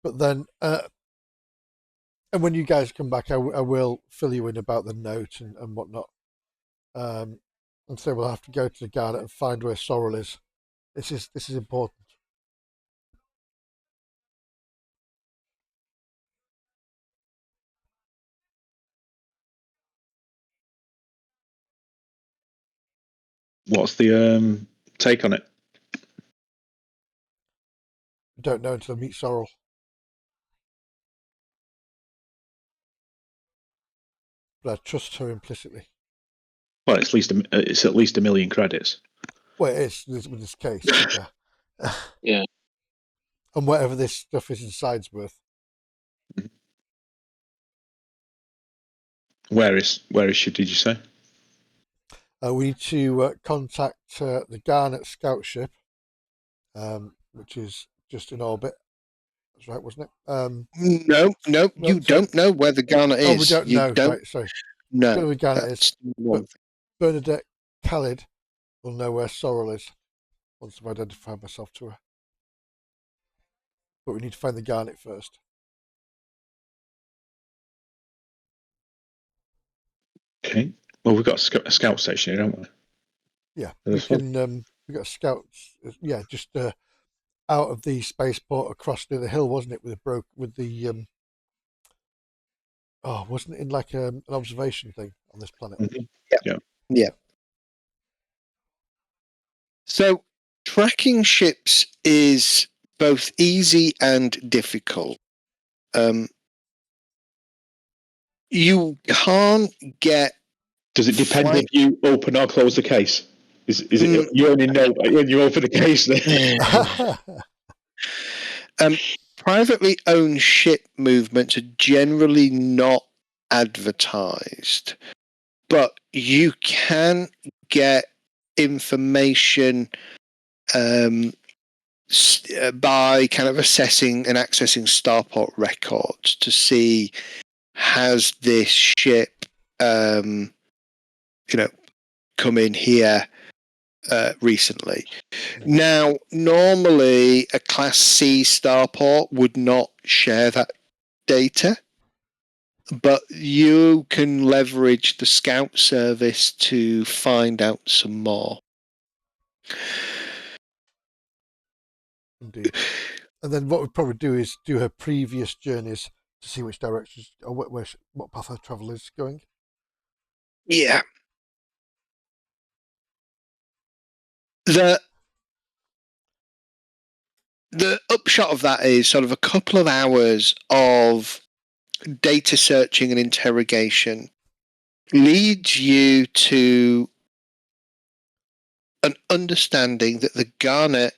But then, and when you guys come back, I will fill you in about the note and whatnot. And so we'll have to go to the Garnet and find where Sorrel is. This is important. What's the take on it? I don't know until I meet Sorrel. But I trust her implicitly. Well, it's at least a million credits. Well, it is with this case. Yeah. Yeah. And whatever this stuff is inside's worth. Where is she? Did you say? We need to contact the Garnet scout ship, which is just in orbit. That's right, wasn't it? No, you don't know where the Garnet is. Oh, we don't you know. Don't, right, sorry. no, Don't know where Garnet is. one thing. Bernadette Khalid will know where Sorrel is once I've identified myself to her. But we need to find the Garnet first. Okay. Well, we've got a scout station here, haven't we? Yeah, we can. We got scouts. Yeah, just out of the spaceport across near the hill, wasn't it? With the oh, wasn't it in like an observation thing on this planet? Mm-hmm. Yeah. So tracking ships is both easy and difficult. You can't get. Does it depend if you open or close the case? Is it you only know when you open the case? Privately owned ship movements are generally not advertised, but you can get information by kind of assessing and accessing starport records to see has this ship come in here recently. Now, normally a Class C starport would not share that data, but you can leverage the Scout service to find out some more. Indeed. And then what we'd probably do is do her previous journeys to see which directions or what path her travel is going. Yeah. The upshot of that is sort of a couple of hours of data searching and interrogation leads you to an understanding that the Garnet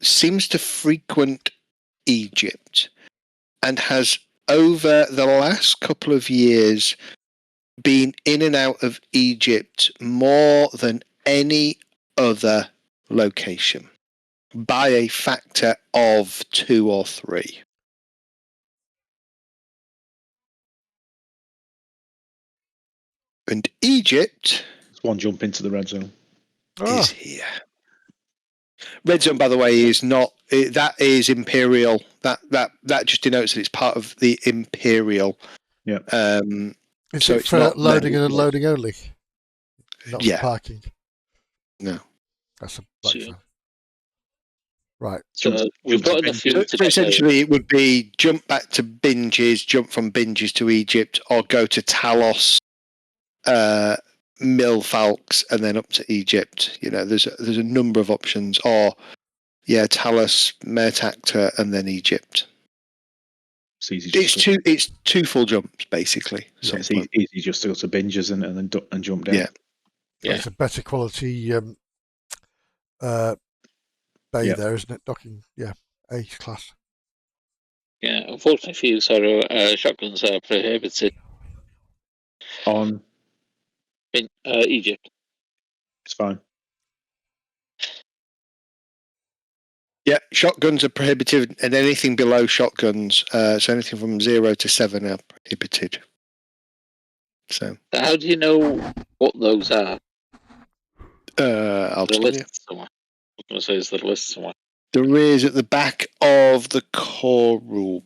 seems to frequent Egypt and has over the last couple of years been in and out of Egypt more than any other location by a factor of 2 or 3. And Egypt It's one jump into the red zone. is here. Red zone, by the way, is not. That is Imperial. That just denotes that it's part of the Imperial. Yeah. Is so it it's for not loading and unloading only? Not Yeah. for parking. No. That's a black zone. Right. So we've got enough fuel to So essentially, it would be jump back to Binges, jump from Binges to Egypt, or go to Talos, Milfalks, and then up to Egypt. There's a number of options. Or Talos, Mertactor, and then Egypt. It's easy. It's two full jumps basically. Yeah, it's easy just to go to Binges and then jump down. Yeah. It's a better quality bay there, isn't it? Docking, A class. Yeah, unfortunately for you, Sarah, shotguns are prohibited On in Egypt. It's fine. Yeah, shotguns are prohibited, and anything below shotguns, so anything from 0 to 7 are prohibited. So How do you know what those are? I'll The tell you. list somewhere. I was going to say, is the list somewhere? There is at the back of the core rule.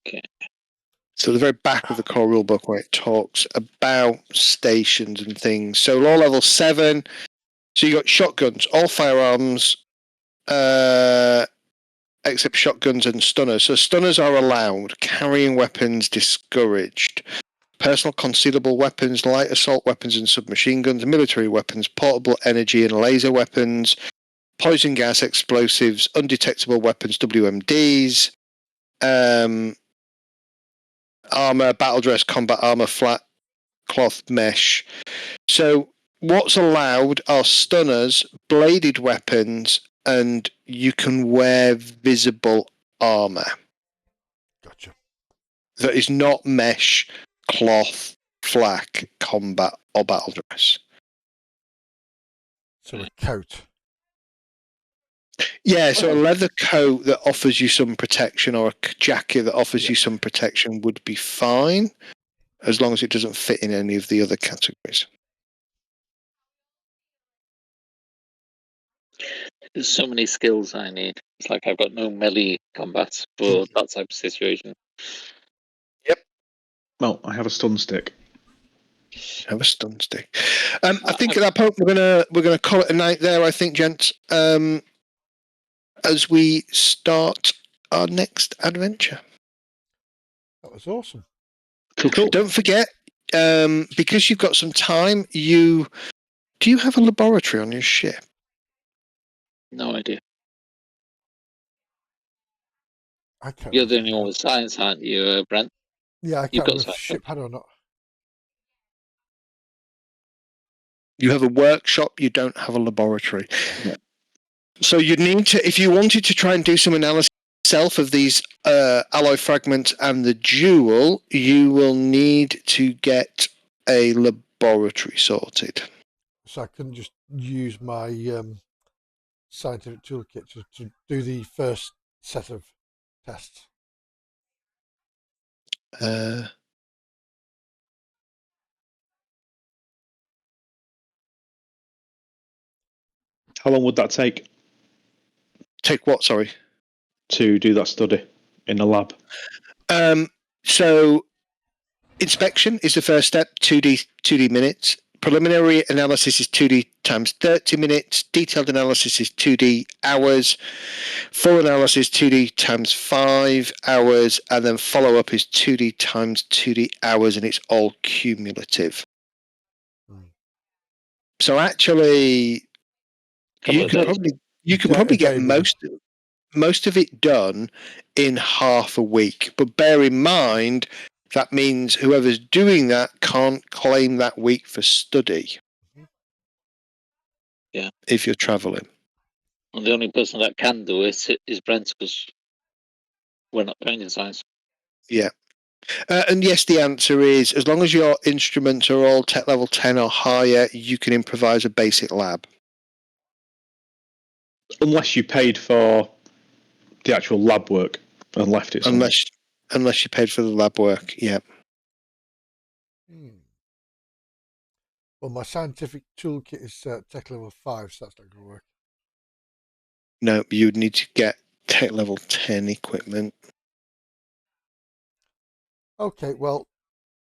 Okay. So the very back of the core rule book where it talks about stations and things. So law level 7. So you got shotguns, all firearms, except shotguns and stunners. So stunners are allowed. Carrying weapons discouraged. Personal concealable weapons, light assault weapons and submachine guns, military weapons, portable energy and laser weapons, poison gas, explosives, undetectable weapons, WMDs, armor, battle dress, combat armor, flat cloth mesh. So what's allowed are stunners, bladed weapons, and you can wear visible armor. Gotcha. That is not mesh, cloth, flak, combat, or battle dress. So a coat. Yeah, so a leather coat that offers you some protection or a jacket that offers you some protection would be fine, as long as it doesn't fit in any of the other categories. There's so many skills I need. It's like I've got no melee combat for that type of situation. Well, I have a stun stick. Have a stun stick. I think at that point we're gonna call it a night there. I think, gents, as we start our next adventure. That was awesome. Cool. Don't forget, because you've got some time, do you have a laboratory on your ship? No idea. I can't You're the remember. only one with science, aren't you, Brent? Yeah, I You've can't got remember if the science. ship had or not. You have a workshop, you don't have a laboratory. Yeah. So you'd need to, if you wanted to try and do some analysis yourself of these alloy fragments and the jewel, you will need to get a laboratory sorted. So I couldn't just use my scientific toolkit to do the first set of tests. How long would that take Take what, sorry? to do that study in the lab? So inspection is the first step, 2D minutes. Preliminary analysis is 2D times 30 minutes. Detailed analysis is 2D hours. Full analysis 2D times 5 hours. And then follow up is 2D times 2D hours, and it's all cumulative. So actually, you can probably get most of it done in half a week. But bear in mind, that means whoever's doing that can't claim that week for study. Yeah. If you're travelling. And the only person that can do it is Brent, because we're not trained in science. Yeah. And yes, the answer is, as long as your instruments are all tech level 10 or higher, you can improvise a basic lab. Unless you paid for the actual lab work and left it somewhere. Unless you paid for the lab work, yeah. Well, my scientific toolkit is tech level 5, so that's not going to work. No, you'd need to get tech level 10 equipment. Okay, well,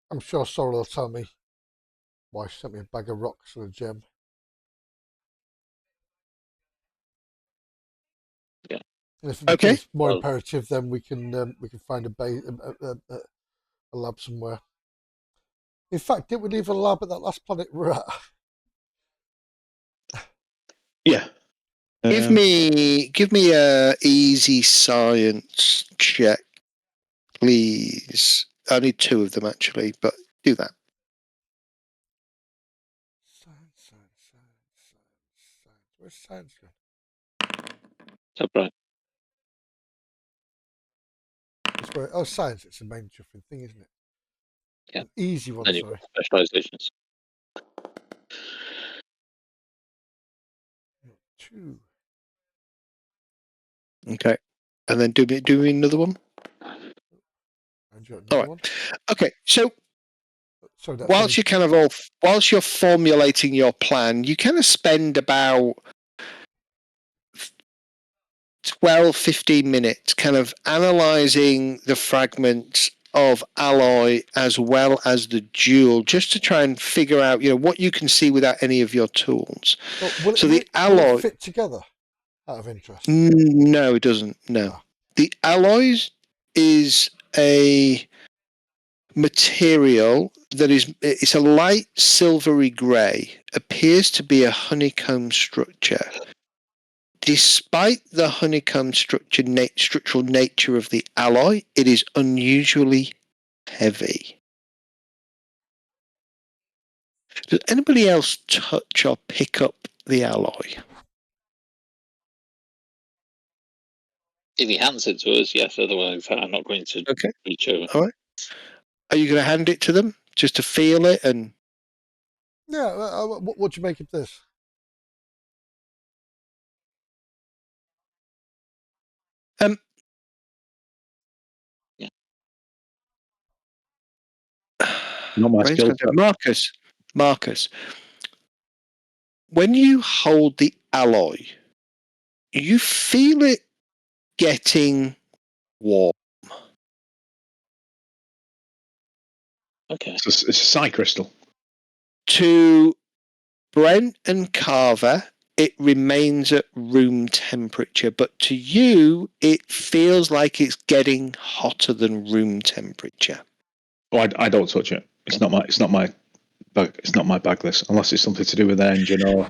I'm sure Sorrel will tell me why she sent me a bag of rocks and a gem. Yeah. And if it becomes more imperative, then we can find a lab somewhere. In fact, didn't we leave a lab at that last planet we're at? Yeah. Give me a easy science check, please. I need 2 of them actually, but do that. Science. Where's science gone? So, right. Science. It's a main chuffing thing, isn't it? Yeah. An easy one, And you've got specializations. 2. Okay. And then do me another one. I'm Do you want All another right. one? Okay, so Sorry, that's whilst whilst you're formulating your plan, you kind of spend about 12, 15 minutes kind of analysing the fragments of alloy as well as the jewel, just to try and figure out, what you can see without any of your tools. Will So it alloy fit together? Out of interest. No, it doesn't. No. Ah. The alloys is a material that it's a light silvery grey, appears to be a honeycomb structure. Despite the honeycomb structural nature of the alloy, it is unusually heavy. Does anybody else touch or pick up the alloy? If he hands it to us, yes. Otherwise, I'm not going to reach over. All right. Are you going to hand it to them just to feel it? And yeah, what do you make of this? Yeah. Not my skill set. Marcus, when you hold the alloy, you feel it getting warm. Okay. It's a psi crystal. To Brent and Carver, it remains at room temperature, but to you, it feels like it's getting hotter than room temperature. Oh, I don't touch it. It's not my bag list, unless it's something to do with the engine or.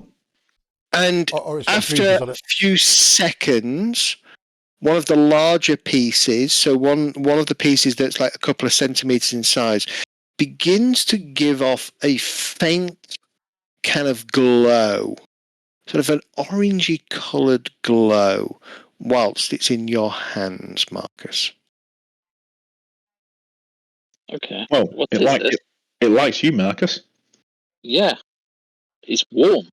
And Or it's got after freezers on a it. few seconds, one of the larger pieces, so one of the pieces that's like a couple of centimeters in size, begins to give off a faint kind of glow, sort of an orangey coloured glow, whilst it's in your hands, Marcus. Okay. Well, What it is this? it likes you, Marcus. Yeah. It's warm.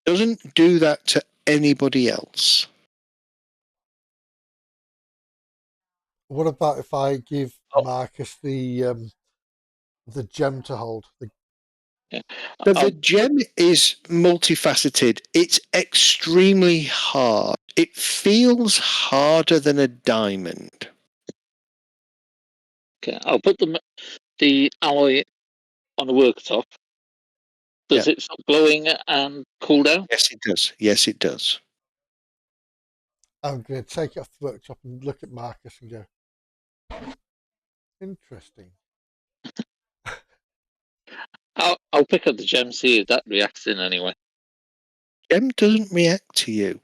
Doesn't do that to anybody else. What about if I give Marcus the gem to hold? Yeah. So the gem is multifaceted. It's extremely hard. It feels harder than a diamond. Okay. I'll put the alloy on the worktop. Does it stop glowing and cool down? Yes, it does. Yes, it does. I'm going to take it off the worktop and look at Marcus and go, interesting. I'll pick up the gem, see if that reacts in any way. Gem doesn't react to you.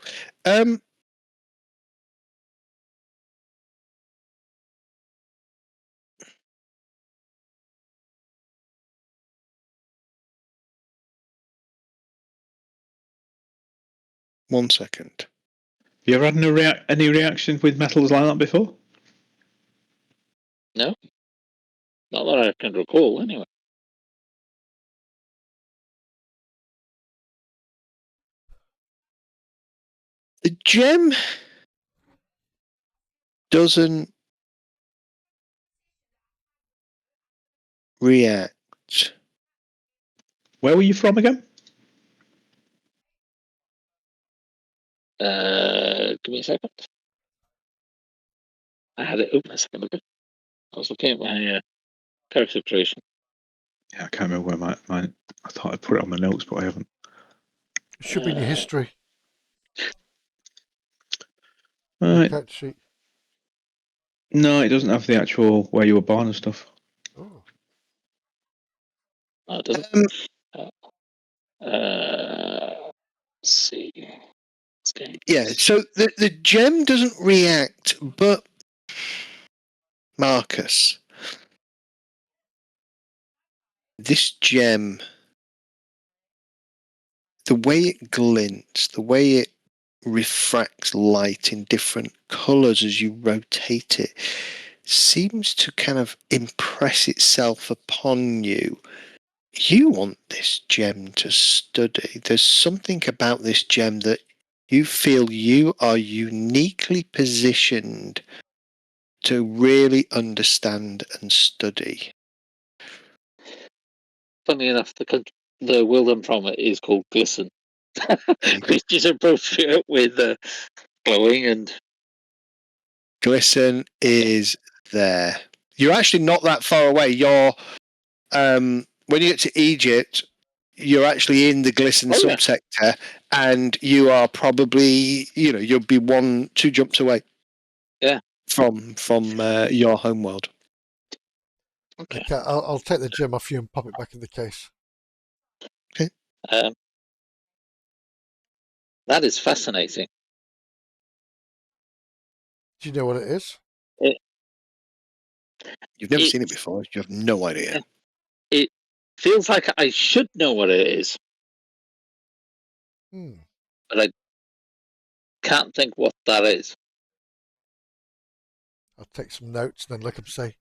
1 second. Have you ever had any reaction with metals like that before? No? Not that I can recall, anyway. The gem doesn't react. Where were you from again? Give me a second. I had it open a second ago. I was looking at my character creation. Yeah, I can't remember where mine. I thought I put it on my notes, but I haven't. It should be in your history. Right. Character sheet. No, it doesn't have the actual where you were born and stuff. Oh. Oh, it doesn't. Let's see. Yeah, so the gem doesn't react, but Marcus, this gem, the way it glints, the way it refracts light in different colours as you rotate it, seems to kind of impress itself upon you. You want this gem to study. There's something about this gem that you feel you are uniquely positioned to really understand and study. Funny enough, the world I'm from is called Glisten, which is appropriate with glowing and. Glisten is there. You're actually not that far away. You're when you get to Egypt, you're actually in the Glisten subsector, and you are probably you'll be 1-2 jumps away. Yeah. From your homeworld. Okay. I'll take the gem off you and pop it back in the case. Okay. That is fascinating. Do you know what it is? You've never seen it before. You have no idea. It feels like I should know what it is, but I can't think what that is. I'll take some notes and then look up and say,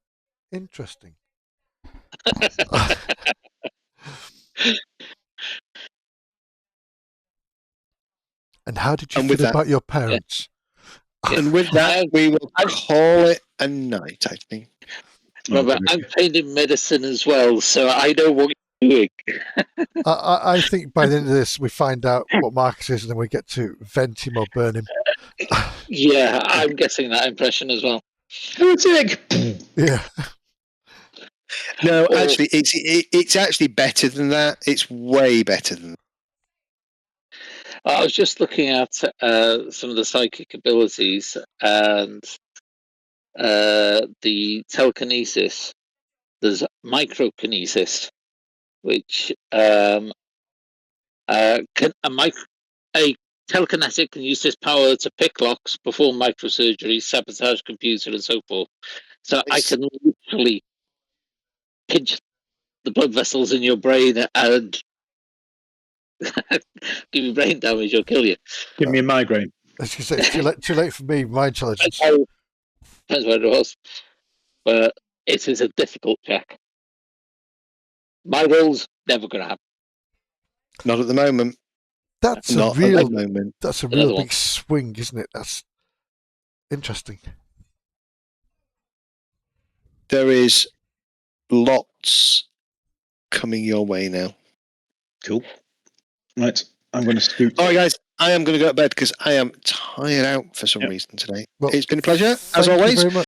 interesting. And how did you feel about your parents? Yeah. And with that, we will call it a night, I think. Remember, I'm trained in medicine as well, so I know what you're doing. I think by the end of this, we find out what Marcus is, and then we get to vent him or burn him. Yeah, I'm getting that impression as well. Yeah. No, actually, it's actually better than that. It's way better than that. I was just looking at some of the psychic abilities and the telekinesis. There's microkinesis, which a telekinetic can use this power to pick locks, perform microsurgery, sabotage computer, and so forth. So I can literally pinch the blood vessels in your brain and give you brain damage or kill you. Give me a migraine. As you say, it's too late for me. My intelligence. Depends what it was, but it is a difficult check. My roll's never going to happen. Not at the moment. That's Not a real. at the moment. That's a real big swing, isn't it? That's interesting. There is lots coming your way now. Cool. Right, I'm going to scoot. All right, guys, I am going to go to bed because I am tired out for some reason today. Well, it's been a pleasure, as thank you always. very much.